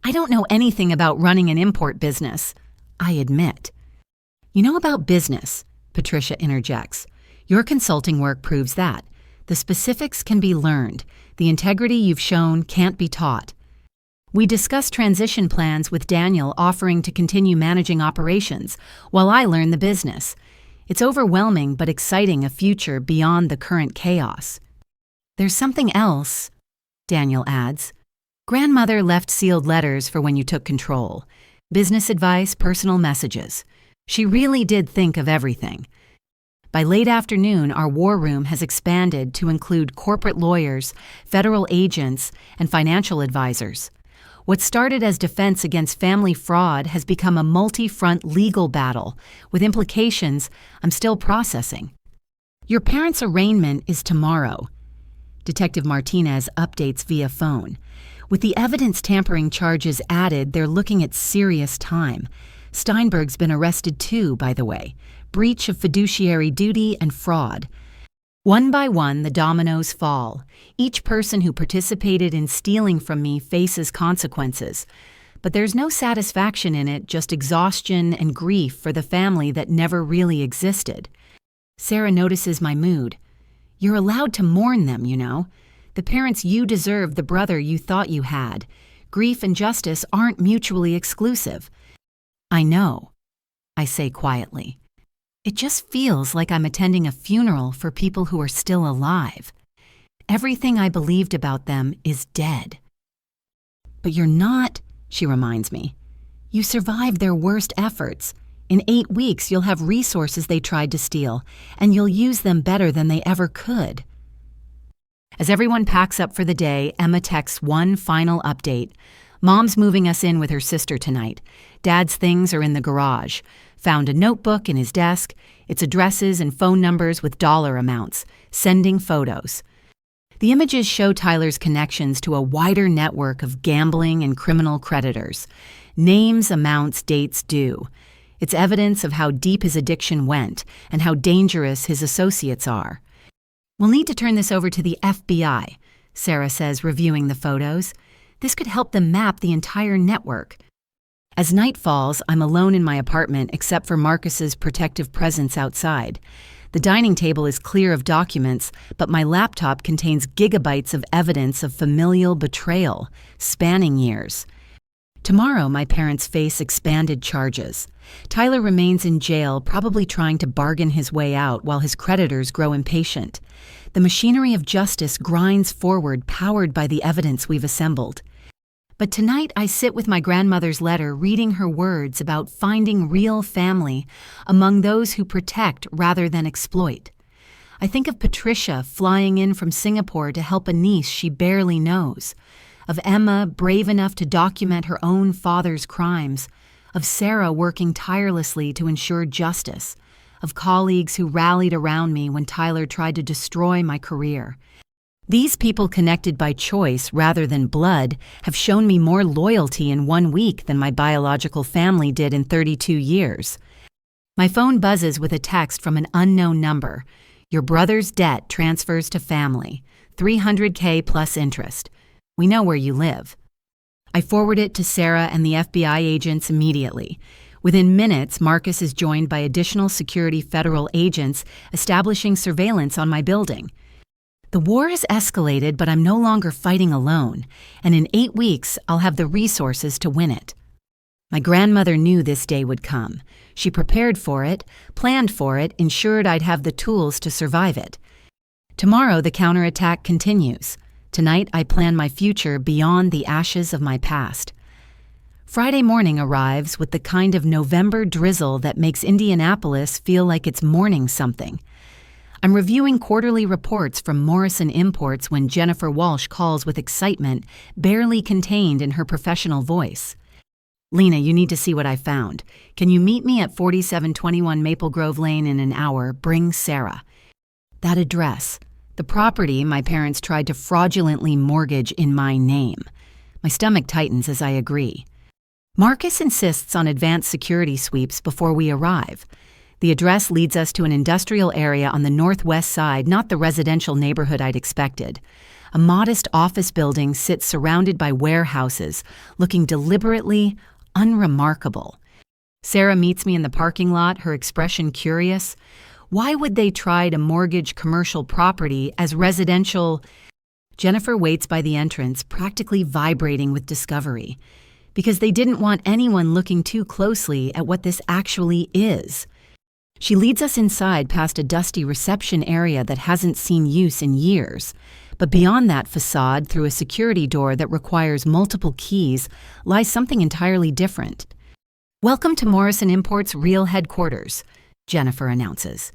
I don't know anything about running an import business, I admit. You know about business, Patricia interjects. Your consulting work proves that. The specifics can be learned. The integrity you've shown can't be taught. We discussed transition plans with Daniel offering to continue managing operations while I learn the business. It's overwhelming but exciting, a future beyond the current chaos. There's something else, Daniel adds. Grandmother left sealed letters for when you took control. Business advice, personal messages. She really did think of everything. By late afternoon, our war room has expanded to include corporate lawyers, federal agents, and financial advisors. What started as defense against family fraud has become a multi-front legal battle, with implications I'm still processing. Your parents' arraignment is tomorrow. Detective Martinez updates via phone. With the evidence tampering charges added, they're looking at serious time. Steinberg's been arrested too, by the way. Breach of fiduciary duty and fraud. One by one, the dominoes fall. Each person who participated in stealing from me faces consequences. But there's no satisfaction in it, just exhaustion and grief for the family that never really existed. Sarah notices my mood. You're allowed to mourn them, you know. The parents you deserve, the brother you thought you had. Grief and justice aren't mutually exclusive. I know, I say quietly. It just feels like I'm attending a funeral for people who are still alive. Everything I believed about them is dead. But you're not, she reminds me. You survived their worst efforts. In 8 weeks, you'll have resources they tried to steal, and you'll use them better than they ever could. As everyone packs up for the day, Emma texts one final update. Mom's moving us in with her sister tonight. Dad's things are in the garage. Found a notebook in his desk. It's addresses and phone numbers with dollar amounts. Sending photos. The images show Tyler's connections to a wider network of gambling and criminal creditors. Names, amounts, dates, due. It's evidence of how deep his addiction went and how dangerous his associates are. We'll need to turn this over to the FBI, Sarah says, reviewing the photos. This could help them map the entire network. As night falls, I'm alone in my apartment except for Marcus's protective presence outside. The dining table is clear of documents, but my laptop contains gigabytes of evidence of familial betrayal, spanning years. Tomorrow, my parents face expanded charges. Tyler remains in jail, probably trying to bargain his way out while his creditors grow impatient. The machinery of justice grinds forward, powered by the evidence we've assembled. But tonight, I sit with my grandmother's letter, reading her words about finding real family among those who protect rather than exploit. I think of Patricia flying in from Singapore to help a niece she barely knows, of Emma brave enough to document her own father's crimes, of Sarah working tirelessly to ensure justice, of colleagues who rallied around me when Tyler tried to destroy my career. These people connected by choice rather than blood have shown me more loyalty in 1 week than my biological family did in 32 years. My phone buzzes with a text from an unknown number. Your brother's debt transfers to family, $300K plus interest. We know where you live. I forward it to Sarah and the FBI agents immediately. Within minutes, Marcus is joined by additional security federal agents establishing surveillance on my building. The war has escalated, but I'm no longer fighting alone, and in 8 weeks, I'll have the resources to win it. My grandmother knew this day would come. She prepared for it, planned for it, ensured I'd have the tools to survive it. Tomorrow, the counterattack continues. Tonight, I plan my future beyond the ashes of my past. Friday morning arrives with the kind of November drizzle that makes Indianapolis feel like it's mourning something. I'm reviewing quarterly reports from Morrison Imports when Jennifer Walsh calls with excitement, barely contained in her professional voice. Lena, you need to see what I found. Can you meet me at 4721 Maple Grove Lane in an hour? Bring Sarah. That address. The property my parents tried to fraudulently mortgage in my name. My stomach tightens as I agree. Marcus insists on advanced security sweeps before we arrive. The address leads us to an industrial area on the northwest side, not the residential neighborhood I'd expected. A modest office building sits surrounded by warehouses, looking deliberately unremarkable. Sarah meets me in the parking lot, her expression curious. Why would they try to mortgage commercial property as residential? Jennifer waits by the entrance, practically vibrating with discovery, because they didn't want anyone looking too closely at what this actually is. She leads us inside past a dusty reception area that hasn't seen use in years. But beyond that facade, through a security door that requires multiple keys, lies something entirely different. Welcome to Morrison Imports' real headquarters, Jennifer announces.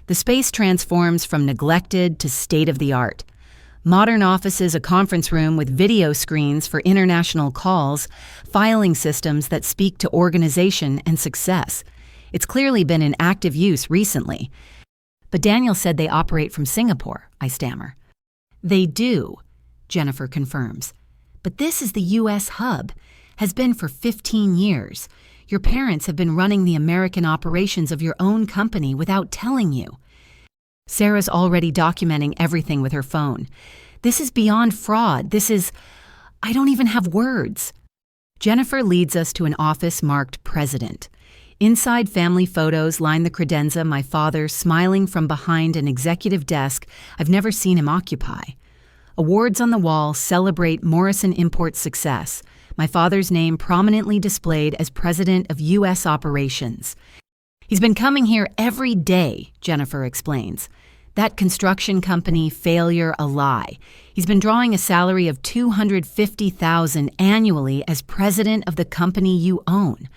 The space transforms from neglected to state-of-the-art. Modern offices, a conference room with video screens for international calls, filing systems that speak to organization and success. It's clearly been in active use recently. But Daniel said they operate from Singapore, I stammer. They do, Jennifer confirms. But this is the U.S. hub, has been for 15 years. Your parents have been running the American operations of your own company without telling you. Sarah's already documenting everything with her phone. This is beyond fraud. I don't even have words. Jennifer leads us to an office marked President. Inside, family photos line the credenza, my father smiling from behind an executive desk I've never seen him occupy. Awards on the wall celebrate Morrison Imports' success, my father's name prominently displayed as president of U.S. operations. He's been coming here every day, Jennifer explains. That construction company failure a lie. He's been drawing a salary of $250,000 annually as president of the company you own.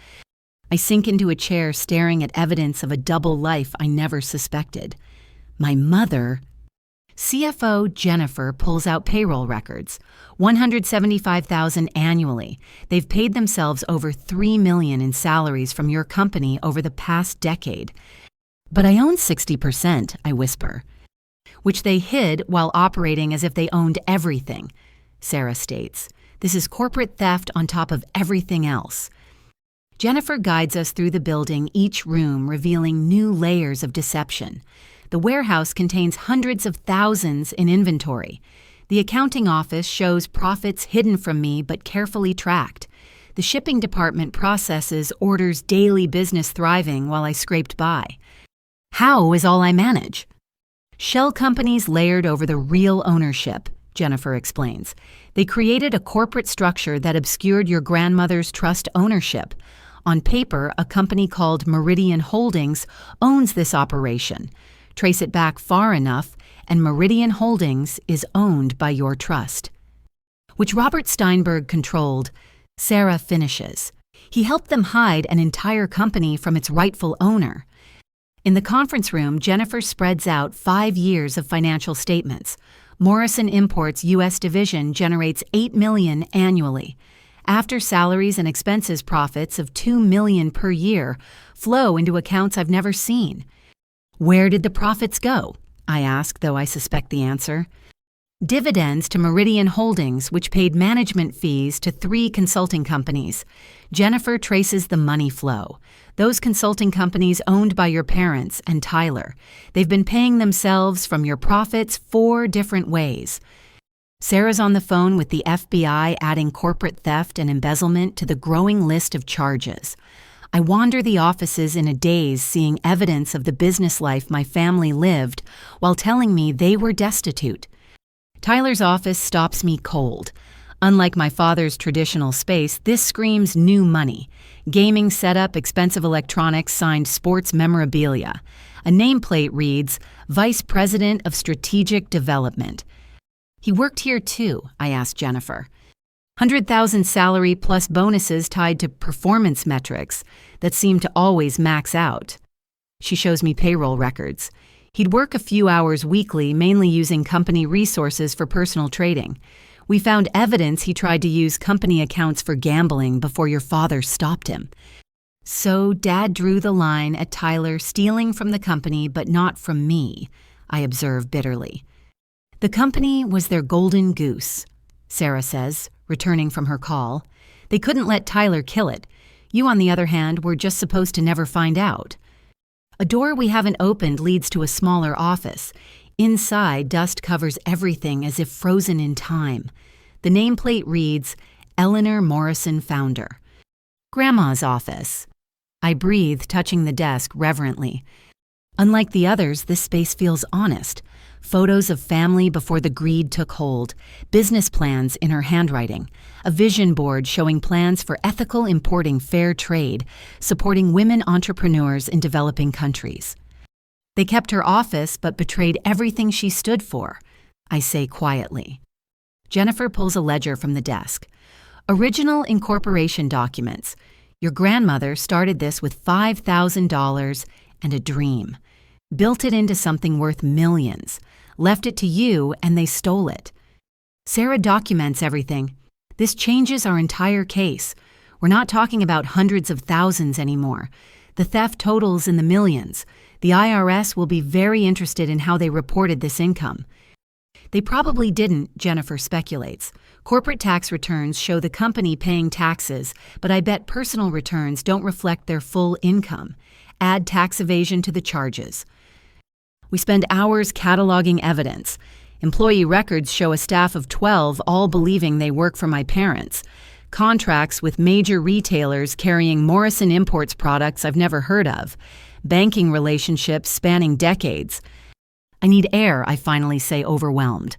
I sink into a chair staring at evidence of a double life I never suspected. My mother... CFO Jennifer pulls out payroll records. $175,000 annually. They've paid themselves over $3 million in salaries from your company over the past decade. But I own 60%, I whisper. which they hid while operating as if they owned everything, Sarah states. This is corporate theft on top of everything else. Jennifer guides us through the building, each room revealing new layers of deception. The warehouse contains hundreds of thousands in inventory. The accounting office shows profits hidden from me but carefully tracked. The shipping department processes orders daily business thriving while I scraped by. How is all I manage? Shell companies layered over the real ownership, Jennifer explains. They created a corporate structure that obscured your grandmother's trust ownership. On paper, a company called Meridian Holdings owns this operation. Trace it back far enough, and Meridian Holdings is owned by your trust, which Robert Steinberg controlled. Sarah finishes. He helped them hide an entire company from its rightful owner. In the conference room, Jennifer spreads out 5 years of financial statements. Morrison Imports' U.S. division generates $8 million annually. After salaries and expenses, profits of $2 million per year flow into accounts I've never seen. Where did the profits go? I ask, though I suspect the answer. Dividends to Meridian Holdings, which paid management fees to 3 consulting companies. Jennifer traces the money flow. Those consulting companies owned by your parents and Tyler. They've been paying themselves from your profits 4 different ways. Sarah's on the phone with the FBI, adding corporate theft and embezzlement to the growing list of charges. I wander the offices in a daze, seeing evidence of the business life my family lived while telling me they were destitute. Tyler's office stops me cold. Unlike my father's traditional space, this screams new money. Gaming setup, expensive electronics, signed sports memorabilia. A nameplate reads, Vice President of Strategic Development. He worked here too, I asked Jennifer. 100,000 salary plus bonuses tied to performance metrics that seem to always max out. She shows me payroll records. He'd work a few hours weekly, mainly using company resources for personal trading. We found evidence he tried to use company accounts for gambling before your father stopped him. So Dad drew the line at Tyler stealing from the company but not from me, I observe bitterly. The company was their golden goose, Sarah says, returning from her call. They couldn't let Tyler kill it. You, on the other hand, were just supposed to never find out. A door we haven't opened leads to a smaller office. Inside, dust covers everything as if frozen in time. The nameplate reads, Eleanor Morrison Founder. Grandma's office. I breathe, touching the desk reverently. Unlike the others, this space feels honest. Photos of family before the greed took hold, business plans in her handwriting, a vision board showing plans for ethical importing fair trade, supporting women entrepreneurs in developing countries. They kept her office but betrayed everything she stood for, I say quietly. Jennifer pulls a ledger from the desk. Original incorporation documents. Your grandmother started this with $5,000 and a dream. Built it into something worth millions. Left it to you and they stole it. Sarah documents everything. This changes our entire case. We're not talking about hundreds of thousands anymore. The theft totals in the millions. The IRS will be very interested in how they reported this income. They probably didn't, Jennifer speculates. Corporate tax returns show the company paying taxes, but I bet personal returns don't reflect their full income. Add tax evasion to the charges. We spend hours cataloging evidence. Employee records show a staff of 12 all believing they work for my parents. Contracts with major retailers carrying Morrison Imports products I've never heard of. Banking relationships spanning decades. I need air, I finally say, overwhelmed.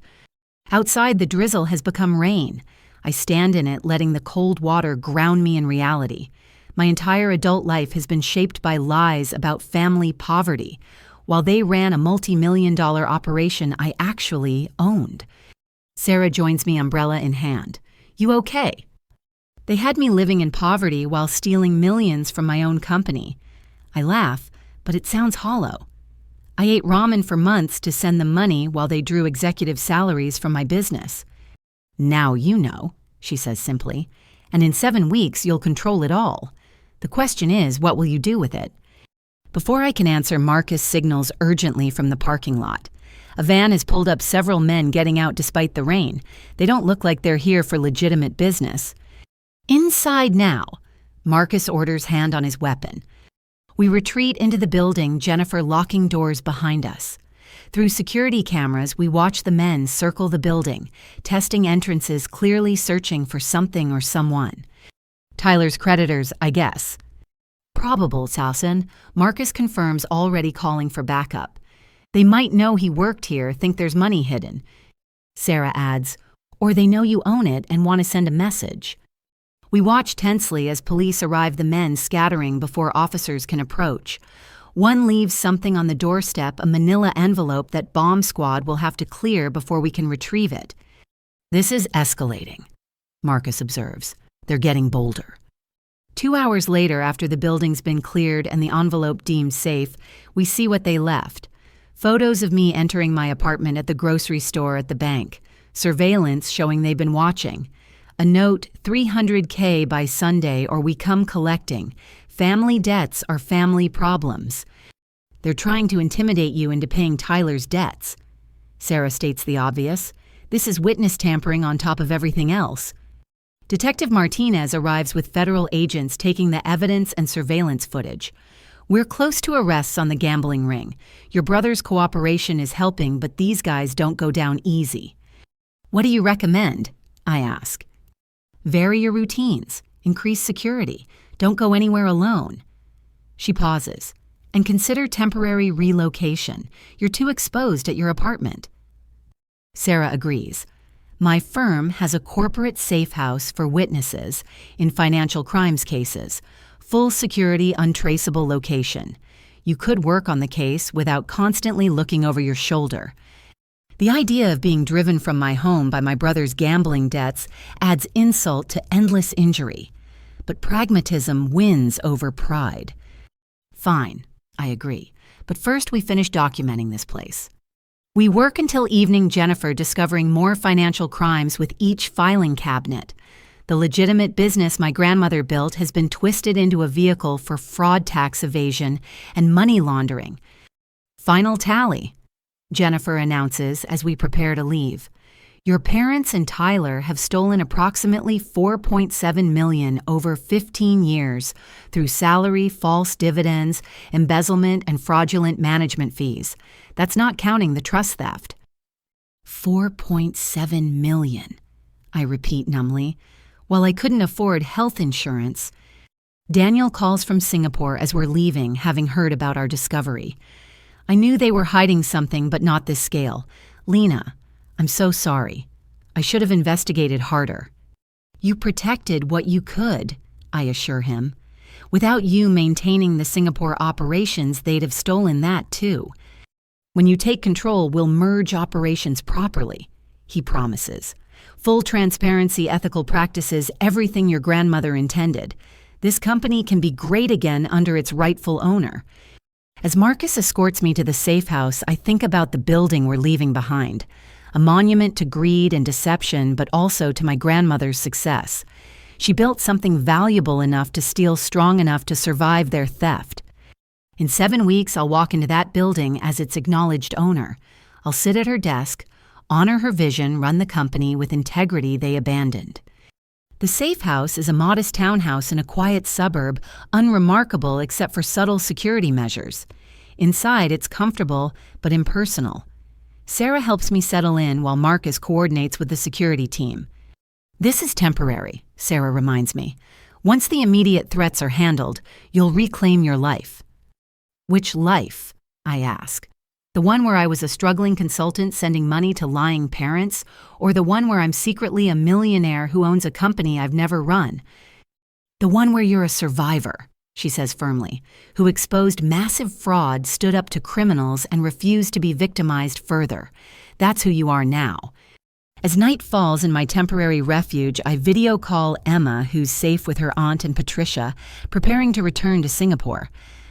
Outside, the drizzle has become rain. I stand in it, letting the cold water ground me in reality. My entire adult life has been shaped by lies about family poverty, while they ran a multi-million-dollar operation I actually owned. Sarah joins me, umbrella in hand. You okay? They had me living in poverty while stealing millions from my own company. I laugh, but it sounds hollow. I ate ramen for months to send them money while they drew executive salaries from my business. Now you know, she says simply, and in 7 weeks you'll control it all. The question is, what will you do with it? Before I can answer, Marcus signals urgently from the parking lot. A van has pulled up, several men getting out despite the rain. They don't look like they're here for legitimate business. Inside now, Marcus orders, hand on his weapon. We retreat into the building, Jennifer locking doors behind us. Through security cameras, we watch the men circle the building, testing entrances, clearly searching for something or someone. Tyler's creditors, I guess. Probable, Sausen. Marcus confirms, already calling for backup. They might know he worked here, think there's money hidden. Sarah adds, or they know you own it and want to send a message. We watch tensely as police arrive, the men scattering before officers can approach. One leaves something on the doorstep, a manila envelope that bomb squad will have to clear before we can retrieve it. This is escalating, Marcus observes. They're getting bolder. 2 hours later, after the building's been cleared and the envelope deemed safe, we see what they left. Photos of me entering my apartment, at the grocery store, at the bank. Surveillance showing they've been watching. A note, $300K by Sunday or we come collecting. Family debts are family problems. They're trying to intimidate you into paying Tyler's debts. Sarah states the obvious. This is witness tampering on top of everything else. Detective Martinez arrives with federal agents taking the evidence and surveillance footage. We're close to arrests on the gambling ring. Your brother's cooperation is helping, but these guys don't go down easy. What do you recommend? I ask. Vary your routines. Increase security. Don't go anywhere alone. She pauses. And consider temporary relocation. You're too exposed at your apartment. Sarah agrees. My firm has a corporate safe house for witnesses in financial crimes cases. Full security, untraceable location. You could work on the case without constantly looking over your shoulder. The idea of being driven from my home by my brother's gambling debts adds insult to endless injury. But pragmatism wins over pride. Fine, I agree. But first we finish documenting this place. We work until evening, Jennifer discovering more financial crimes with each filing cabinet. The legitimate business my grandmother built has been twisted into a vehicle for fraud, tax evasion, and money laundering. Final tally, Jennifer announces as we prepare to leave. Your parents and Tyler have stolen approximately $4.7 million over 15 years through salary, false dividends, embezzlement, and fraudulent management fees. That's not counting the trust theft. $4.7 million, I repeat numbly. While I couldn't afford health insurance, Daniel calls from Singapore as we're leaving, having heard about our discovery. I knew they were hiding something, but not this scale. Lena, I'm so sorry. I should have investigated harder. You protected what you could, I assure him. Without you maintaining the Singapore operations, they'd have stolen that too. When you take control, we'll merge operations properly, he promises. Full transparency, ethical practices, everything your grandmother intended. This company can be great again under its rightful owner. As Marcus escorts me to the safe house, I think about the building we're leaving behind. A monument to greed and deception, but also to my grandmother's success. She built something valuable enough to steal strong enough to survive their theft. In 7 weeks, I'll walk into that building as its acknowledged owner. I'll sit at her desk, honor her vision, run the company with integrity they abandoned. The safe house is a modest townhouse in a quiet suburb, unremarkable except for subtle security measures. Inside, it's comfortable but impersonal. Sarah helps me settle in while Marcus coordinates with the security team. This is temporary, Sarah reminds me. Once the immediate threats are handled, you'll reclaim your life. Which life? I ask. The one where I was a struggling consultant sending money to lying parents, or the one where I'm secretly a millionaire who owns a company I've never run? The one where you're a survivor, she says firmly, who exposed massive fraud, stood up to criminals, and refused to be victimized further. That's who you are now. As night falls in my temporary refuge, I video call Emma, who's safe with her aunt and Patricia, preparing to return to Singapore.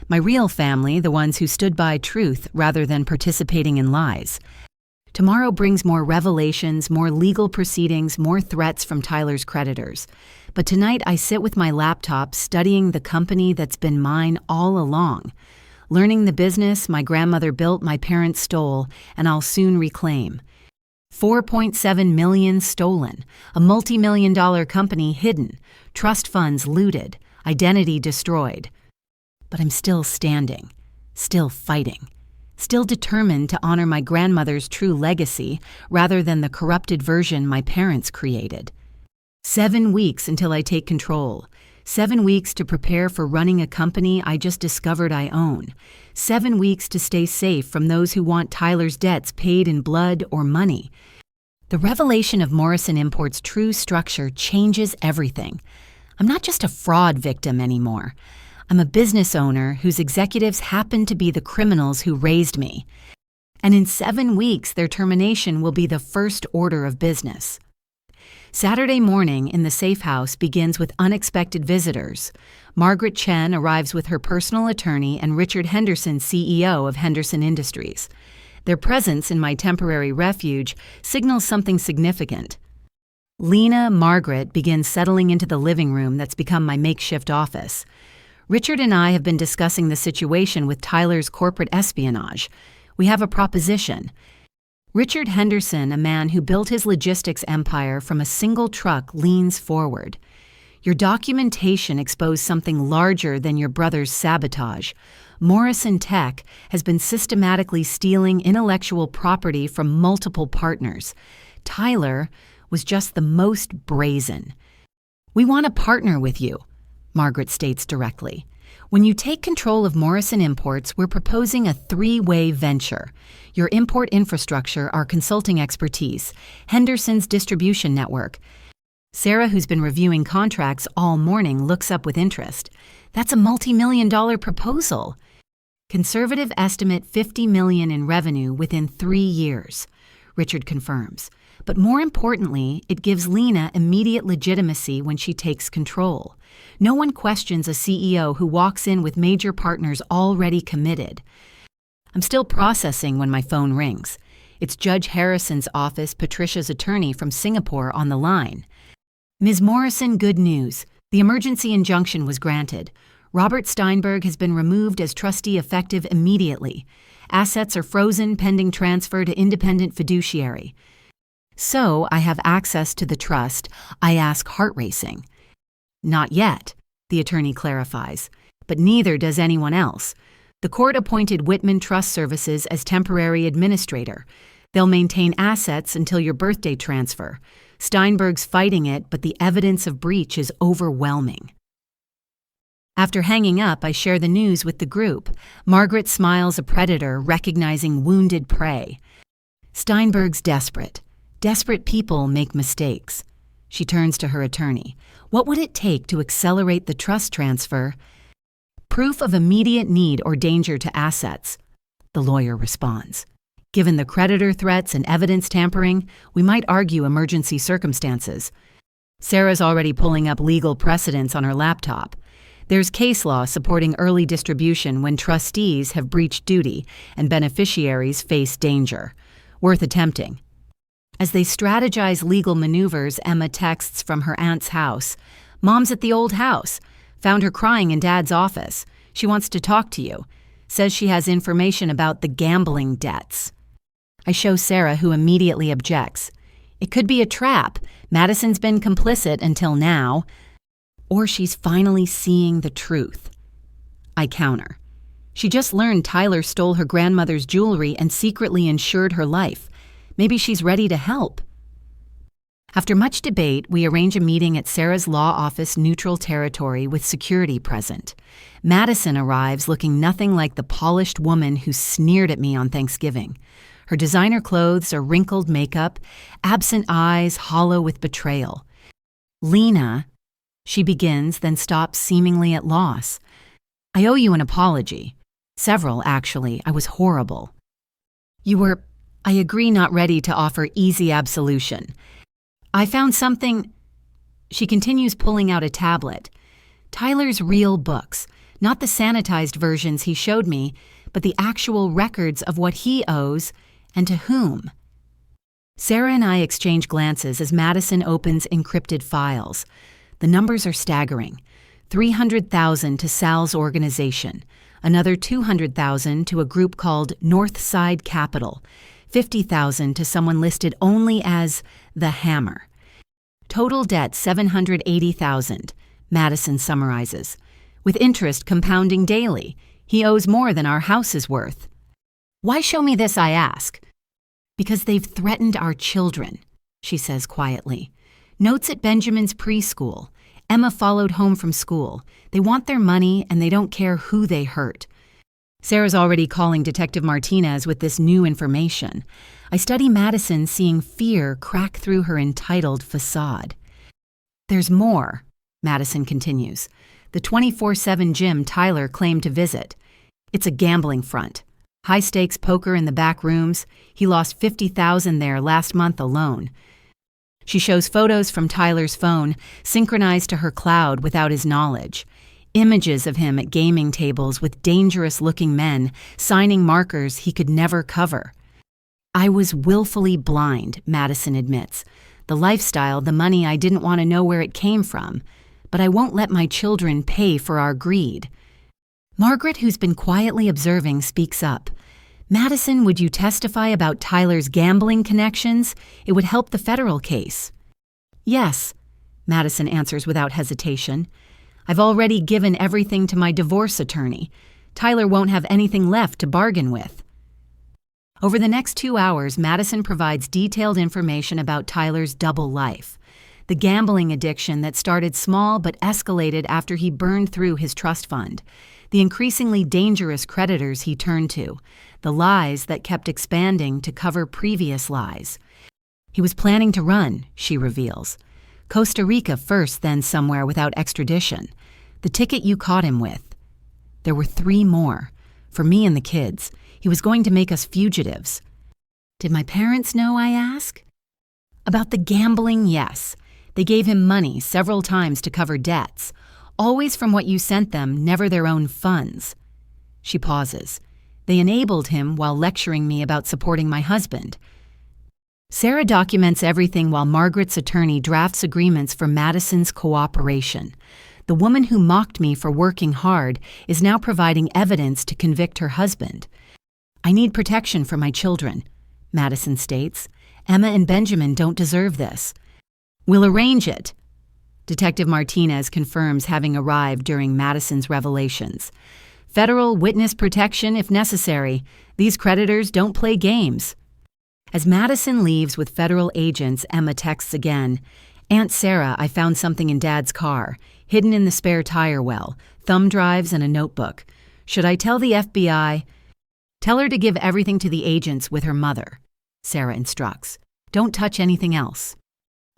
My real family, the ones who stood by truth rather than participating in lies. Tomorrow brings more revelations, more legal proceedings, more threats from Tyler's creditors. But tonight I sit with my laptop studying the company that's been mine all along. Learning the business my grandmother built, my parents stole, and I'll soon reclaim. 4.7 million stolen, a multi-million-dollar company hidden, trust funds looted, identity destroyed. But I'm still standing, still fighting, still determined to honor my grandmother's true legacy rather than the corrupted version my parents created. 7 weeks until I take control. 7 weeks to prepare for running a company I just discovered I own. 7 weeks to stay safe from those who want Tyler's debts paid in blood or money. The revelation of Morrison Imports' true structure changes everything. I'm not just a fraud victim anymore. I'm a business owner whose executives happen to be the criminals who raised me. And in 7 weeks, their termination will be the first order of business. Saturday morning in the safe house begins with unexpected visitors. Margaret Chen arrives with her personal attorney and Richard Henderson, CEO of Henderson Industries. Their presence in my temporary refuge signals something significant. Lena, Margaret begins settling into the living room that's become my makeshift office. Richard and I have been discussing the situation with Tyler's corporate espionage. We have a proposition. Richard Henderson, a man who built his logistics empire from a single truck, leans forward. Your documentation exposed something larger than your brother's sabotage. Morrison Tech has been systematically stealing intellectual property from multiple partners. Tyler was just the most brazen. We want to partner with you, Margaret states directly. When you take control of Morrison Imports, we're proposing a 3-way venture. Your import infrastructure, our consulting expertise, Henderson's distribution network. Sarah, who's been reviewing contracts all morning, looks up with interest. That's a multi-million-dollar proposal. Conservative estimate $50 million in revenue within 3 years, Richard confirms. But more importantly, it gives Lena immediate legitimacy when she takes control. No one questions a CEO who walks in with major partners already committed. I'm still processing when my phone rings. It's Judge Harrison's office, Patricia's attorney from Singapore, on the line. Ms. Morrison, good news. The emergency injunction was granted. Robert Steinberg has been removed as trustee effective immediately. Assets are frozen pending transfer to independent fiduciary. So I have access to the trust. I ask heart racing. Not yet, the attorney clarifies, but neither does anyone else. The court appointed Whitman Trust Services as temporary administrator. They'll maintain assets until your birthday transfer. Steinberg's fighting it, but the evidence of breach is overwhelming. After hanging up, I share the news with the group. Margaret smiles, a predator recognizing wounded prey. Steinberg's desperate. Desperate people make mistakes. She turns to her attorney. What would it take to accelerate the trust transfer? Proof of immediate need or danger to assets, the lawyer responds. Given the creditor threats and evidence tampering, we might argue emergency circumstances. Sarah's already pulling up legal precedents on her laptop. There's case law supporting early distribution when trustees have breached duty and beneficiaries face danger. Worth attempting. As they strategize legal maneuvers, Emma texts from her aunt's house. Mom's at the old house. Found her crying in Dad's office. She wants to talk to you. Says she has information about the gambling debts. I show Sarah, who immediately objects. It could be a trap. Madison's been complicit until now. Or she's finally seeing the truth. I counter. She just learned Tyler stole her grandmother's jewelry and secretly insured her life. Maybe she's ready to help. After much debate, we arrange a meeting at Sarah's law office, neutral territory, with security present. Madison arrives looking nothing like the polished woman who sneered at me on Thanksgiving. Her designer clothes are wrinkled makeup, absent eyes hollow with betrayal. Lena, she begins, then stops seemingly at loss. I owe you an apology. Several, actually. I was horrible. I agree, not ready to offer easy absolution. I found something. She continues, pulling out a tablet. Tyler's real books, not the sanitized versions he showed me, but the actual records of what he owes and to whom. Sarah and I exchange glances as Madison opens encrypted files. The numbers are staggering. $300,000 to Sal's organization, another $200,000 to a group called Northside Capital, $50,000 to someone listed only as the Hammer. Total debt $780,000, Madison summarizes. With interest compounding daily, he owes more than our house is worth. Why show me this, I ask? Because they've threatened our children, she says quietly. Notes at Benjamin's preschool. Emma followed home from school. They want their money and they don't care who they hurt. Sarah's already calling Detective Martinez with this new information. I study Madison seeing fear crack through her entitled facade. There's more, Madison continues. The 24/7 gym Tyler claimed to visit. It's a gambling front. High-stakes poker in the back rooms. He lost $50,000 there last month alone. She shows photos from Tyler's phone, synchronized to her cloud without his knowledge. Images of him at gaming tables with dangerous-looking men, signing markers he could never cover. I was willfully blind, Madison admits. The lifestyle, the money, I didn't want to know where it came from. But I won't let my children pay for our greed. Margaret, who's been quietly observing, speaks up. Madison, would you testify about Tyler's gambling connections? It would help the federal case. Yes, Madison answers without hesitation. I've already given everything to my divorce attorney. Tyler won't have anything left to bargain with. Over the next 2 hours, Madison provides detailed information about Tyler's double life. The gambling addiction that started small but escalated after he burned through his trust fund. The increasingly dangerous creditors he turned to. The lies that kept expanding to cover previous lies. He was planning to run, she reveals. Costa Rica first, then somewhere without extradition. The ticket you caught him with. There were 3 more. For me and the kids. He was going to make us fugitives. Did my parents know, I ask? About the gambling, yes. They gave him money several times to cover debts. Always from what you sent them, never their own funds. She pauses. They enabled him while lecturing me about supporting my husband. Sarah documents everything while Margaret's attorney drafts agreements for Madison's cooperation. The woman who mocked me for working hard is now providing evidence to convict her husband. I need protection for my children, Madison states. Emma and Benjamin don't deserve this. We'll arrange it. Detective Martinez confirms having arrived during Madison's revelations. Federal witness protection if necessary. These creditors don't play games. As Madison leaves with federal agents, Emma texts again. Aunt Sarah, I found something in Dad's car, hidden in the spare tire well, thumb drives and a notebook. Should I tell the FBI? Tell her to give everything to the agents with her mother, Sarah instructs. Don't touch anything else.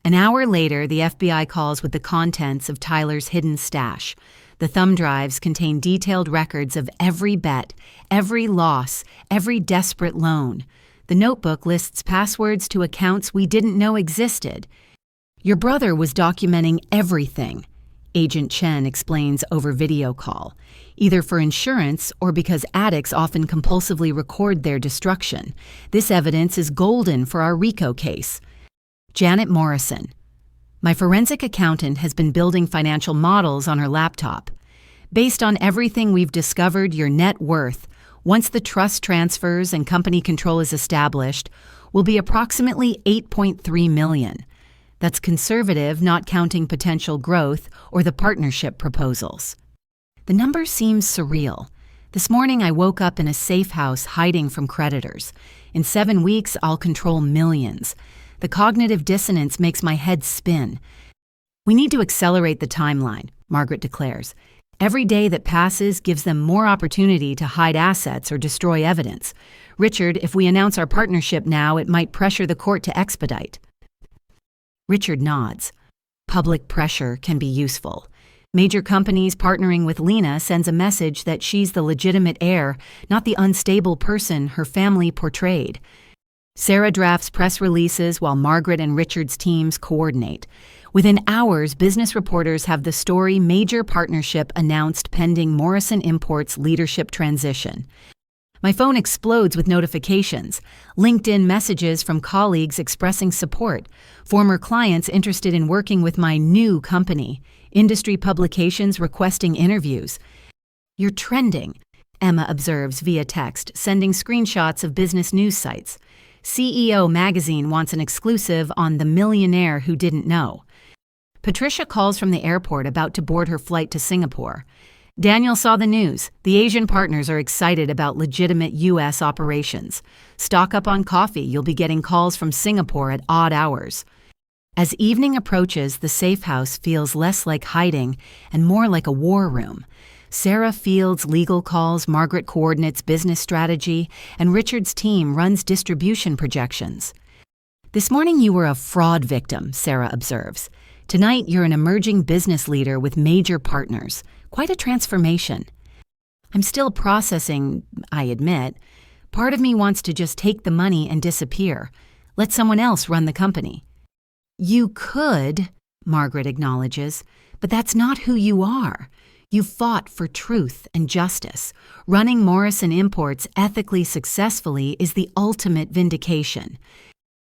An hour later, the FBI calls with the contents of Tyler's hidden stash. The thumb drives contain detailed records of every bet, every loss, every desperate loan. The notebook lists passwords to accounts we didn't know existed. Your brother was documenting everything, Agent Chen explains over video call, either for insurance or because addicts often compulsively record their destruction. This evidence is golden for our RICO case. Janet Morrison. My forensic accountant has been building financial models on her laptop. Based on everything we've discovered, your net worth, once the trust transfers and company control is established, will be approximately $8.3 million. That's conservative, not counting potential growth or the partnership proposals. The number seems surreal. This morning I woke up in a safe house hiding from creditors. In 7 weeks, I'll control millions. The cognitive dissonance makes my head spin. We need to accelerate the timeline, Margaret declares. Every day that passes gives them more opportunity to hide assets or destroy evidence. Richard, if we announce our partnership now, it might pressure the court to expedite. Richard nods. Public pressure can be useful. Major companies partnering with Lena sends a message that she's the legitimate heir, not the unstable person her family portrayed. Sarah drafts press releases while Margaret and Richard's teams coordinate. Within hours, business reporters have the story major partnership announced pending Morrison Imports leadership transition. My phone explodes with notifications, LinkedIn messages from colleagues expressing support, former clients interested in working with my new company, industry publications requesting interviews. You're trending. Emma observes via text, sending screenshots of business news sites. CEO magazine wants an exclusive on the millionaire who didn't know. Patricia calls from the airport about to board her flight to Singapore. Daniel saw the news. The Asian partners are excited about legitimate U.S. operations. Stock up on coffee. You'll be getting calls from Singapore at odd hours. As evening approaches, the safe house feels less like hiding and more like a war room. Sarah fields legal calls, Margaret coordinates business strategy, and Richard's team runs distribution projections. This morning you were a fraud victim, Sarah observes. Tonight you're an emerging business leader with major partners. Quite a transformation. I'm still processing, I admit. Part of me wants to just take the money and disappear. Let someone else run the company. You could, Margaret acknowledges, but that's not who you are. You fought for truth and justice. Running Morrison Imports ethically successfully is the ultimate vindication.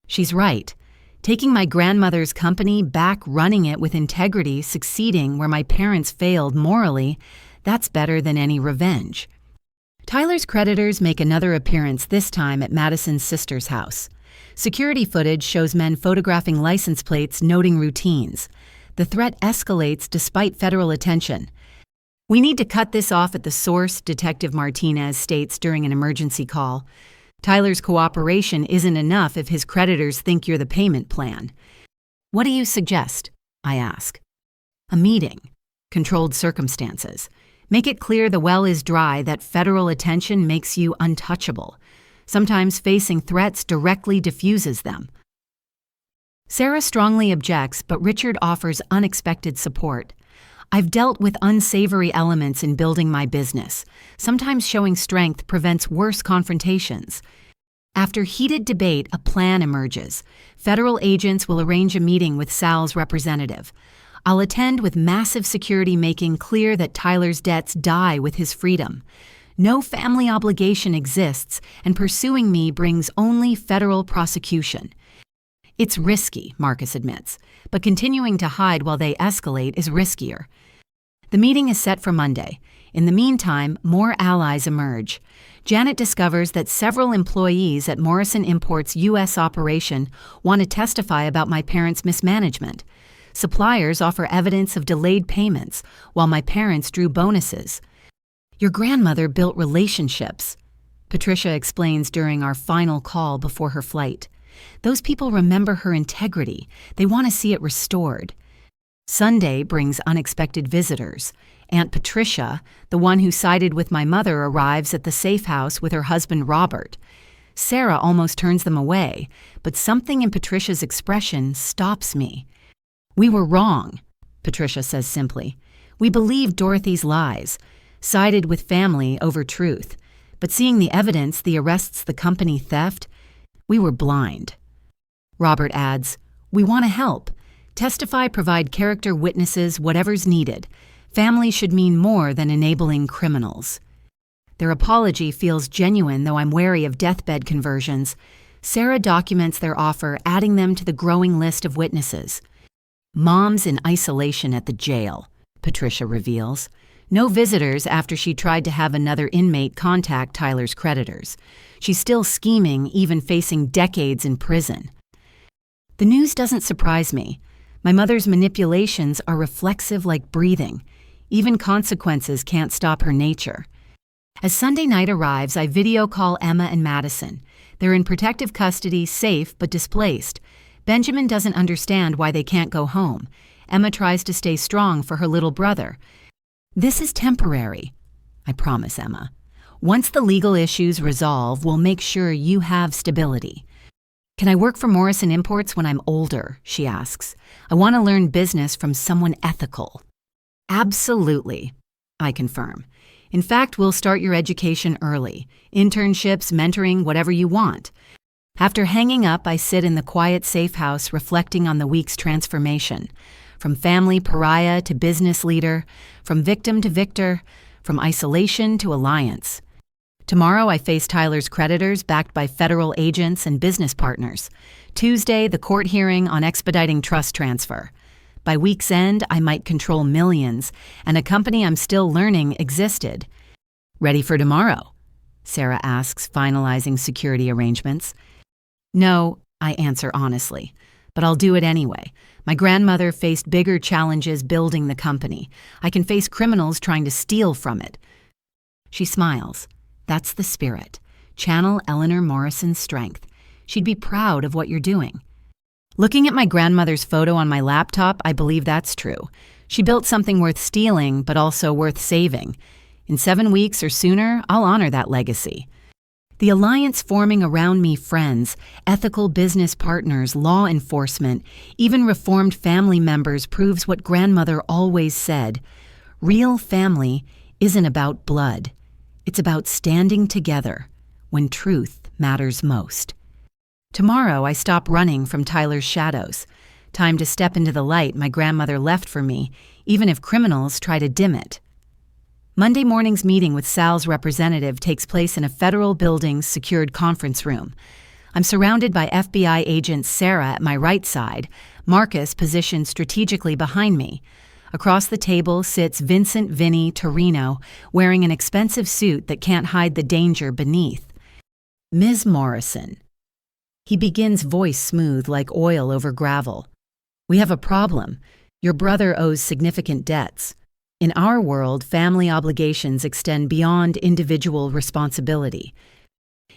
She's right. Taking my grandmother's company back, running it with integrity, succeeding where my parents failed morally, that's better than any revenge. Tyler's creditors make another appearance, this time at Madison's sister's house. Security footage shows men photographing license plates, noting routines. The threat escalates despite federal attention. We need to cut this off at the source, Detective Martinez states during an emergency call. Tyler's cooperation isn't enough if his creditors think you're the payment plan. What do you suggest? I ask. A meeting. Controlled circumstances. Make it clear the well is dry, that federal attention makes you untouchable. Sometimes facing threats directly diffuses them. Sarah strongly objects, but Richard offers unexpected support. I've dealt with unsavory elements in building my business. Sometimes showing strength prevents worse confrontations. After heated debate, a plan emerges. Federal agents will arrange a meeting with Sal's representative. I'll attend with massive security, making clear that Tyler's debts die with his freedom. No family obligation exists, and pursuing me brings only federal prosecution. It's risky, Marcus admits, but continuing to hide while they escalate is riskier. The meeting is set for Monday. In the meantime, more allies emerge. Janet discovers that several employees at Morrison Imports' U.S. operation want to testify about my parents' mismanagement. Suppliers offer evidence of delayed payments, while my parents drew bonuses. Your grandmother built relationships, Patricia explains during our final call before her flight. Those people remember her integrity. They want to see it restored. Sunday brings unexpected visitors. Aunt Patricia, the one who sided with my mother, arrives at the safe house with her husband Robert. Sarah almost turns them away, but something in Patricia's expression stops me. We were wrong, Patricia says simply. We believed Dorothy's lies, sided with family over truth. But seeing the evidence, the arrests, the company theft, we were blind. Robert adds, we want to help. Testify, provide character witnesses, whatever's needed. Family should mean more than enabling criminals. Their apology feels genuine, though I'm wary of deathbed conversions. Sarah documents their offer, adding them to the growing list of witnesses. Mom's in isolation at the jail, Patricia reveals. No visitors after she tried to have another inmate contact Tyler's creditors. She's still scheming, even facing decades in prison. The news doesn't surprise me. My mother's manipulations are reflexive like breathing. Even consequences can't stop her nature. As Sunday night arrives, I video call Emma and Madison. They're in protective custody, safe but displaced. Benjamin doesn't understand why they can't go home. Emma tries to stay strong for her little brother. This is temporary, I promise Emma. Once the legal issues resolve, we'll make sure you have stability. Can I work for Morrison Imports when I'm older? She asks. I want to learn business from someone ethical. Absolutely, I confirm. In fact, we'll start your education early. Internships, mentoring, whatever you want. After hanging up, I sit in the quiet safe house reflecting on the week's transformation. From family pariah to business leader, from victim to victor, from isolation to alliance. Tomorrow I face Tyler's creditors backed by federal agents and business partners. Tuesday, the court hearing on expediting trust transfer. By week's end, I might control millions, and a company I'm still learning existed. Ready for tomorrow? Sarah asks, finalizing security arrangements. No, I answer honestly, but I'll do it anyway. My grandmother faced bigger challenges building the company. I can face criminals trying to steal from it. She smiles. That's the spirit. Channel Eleanor Morrison's strength. She'd be proud of what you're doing. Looking at my grandmother's photo on my laptop, I believe that's true. She built something worth stealing, but also worth saving. In 7 weeks or sooner, I'll honor that legacy. The alliance forming around me, friends, ethical business partners, law enforcement, even reformed family members, proves what grandmother always said. Real family isn't about blood. It's about standing together when truth matters most. Tomorrow, I stop running from Tyler's shadows. Time to step into the light my grandmother left for me, even if criminals try to dim it. Monday morning's meeting with Sal's representative takes place in a federal building's secured conference room. I'm surrounded by FBI agent Sarah at my right side, Marcus positioned strategically behind me. Across the table sits Vincent Vinny Torino, wearing an expensive suit that can't hide the danger beneath. Ms. Morrison. He begins, voice smooth like oil over gravel. We have a problem. Your brother owes significant debts. In our world, family obligations extend beyond individual responsibility.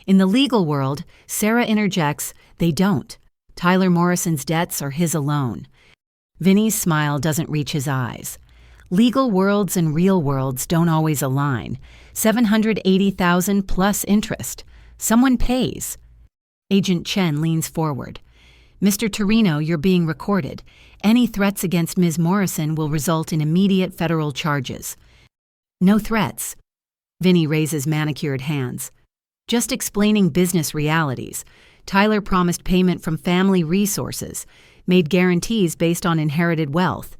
In the legal world, Sarah interjects, they don't. Tyler Morrison's debts are his alone. Vinny's smile doesn't reach his eyes. Legal worlds and real worlds don't always align. $780,000 plus interest. Someone pays. Agent Chen leans forward. Mr. Torino, you're being recorded. Any threats against Ms. Morrison will result in immediate federal charges. No threats. Vinny raises manicured hands. Just explaining business realities. Tyler promised payment from family resources, made guarantees based on inherited wealth.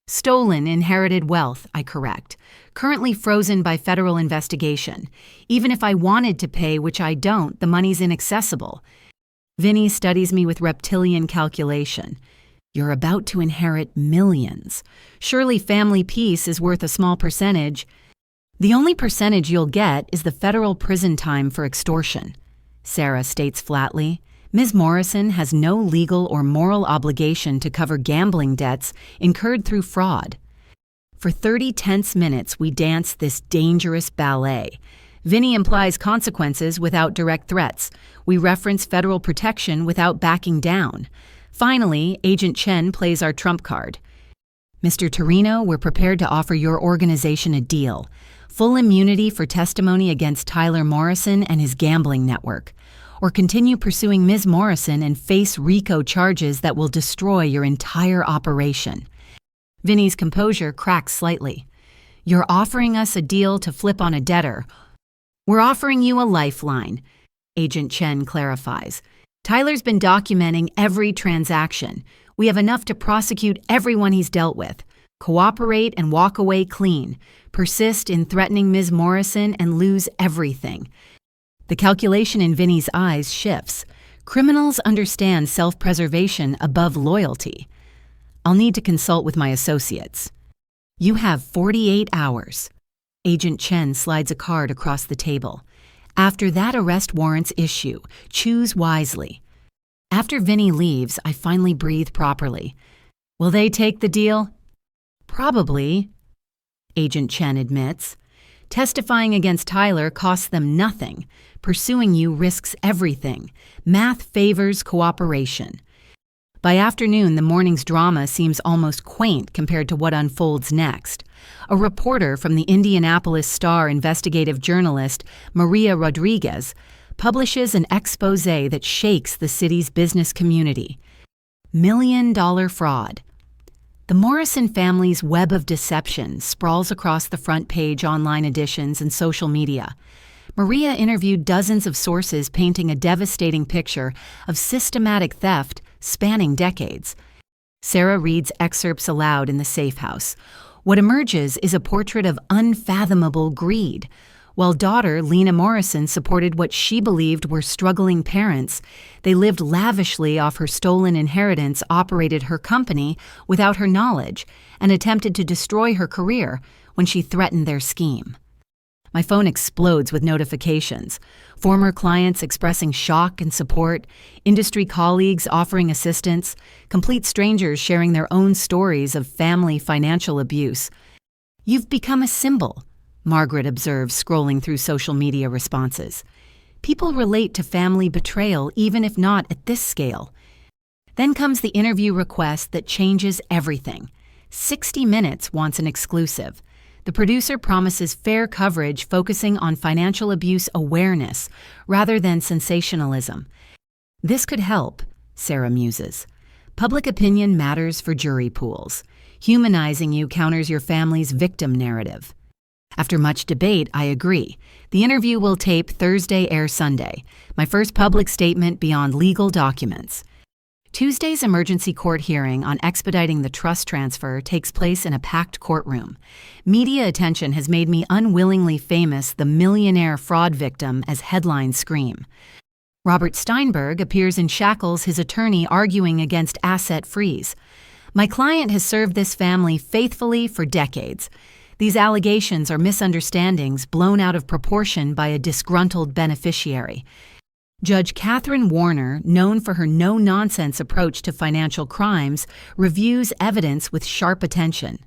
Stolen inherited wealth, I correct. Currently frozen by federal investigation. Even if I wanted to pay, which I don't, the money's inaccessible. Vinny studies me with reptilian calculation. You're about to inherit millions. Surely family peace is worth a small percentage. The only percentage you'll get is the federal prison time for extortion. Sarah states flatly, Ms. Morrison has no legal or moral obligation to cover gambling debts incurred through fraud. For 30 tense minutes, we dance this dangerous ballet. Vinny implies consequences without direct threats. We reference federal protection without backing down. Finally, Agent Chen plays our trump card. Mr. Torino, we're prepared to offer your organization a deal. Full immunity for testimony against Tyler Morrison and his gambling network. Or continue pursuing Ms. Morrison and face RICO charges that will destroy your entire operation. Vinny's composure cracks slightly. You're offering us a deal to flip on a debtor. We're offering you a lifeline, Agent Chen clarifies. Tyler's been documenting every transaction. We have enough to prosecute everyone he's dealt with. Cooperate and walk away clean. Persist in threatening Ms. Morrison and lose everything. The calculation in Vinny's eyes shifts. Criminals understand self-preservation above loyalty. I'll need to consult with my associates. You have 48 hours. Agent Chen slides a card across the table. After that arrest warrant's issue, choose wisely. After Vinny leaves, I finally breathe properly. Will they take the deal? Probably, Agent Chen admits. Testifying against Tyler costs them nothing. Pursuing you risks everything. Math favors cooperation. By afternoon, the morning's drama seems almost quaint compared to what unfolds next. A reporter from the Indianapolis Star investigative journalist, Maria Rodriguez, publishes an expose that shakes the city's business community. $1 million fraud. The Morrison family's web of deception sprawls across the front page online editions and social media. Maria interviewed dozens of sources painting a devastating picture of systematic theft spanning decades. Sarah reads excerpts aloud in the safe house. What emerges is a portrait of unfathomable greed. While daughter Lena Morrison supported what she believed were struggling parents, they lived lavishly off her stolen inheritance, operated her company without her knowledge, and attempted to destroy her career when she threatened their scheme. My phone explodes with notifications. Former clients expressing shock and support, industry colleagues offering assistance, complete strangers sharing their own stories of family financial abuse. "You've become a symbol," Margaret observes, scrolling through social media responses. "People relate to family betrayal even if not at this scale." Then comes the interview request that changes everything. 60 Minutes wants an exclusive. The producer promises fair coverage focusing on financial abuse awareness rather than sensationalism. "This could help," Sarah muses. "Public opinion matters for jury pools. Humanizing you counters your family's victim narrative." After much debate, I agree. The interview will tape Thursday, air Sunday. My first public statement beyond legal documents. Tuesday's emergency court hearing on expediting the trust transfer takes place in a packed courtroom. Media attention has made me unwillingly famous the millionaire fraud victim as headlines scream. Robert Steinberg appears in shackles, his attorney arguing against asset freeze. My client has served this family faithfully for decades. These allegations are misunderstandings blown out of proportion by a disgruntled beneficiary. Judge Catherine Warner, known for her no-nonsense approach to financial crimes, reviews evidence with sharp attention.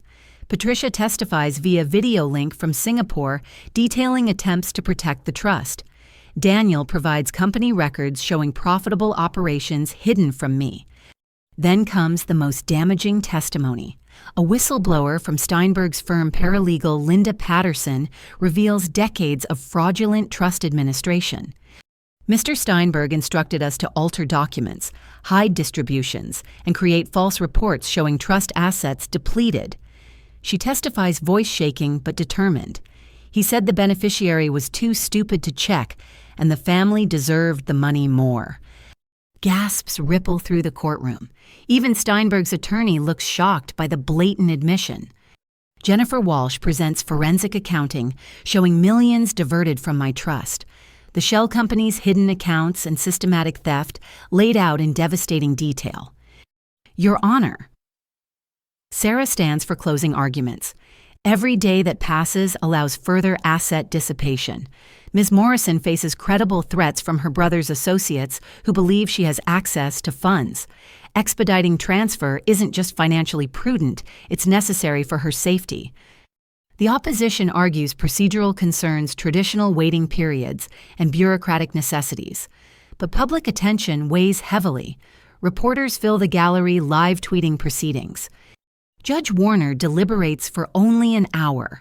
Patricia testifies via video link from Singapore, detailing attempts to protect the trust. Daniel provides company records showing profitable operations hidden from me. Then comes the most damaging testimony. A whistleblower from Steinberg's firm paralegal Linda Patterson reveals decades of fraudulent trust administration. Mr. Steinberg instructed us to alter documents, hide distributions, and create false reports showing trust assets depleted. She testifies voice shaking but determined. He said the beneficiary was too stupid to check, and the family deserved the money more. Gasps ripple through the courtroom. Even Steinberg's attorney looks shocked by the blatant admission. Jennifer Walsh presents forensic accounting showing millions diverted from my trust. The shell company's hidden accounts and systematic theft laid out in devastating detail. Your Honor. Sarah stands for closing arguments. Every day that passes allows further asset dissipation. Ms. Morrison faces credible threats from her brother's associates who believe she has access to funds. Expediting transfer isn't just financially prudent, it's necessary for her safety. The opposition argues procedural concerns, traditional waiting periods, and bureaucratic necessities. But public attention weighs heavily. Reporters fill the gallery live tweeting proceedings. Judge Warner deliberates for only an hour.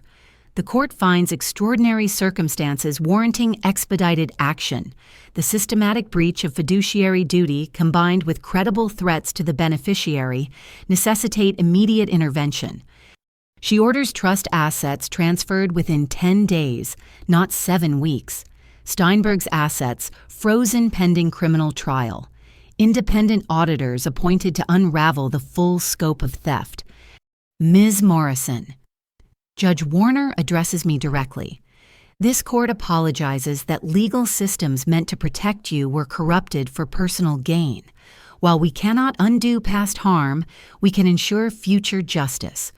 The court finds extraordinary circumstances warranting expedited action. The systematic breach of fiduciary duty combined with credible threats to the beneficiary necessitate immediate intervention. She orders trust assets transferred within 10 days, not 7 weeks. Steinberg's assets frozen pending criminal trial. Independent auditors appointed to unravel the full scope of theft. Ms. Morrison. Judge Warner addresses me directly. This court apologizes that legal systems meant to protect you were corrupted for personal gain. While we cannot undo past harm, we can ensure future justice.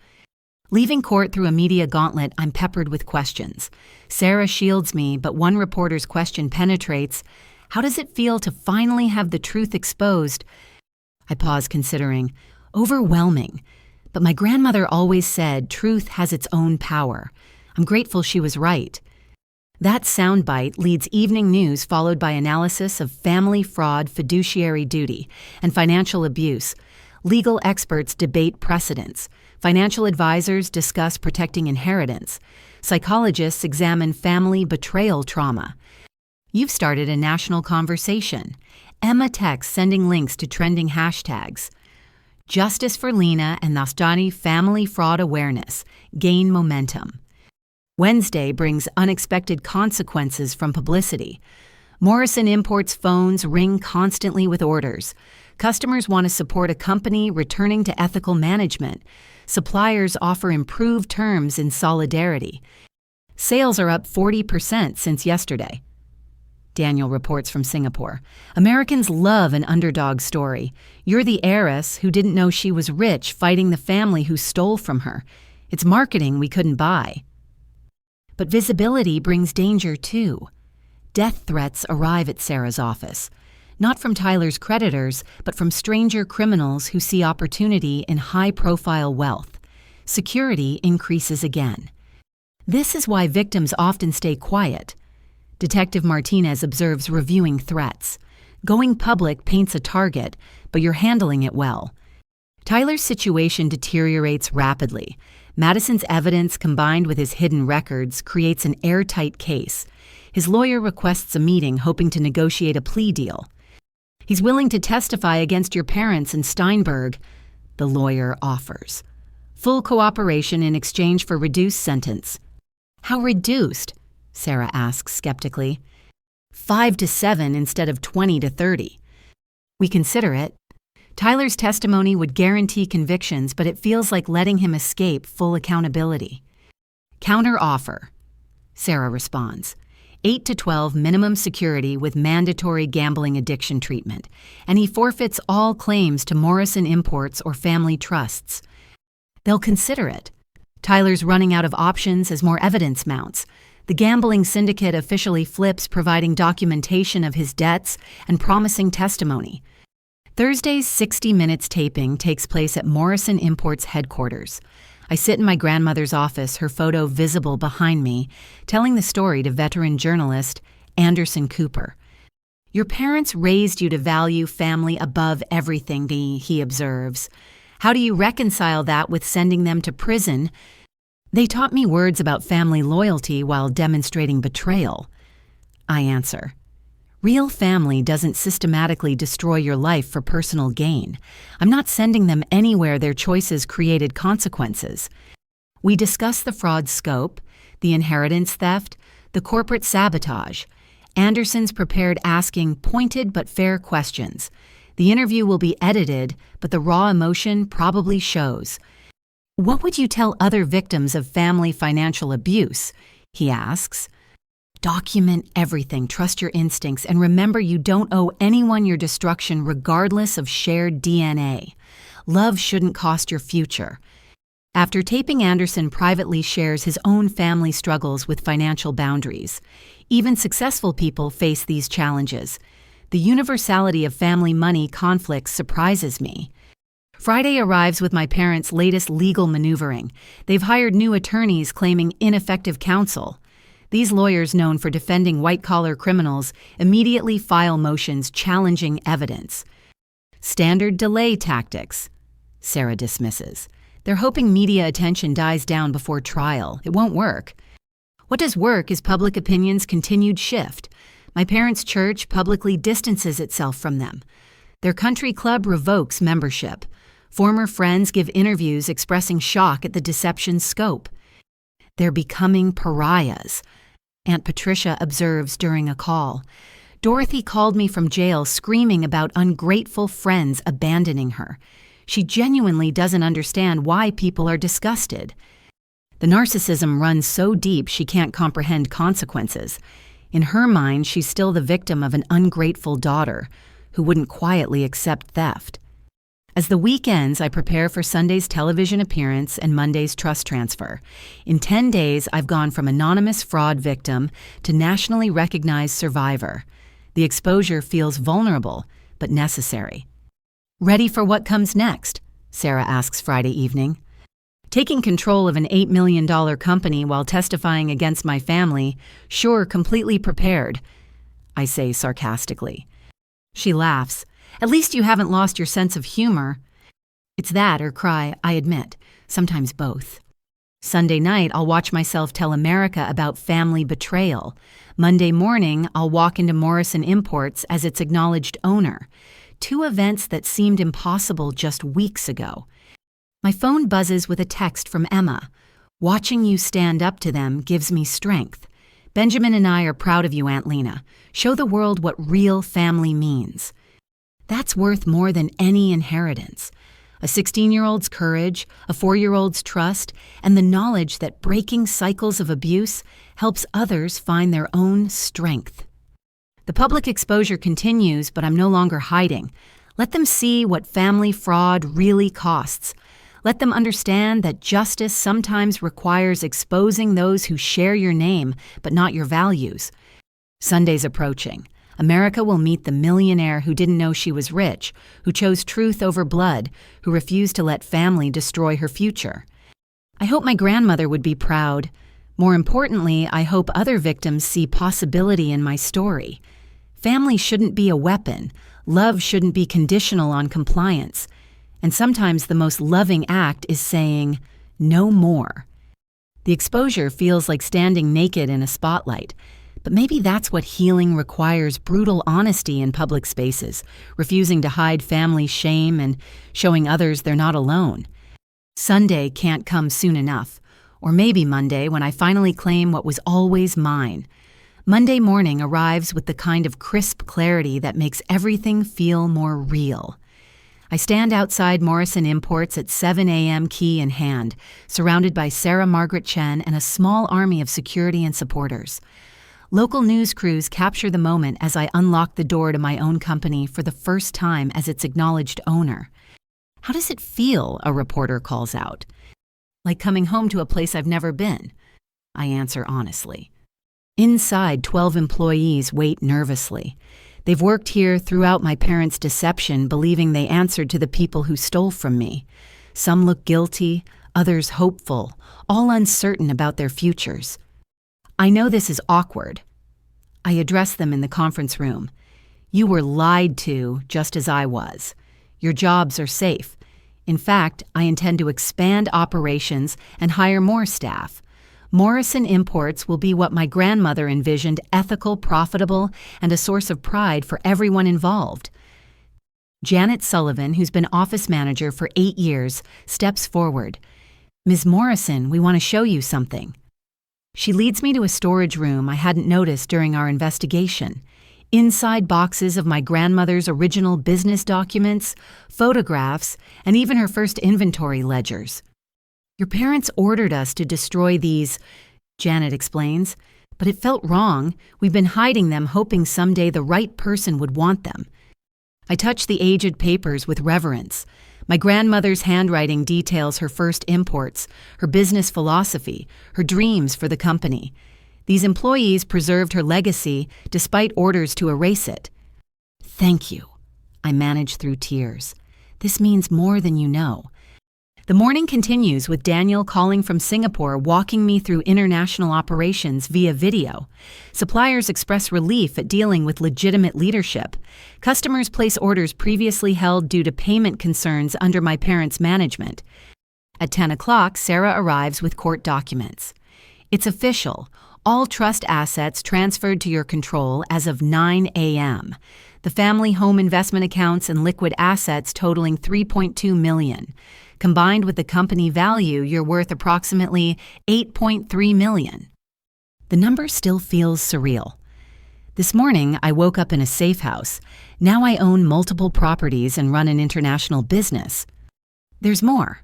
Leaving court through a media gauntlet, I'm peppered with questions. Sarah shields me, but one reporter's question penetrates. How does it feel to finally have the truth exposed? I pause, considering. Overwhelming. But my grandmother always said truth has its own power. I'm grateful she was right. That soundbite leads evening news followed by analysis of family fraud, fiduciary duty, and financial abuse. Legal experts debate precedents. Financial advisors discuss protecting inheritance. Psychologists examine family betrayal trauma. You've started a national conversation. Emma texts sending links to trending hashtags. Justice for Lena and Nastani family fraud awareness gain momentum. Wednesday brings unexpected consequences from publicity. Morrison Imports phones ring constantly with orders. Customers want to support a company returning to ethical management. Suppliers offer improved terms in solidarity. Sales are up 40% since yesterday. Daniel reports from Singapore. Americans love an underdog story. You're the heiress who didn't know she was rich fighting the family who stole from her. It's marketing we couldn't buy. But visibility brings danger too. Death threats arrive at Sarah's office, not from Tyler's creditors, but from stranger criminals who see opportunity in high-profile wealth. Security increases again. This is why victims often stay quiet. Detective Martinez observes reviewing threats. Going public paints a target, but you're handling it well. Tyler's situation deteriorates rapidly. Madison's evidence combined with his hidden records creates an airtight case. His lawyer requests a meeting hoping to negotiate a plea deal. He's willing to testify against your parents and Steinberg, the lawyer offers. Full cooperation in exchange for reduced sentence. How reduced? Sarah asks skeptically. 5 to 7 instead of 20 to 30. We consider it. Tyler's testimony would guarantee convictions, but it feels like letting him escape full accountability. Counter offer. Sarah responds. 8 to 12 minimum security with mandatory gambling addiction treatment, and he forfeits all claims to Morrison Imports or family trusts. They'll consider it. Tyler's running out of options as more evidence mounts. The gambling syndicate officially flips, providing documentation of his debts and promising testimony. Thursday's 60 Minutes taping takes place at Morrison Imports headquarters. I sit in my grandmother's office, her photo visible behind me, telling the story to veteran journalist Anderson Cooper. Your parents raised you to value family above everything, he observes. How do you reconcile that with sending them to prison? They taught me words about family loyalty while demonstrating betrayal. I answer. Real family doesn't systematically destroy your life for personal gain. I'm not sending them anywhere their choices created consequences. We discuss the fraud scope, the inheritance theft, the corporate sabotage. Anderson's prepared asking pointed but fair questions. The interview will be edited, but the raw emotion probably shows. What would you tell other victims of family financial abuse? He asks. Document everything, trust your instincts, and remember you don't owe anyone your destruction regardless of shared DNA. Love shouldn't cost your future. After taping, Anderson privately shares his own family struggles with financial boundaries. Even successful people face these challenges. The universality of family money conflicts surprises me. Friday arrives with my parents' latest legal maneuvering. They've hired new attorneys claiming ineffective counsel. These lawyers, known for defending white-collar criminals, immediately file motions challenging evidence. Standard delay tactics, Sarah dismisses. They're hoping media attention dies down before trial. It won't work. What does work is public opinion's continued shift. My parents' church publicly distances itself from them. Their country club revokes membership. Former friends give interviews expressing shock at the deception's scope. They're becoming pariahs, Aunt Patricia observes during a call. Dorothy called me from jail screaming about ungrateful friends abandoning her. She genuinely doesn't understand why people are disgusted. The narcissism runs so deep she can't comprehend consequences. In her mind, she's still the victim of an ungrateful daughter who wouldn't quietly accept theft. As the week ends, I prepare for Sunday's television appearance and Monday's trust transfer. In 10 days, I've gone from anonymous fraud victim to nationally recognized survivor. The exposure feels vulnerable, but necessary. Ready for what comes next? Sarah asks Friday evening. Taking control of an $8 million company while testifying against my family, sure, completely prepared, I say sarcastically. She laughs. At least you haven't lost your sense of humor. It's that or cry, I admit, sometimes both. Sunday night, I'll watch myself tell America about family betrayal. Monday morning, I'll walk into Morrison Imports as its acknowledged owner. 2 events that seemed impossible just weeks ago. My phone buzzes with a text from Emma. Watching you stand up to them gives me strength. Benjamin and I are proud of you, Aunt Lena. Show the world what real family means. That's worth more than any inheritance. A 16-year-old's courage, a 4-year-old's trust, and the knowledge that breaking cycles of abuse helps others find their own strength. The public exposure continues, but I'm no longer hiding. Let them see what family fraud really costs. Let them understand that justice sometimes requires exposing those who share your name but not your values. Sunday's approaching. America will meet the millionaire who didn't know she was rich, who chose truth over blood, who refused to let family destroy her future. I hope my grandmother would be proud. More importantly, I hope other victims see possibility in my story. Family shouldn't be a weapon. Love shouldn't be conditional on compliance. And sometimes the most loving act is saying, no more. The exposure feels like standing naked in a spotlight. But maybe that's what healing requires: brutal honesty in public spaces, refusing to hide family shame and showing others they're not alone. Sunday can't come soon enough. Or maybe Monday, when I finally claim what was always mine. Monday morning arrives with the kind of crisp clarity that makes everything feel more real. I stand outside Morrison Imports at 7 a.m. key in hand, surrounded by Sarah Margaret Chen and a small army of security and supporters. Local news crews capture the moment as I unlock the door to my own company for the first time as its acknowledged owner. How does it feel? A reporter calls out. Like coming home to a place I've never been, I answer honestly. Inside, 12 employees wait nervously. They've worked here throughout my parents' deception, believing they answered to the people who stole from me. Some look guilty, others hopeful, all uncertain about their futures. I know this is awkward. I address them in the conference room. You were lied to, just as I was. Your jobs are safe. In fact, I intend to expand operations and hire more staff. Morrison Imports will be what my grandmother envisioned: ethical, profitable, and a source of pride for everyone involved. Janet Sullivan, who's been office manager for 8 years, steps forward. Ms. Morrison, we want to show you something. She leads me to a storage room I hadn't noticed during our investigation. Inside, boxes of my grandmother's original business documents, photographs, and even her first inventory ledgers. Your parents ordered us to destroy these, Janet explains, but it felt wrong. We've been hiding them, hoping someday the right person would want them. I touch the aged papers with reverence. My grandmother's handwriting details her first imports, her business philosophy, her dreams for the company. These employees preserved her legacy despite orders to erase it. Thank you. I manage through tears. This means more than you know. The morning continues with Daniel calling from Singapore, walking me through international operations via video. Suppliers express relief at dealing with legitimate leadership. Customers place orders previously held due to payment concerns under my parents' management. At 10 o'clock, Sarah arrives with court documents. It's official. All trust assets transferred to your control as of 9 a.m. The family home investment accounts and liquid assets totaling $3.2 million. Combined with the company value, you're worth approximately $8.3 million. The number still feels surreal. This morning, I woke up in a safe house. Now I own multiple properties and run an international business. There's more,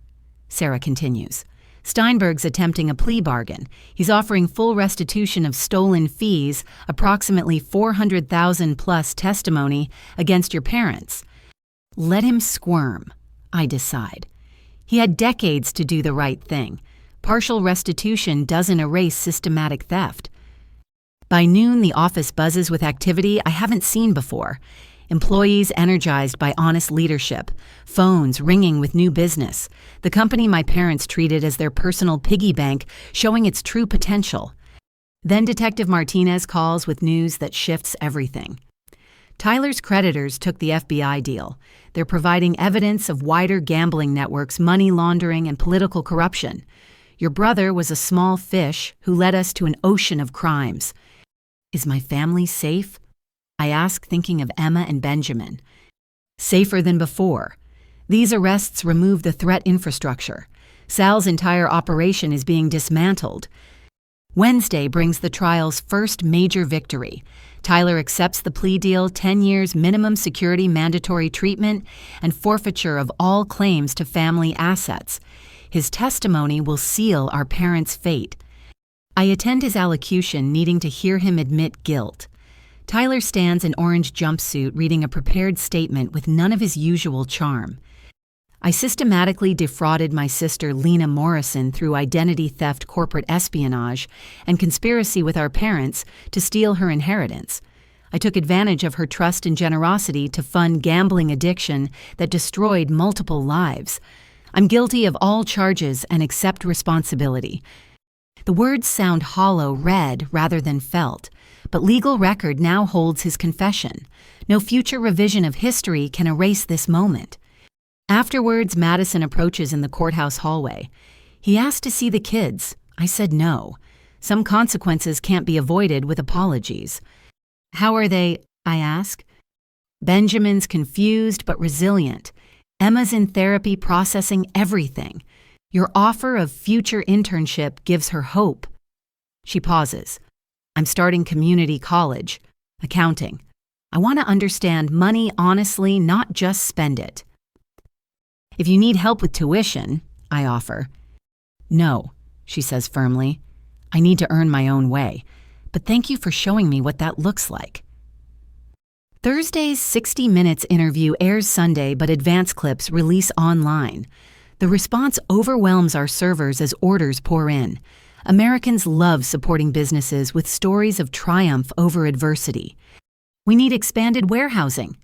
Sarah continues. Steinberg's attempting a plea bargain. He's offering full restitution of stolen fees, approximately $400,000 plus testimony against your parents. Let him squirm, I decide. He had decades to do the right thing. Partial restitution doesn't erase systematic theft. By noon, the office buzzes with activity I haven't seen before. Employees energized by honest leadership. Phones ringing with new business. The company my parents treated as their personal piggy bank, showing its true potential. Then Detective Martinez calls with news that shifts everything. Tyler's creditors took the FBI deal. They're providing evidence of wider gambling networks, money laundering, and political corruption. Your brother was a small fish who led us to an ocean of crimes. Is my family safe? I ask, thinking of Emma and Benjamin. Safer than before. These arrests remove the threat infrastructure. Sal's entire operation is being dismantled. Wednesday brings the trial's first major victory. Tyler accepts the plea deal, 10 years minimum security mandatory treatment, and forfeiture of all claims to family assets. His testimony will seal our parents' fate. I attend his allocution, needing to hear him admit guilt. Tyler stands in orange jumpsuit reading a prepared statement with none of his usual charm. I systematically defrauded my sister Lena Morrison through identity theft, corporate espionage, and conspiracy with our parents to steal her inheritance. I took advantage of her trust and generosity to fund gambling addiction that destroyed multiple lives. I'm guilty of all charges and accept responsibility. The words sound hollow, read rather than felt, but legal record now holds his confession. No future revision of history can erase this moment. Afterwards, Madison approaches in the courthouse hallway. He asked to see the kids. I said no. Some consequences can't be avoided with apologies. How are they? I ask. Benjamin's confused but resilient. Emma's in therapy processing everything. Your offer of future internship gives her hope. She pauses. I'm starting community college. Accounting. I want to understand money honestly, not just spend it. If you need help with tuition, I offer. No, she says firmly. I need to earn my own way. But thank you for showing me what that looks like. Thursday's 60 Minutes interview airs Sunday, but advance clips release online. The response overwhelms our servers as orders pour in. Americans love supporting businesses with stories of triumph over adversity. We need expanded warehousing,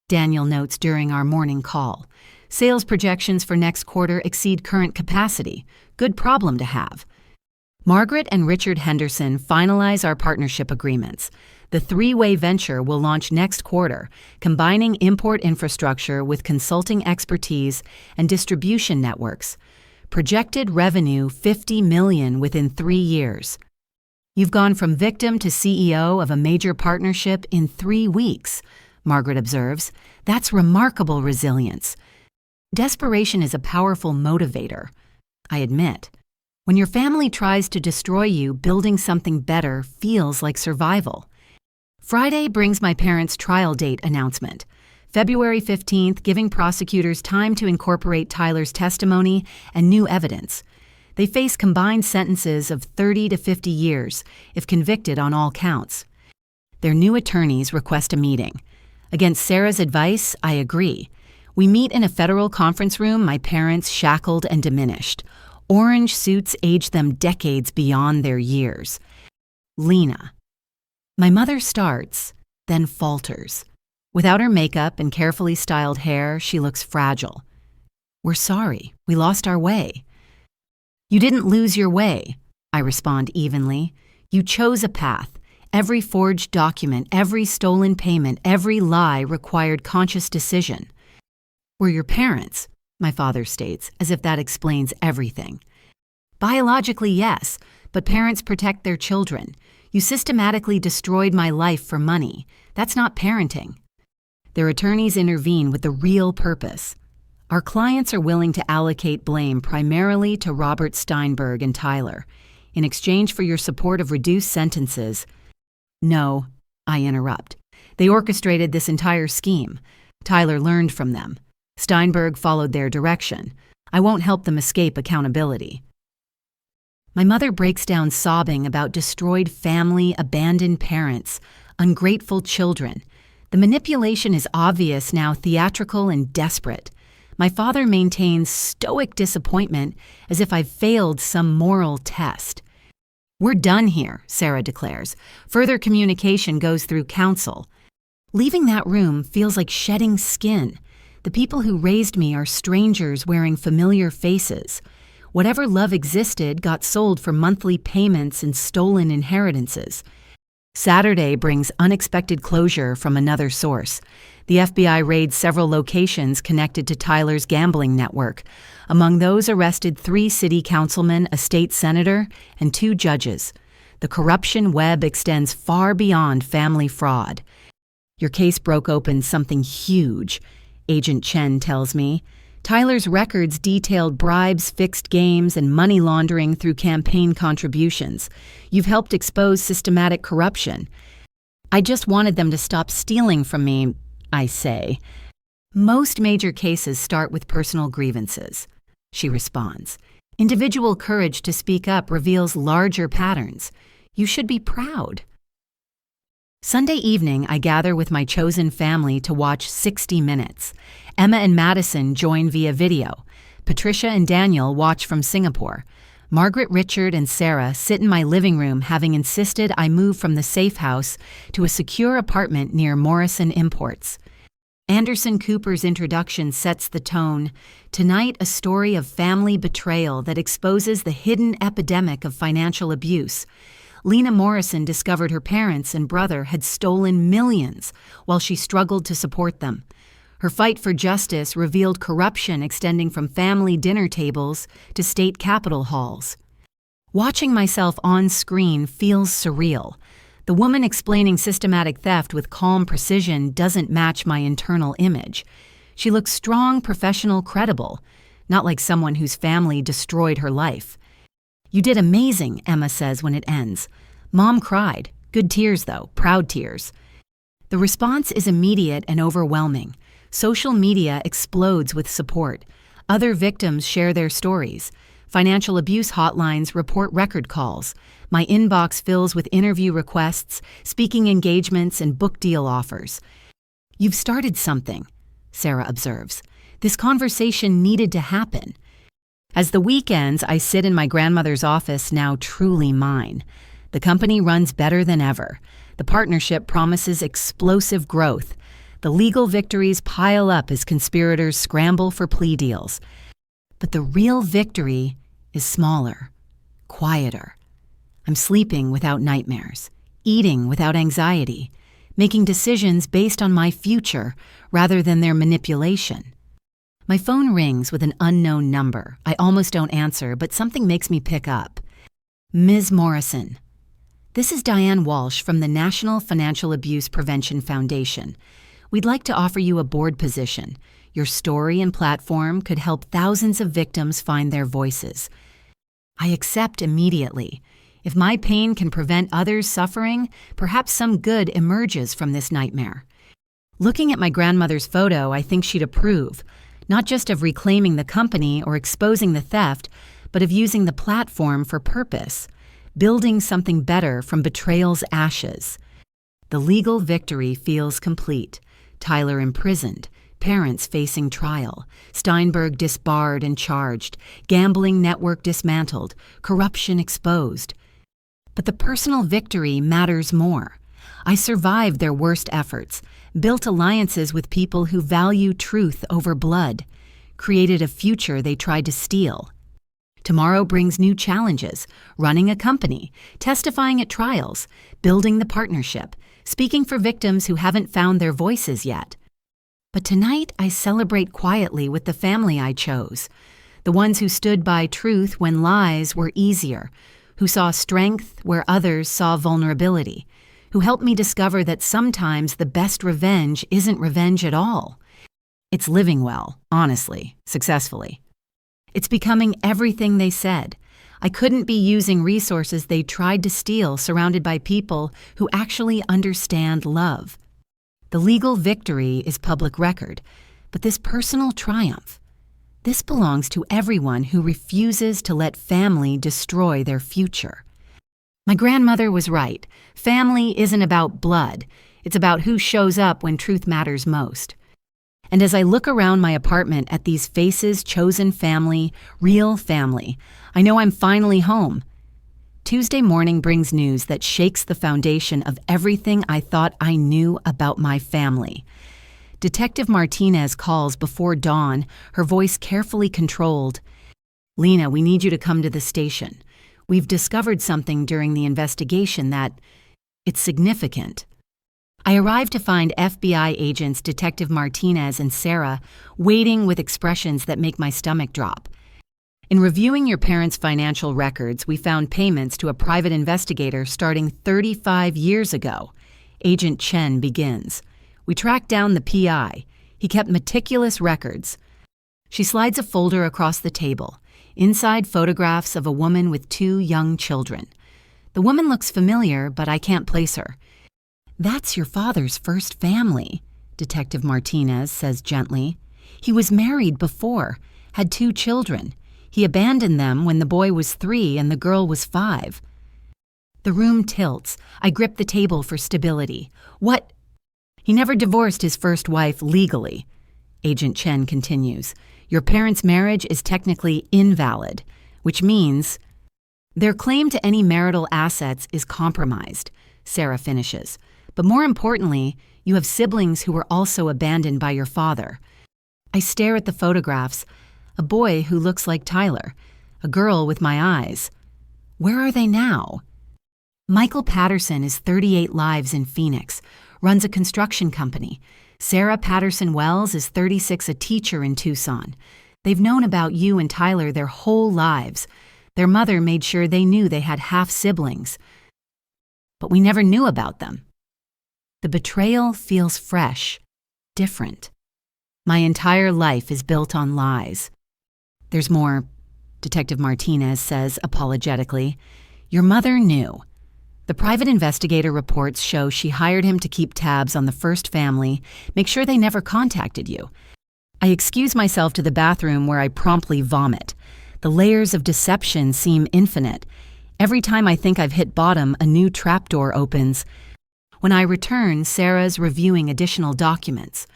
Daniel notes during our morning call. Sales projections for next quarter exceed current capacity. Good problem to have. Margaret and Richard Henderson finalize our partnership agreements. The three-way venture will launch next quarter, combining import infrastructure with consulting expertise and distribution networks. Projected revenue $50 million within 3 years. You've gone from victim to CEO of a major partnership in 3 weeks, Margaret observes. That's remarkable resilience. Desperation is a powerful motivator, I admit. When your family tries to destroy you, building something better feels like survival. Friday brings my parents' trial date announcement. February 15th, giving prosecutors time to incorporate Tyler's testimony and new evidence. They face combined sentences of 30 to 50 years, if convicted on all counts. Their new attorneys request a meeting. Against Sarah's advice, I agree. We meet in a federal conference room, my parents shackled and diminished. Orange suits age them decades beyond their years. Lena. My mother starts, then falters. Without her makeup and carefully styled hair, she looks fragile. We're sorry, we lost our way. You didn't lose your way, I respond evenly. You chose a path. Every forged document, every stolen payment, every lie required conscious decision. We're your parents, my father states, as if that explains everything. Biologically, yes, but parents protect their children. You systematically destroyed my life for money. That's not parenting. Their attorneys intervene with the real purpose. Our clients are willing to allocate blame primarily to Robert Steinberg and Tyler. In exchange for your support of reduced sentences. No, I interrupt. They orchestrated this entire scheme. Tyler learned from them. Steinberg followed their direction. I won't help them escape accountability. My mother breaks down sobbing about destroyed family, abandoned parents, ungrateful children. The manipulation is obvious now, theatrical and desperate. My father maintains stoic disappointment as if I've failed some moral test. We're done here, Sarah declares. Further communication goes through counsel. Leaving that room feels like shedding skin. The people who raised me are strangers wearing familiar faces. Whatever love existed got sold for monthly payments and stolen inheritances. Saturday brings unexpected closure from another source. The FBI raids several locations connected to Tyler's gambling network. Among those arrested 3 city councilmen, a state senator, and 2 judges. The corruption web extends far beyond family fraud. Your case broke open something huge, Agent Chen tells me. Tyler's records detailed bribes, fixed games, and money laundering through campaign contributions. You've helped expose systematic corruption. I just wanted them to stop stealing from me, I say. Most major cases start with personal grievances, she responds. Individual courage to speak up reveals larger patterns. You should be proud. Sunday evening, I gather with my chosen family to watch 60 Minutes. Emma and Madison join via video. Patricia and Daniel watch from Singapore. Margaret, Richard, and Sarah sit in my living room, having insisted I move from the safe house to a secure apartment near Morrison Imports. Anderson Cooper's introduction sets the tone. Tonight, a story of family betrayal that exposes the hidden epidemic of financial abuse. Lena Morrison discovered her parents and brother had stolen millions while she struggled to support them. Her fight for justice revealed corruption extending from family dinner tables to state capitol halls. Watching myself on screen feels surreal. The woman explaining systematic theft with calm precision doesn't match my internal image. She looks strong, professional, credible, not like someone whose family destroyed her life. "You did amazing," Emma says when it ends. Mom cried. Good tears, though, proud tears. The response is immediate and overwhelming. Social media explodes with support. Other victims share their stories. Financial abuse hotlines report record calls. My inbox fills with interview requests, speaking engagements, and book deal offers. "You've started something," Sarah observes. "This conversation needed to happen." As the week ends, I sit in my grandmother's office, now truly mine. The company runs better than ever. The partnership promises explosive growth. The legal victories pile up as conspirators scramble for plea deals. But the real victory is smaller, quieter. I'm sleeping without nightmares, eating without anxiety, making decisions based on my future rather than their manipulation. My phone rings with an unknown number. I almost don't answer, but something makes me pick up. Ms. Morrison. This is Diane Walsh from the National Financial Abuse Prevention Foundation. We'd like to offer you a board position. Your story and platform could help thousands of victims find their voices. I accept immediately. If my pain can prevent others suffering, perhaps some good emerges from this nightmare. Looking at my grandmother's photo, I think she'd approve. Not just of reclaiming the company or exposing the theft, but of using the platform for purpose, building something better from betrayal's ashes. The legal victory feels complete. Tyler imprisoned, parents facing trial, Steinberg disbarred and charged, gambling network dismantled, corruption exposed. But the personal victory matters more. I survived their worst efforts, built alliances with people who value truth over blood, created a future they tried to steal. Tomorrow brings new challenges: running a company, testifying at trials, building the partnership, speaking for victims who haven't found their voices yet. But tonight I celebrate quietly with the family I chose, the ones who stood by truth when lies were easier, who saw strength where others saw vulnerability, who helped me discover that sometimes the best revenge isn't revenge at all. It's living well, honestly, successfully. It's becoming everything they said. I couldn't be using resources they tried to steal, surrounded by people who actually understand love. The legal victory is public record, but this personal triumph, this belongs to everyone who refuses to let family destroy their future. My grandmother was right. Family isn't about blood. It's about who shows up when truth matters most. And as I look around my apartment at these faces, chosen family, real family, I know I'm finally home. Tuesday morning brings news that shakes the foundation of everything I thought I knew about my family. Detective Martinez calls before dawn, her voice carefully controlled. "Lena, we need you to come to the station. We've discovered something during the investigation that it's significant." I arrive to find FBI agents Detective Martinez and Sarah waiting with expressions that make my stomach drop. "In reviewing your parents' financial records, we found payments to a private investigator starting 35 years ago." Agent Chen begins. "We tracked down the PI. He kept meticulous records." She slides a folder across the table. Inside, photographs of a woman with 2 young children. The woman looks familiar, but I can't place her. "That's your father's first family," Detective Martinez says gently. "He was married before, had 2 children. He abandoned them when the boy was 3 and the girl was 5. The room tilts. I grip the table for stability. What? He never divorced his first wife legally. Agent Chen continues. Your parents' marriage is technically invalid, which means their claim to any marital assets is compromised, Sarah finishes. But more importantly, you have siblings who were also abandoned by your father. I stare at the photographs. A boy who looks like Tyler. A girl with my eyes. Where are they now? Michael Patterson is 38 lives in Phoenix, runs a construction company. Sarah Patterson Wells is 36, a teacher in Tucson. They've known about you and Tyler their whole lives. Their mother made sure they knew they had half-siblings. But we never knew about them. The betrayal feels fresh, different. My entire life is built on lies. There's more, Detective Martinez says apologetically. Your mother knew. The private investigator reports show she hired him to keep tabs on the first family, make sure they never contacted you. I excuse myself to the bathroom where I promptly vomit. The layers of deception seem infinite. Every time I think I've hit bottom, a new trapdoor opens. When I return, Sarah's reviewing additional documents.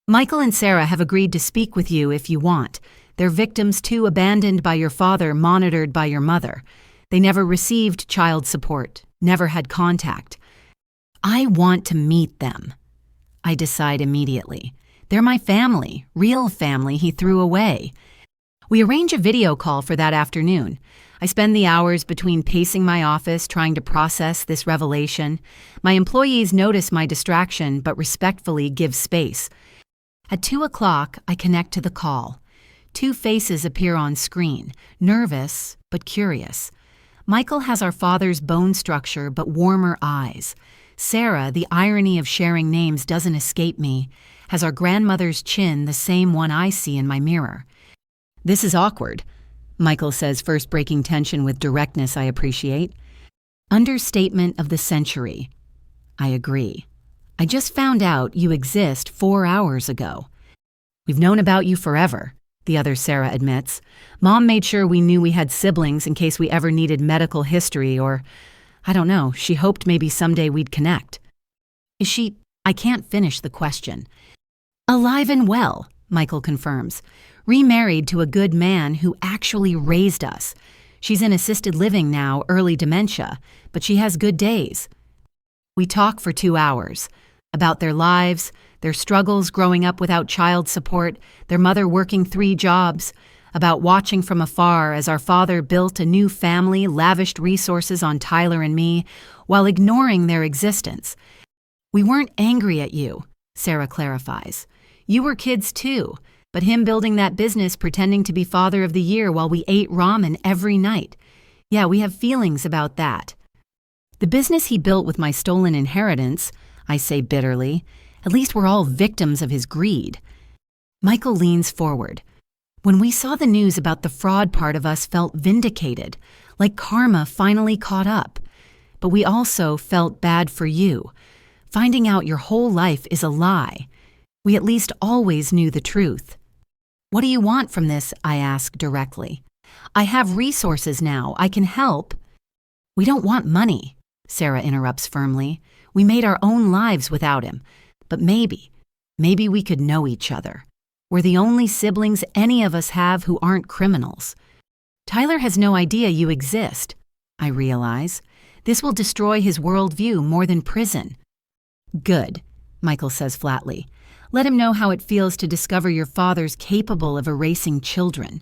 Michael and Sarah have agreed to speak with you if you want. They're victims too, abandoned by your father, monitored by your mother. They never received child support, never had contact. I want to meet them. I decide immediately. They're my family, real family he threw away. We arrange a video call for that afternoon. I spend the hours between pacing my office trying to process this revelation. My employees notice my distraction but respectfully give space. At 2 o'clock, I connect to the call. Two faces appear on screen, nervous but curious. Michael has our father's bone structure but warmer eyes. Sarah, the irony of sharing names doesn't escape me, has our grandmother's chin, the same one I see in my mirror. This is awkward, Michael says, first breaking tension with directness I appreciate. Understatement of the century. I agree. I just found out you exist 4 hours ago. We've known about you forever, the other Sarah admits. Mom made sure we knew we had siblings in case we ever needed medical history or, I don't know, she hoped maybe someday we'd connect. Is she? I can't finish the question. Alive and well, Michael confirms. Remarried to a good man who actually raised us. She's in assisted living now, early dementia, but she has good days. We talk for 2 hours about their lives, their struggles growing up without child support, their mother working 3 jobs, about watching from afar as our father built a new family, lavished resources on Tyler and me, while ignoring their existence. We weren't angry at you, Sarah clarifies. You were kids too, but him building that business pretending to be father of the year while we ate ramen every night. Yeah, we have feelings about that. The business he built with my stolen inheritance, I say bitterly. At least we're all victims of his greed. Michael leans forward. When we saw the news about the fraud, part of us felt vindicated, like karma finally caught up. But we also felt bad for you. Finding out your whole life is a lie. We at least always knew the truth. What do you want from this? I ask directly. I have resources now. I can help. We don't want money, Sarah interrupts firmly. We made our own lives without him. But maybe we could know each other. We're the only siblings any of us have who aren't criminals. Tyler has no idea you exist, I realize. This will destroy his worldview more than prison. Good, Michael says flatly. Let him know how it feels to discover your father's capable of erasing children.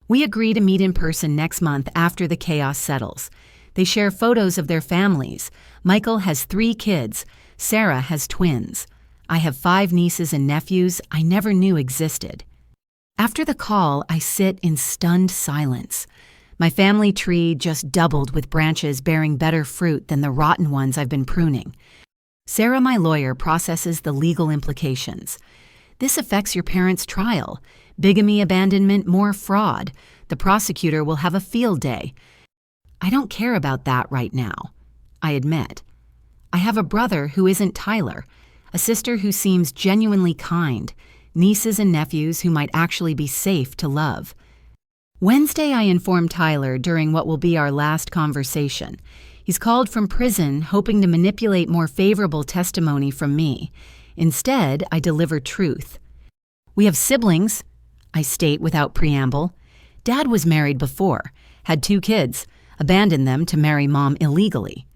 We agree to meet in person next month after the chaos settles. They share photos of their families. Michael has 3 kids. Sarah has twins. I have 5 nieces and nephews I never knew existed. After the call, I sit in stunned silence. My family tree just doubled with branches bearing better fruit than the rotten ones I've been pruning. Sarah, my lawyer, processes the legal implications. This affects your parents' trial. Bigamy, abandonment, more fraud. The prosecutor will have a field day. I don't care about that right now, I admit. I have a brother who isn't Tyler, a sister who seems genuinely kind, nieces and nephews who might actually be safe to love. Wednesday, I inform Tyler during what will be our last conversation. He's called from prison, hoping to manipulate more favorable testimony from me. Instead, I deliver truth. We have siblings, I state without preamble. Dad was married before, had 2 kids, abandoned them to marry Mom illegally.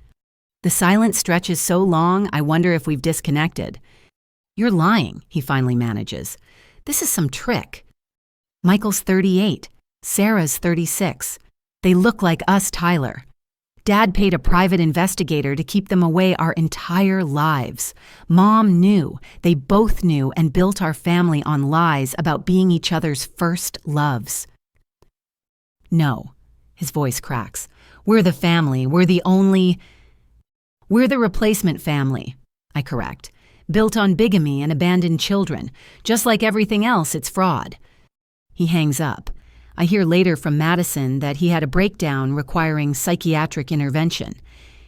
The silence stretches so long, I wonder if we've disconnected. You're lying, he finally manages. This is some trick. Michael's 38, Sarah's 36. They look like us, Tyler. Dad paid a private investigator to keep them away our entire lives. Mom knew, they both knew, and built our family on lies about being each other's first loves. No, his voice cracks. We're the family. We're the replacement family, I correct. Built on bigamy and abandoned children. Just like everything else, it's fraud. He hangs up. I hear later from Madison that he had a breakdown requiring psychiatric intervention.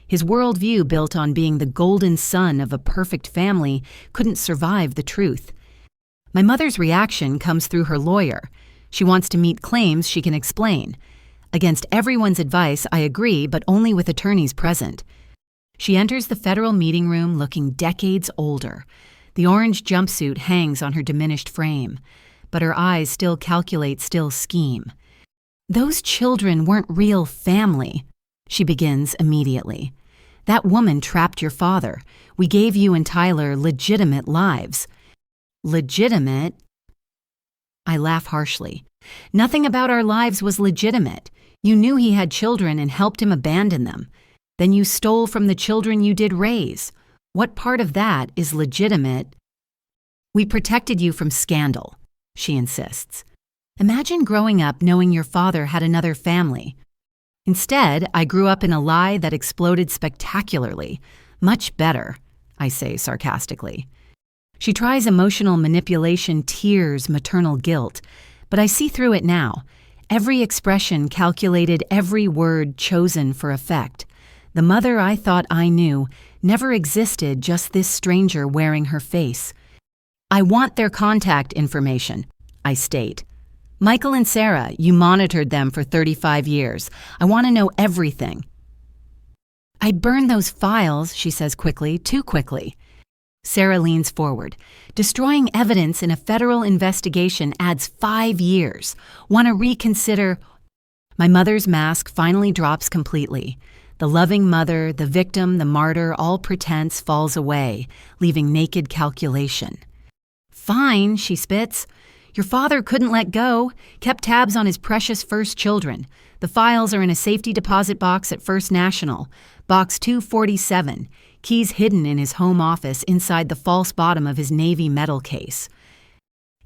His worldview, built on being the golden son of a perfect family, couldn't survive the truth. My mother's reaction comes through her lawyer. She wants to meet claims she can explain. Against everyone's advice, I agree, but only with attorneys present. She enters the federal meeting room looking decades older. The orange jumpsuit hangs on her diminished frame, but her eyes still calculate, still scheme. Those children weren't real family, she begins immediately. That woman trapped your father. We gave you and Tyler legitimate lives. Legitimate? I laugh harshly. Nothing about our lives was legitimate. You knew he had children and helped him abandon them. Then you stole from the children you did raise. What part of that is legitimate? We protected you from scandal, she insists. Imagine growing up knowing your father had another family. Instead, I grew up in a lie that exploded spectacularly. Much better, I say sarcastically. She tries emotional manipulation, tears, maternal guilt, but I see through it now. Every expression calculated, every word chosen for effect. The mother I thought I knew never existed, just this stranger wearing her face. I want their contact information, I state. Michael and Sarah, you monitored them for 35 years. I want to know everything. I burned those files, she says quickly, too quickly. Sarah leans forward. Destroying evidence in a federal investigation adds 5 years. Want to reconsider? My mother's mask finally drops completely. The loving mother, the victim, the martyr, all pretense falls away, leaving naked calculation. Fine, she spits. Your father couldn't let go, kept tabs on his precious first children. The files are in a safety deposit box at First National, box 247, keys hidden in his home office inside the false bottom of his Navy medal case.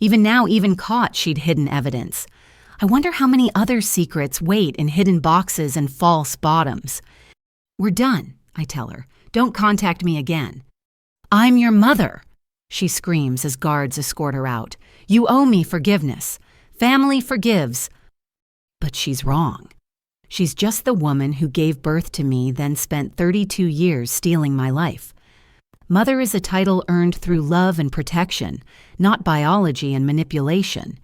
Even now, even caught, she'd hidden evidence. I wonder how many other secrets wait in hidden boxes and false bottoms. We're done, I tell her. Don't contact me again. I'm your mother, she screams as guards escort her out. You owe me forgiveness. Family forgives. But she's wrong. She's just the woman who gave birth to me, then spent 32 years stealing my life. Mother is a title earned through love and protection, not biology and manipulation.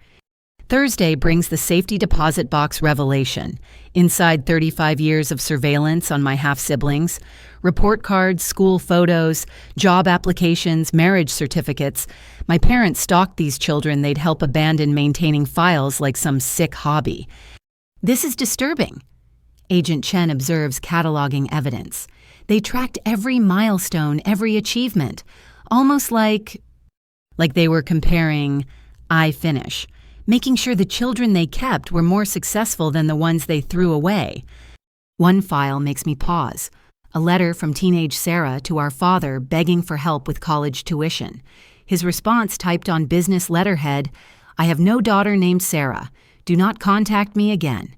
Thursday brings the safety deposit box revelation. Inside 35 years of surveillance on my half-siblings, report cards, school photos, job applications, marriage certificates. My parents stalked these children they'd help abandon, maintaining files like some sick hobby. This is disturbing. Agent Chen observes, cataloging evidence. They tracked every milestone, every achievement, almost like they were comparing I finish, making sure the children they kept were more successful than the ones they threw away. One file makes me pause. A letter from teenage Sarah to our father begging for help with college tuition. His response typed on business letterhead, I have no daughter named Sarah. Do not contact me again.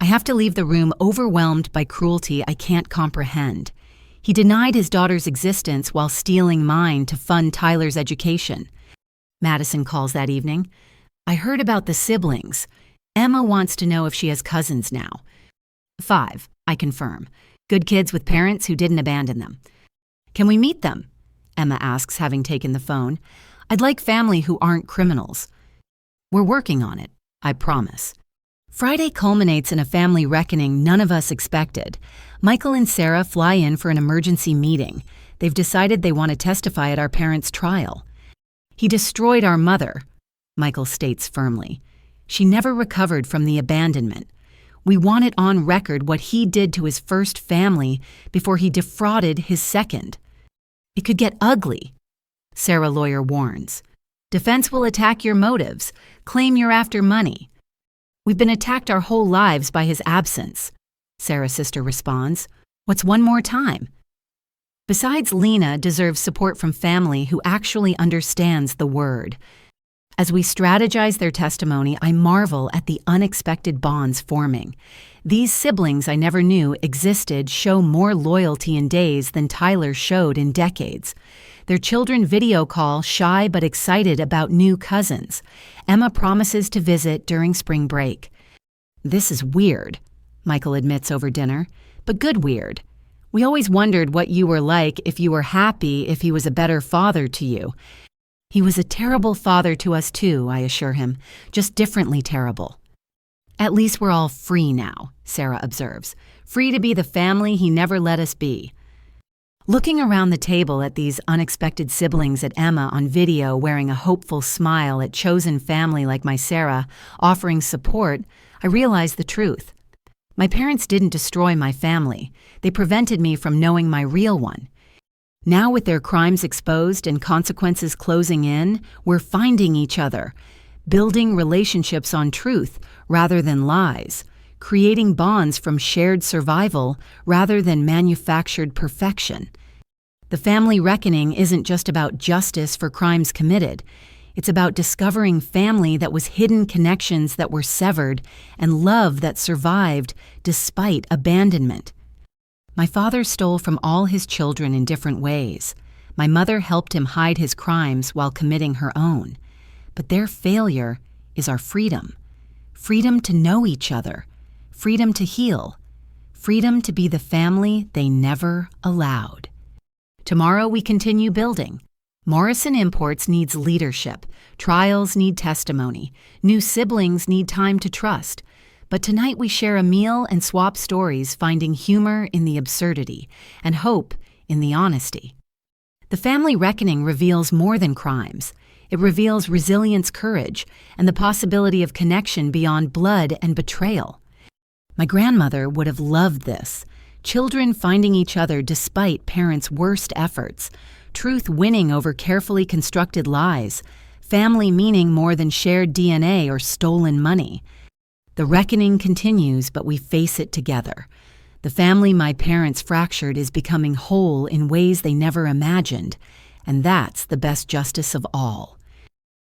I have to leave the room overwhelmed by cruelty I can't comprehend. He denied his daughter's existence while stealing mine to fund Tyler's education. Madison calls that evening. I heard about the siblings. Emma wants to know if she has cousins now. 5, I confirm. Good kids with parents who didn't abandon them. Can we meet them? Emma asks, having taken the phone. I'd like family who aren't criminals. We're working on it, I promise. Friday culminates in a family reckoning none of us expected. Michael and Sarah fly in for an emergency meeting. They've decided they want to testify at our parents' trial. "He destroyed our mother," Michael states firmly. "She never recovered from the abandonment. We want it on record what he did to his first family before he defrauded his second." "It could get ugly," Sarah lawyer warns. "Defense will attack your motives, claim you're after money." "We've been attacked our whole lives by his absence," Sarah's sister responds. "What's one more time?" Besides, Lena deserves support from family who actually understands the word. As we strategize their testimony, I marvel at the unexpected bonds forming. These siblings I never knew existed show more loyalty in days than Tyler showed in decades. Their children video call shy but excited about new cousins. Emma promises to visit during spring break. "This is weird," Michael admits over dinner, "but good weird. We always wondered what you were like, if you were happy, if he was a better father to you." "He was a terrible father to us too," I assure him, "just differently terrible." "At least we're all free now," Sarah observes. "Free to be the family he never let us be." Looking around the table at these unexpected siblings at Emma on video wearing a hopeful smile at chosen family like my Sarah, offering support, I realize the truth. My parents didn't destroy my family. They prevented me from knowing my real one. Now with their crimes exposed and consequences closing in, we're finding each other, building relationships on truth rather than lies, creating bonds from shared survival rather than manufactured perfection. The family reckoning isn't just about justice for crimes committed. It's about discovering family that was hidden, connections that were severed, and love that survived despite abandonment. My father stole from all his children in different ways. My mother helped him hide his crimes while committing her own. But their failure is our freedom. Freedom to know each other. Freedom to heal. Freedom to be the family they never allowed. Tomorrow we continue building. Morrison Imports needs leadership. Trials need testimony. New siblings need time to trust. But tonight we share a meal and swap stories, finding humor in the absurdity and hope in the honesty. The family reckoning reveals more than crimes. It reveals resilience, courage, and the possibility of connection beyond blood and betrayal. My grandmother would have loved this. Children finding each other despite parents' worst efforts. Truth winning over carefully constructed lies. Family meaning more than shared DNA or stolen money. The reckoning continues, but we face it together. The family my parents fractured is becoming whole in ways they never imagined, and that's the best justice of all.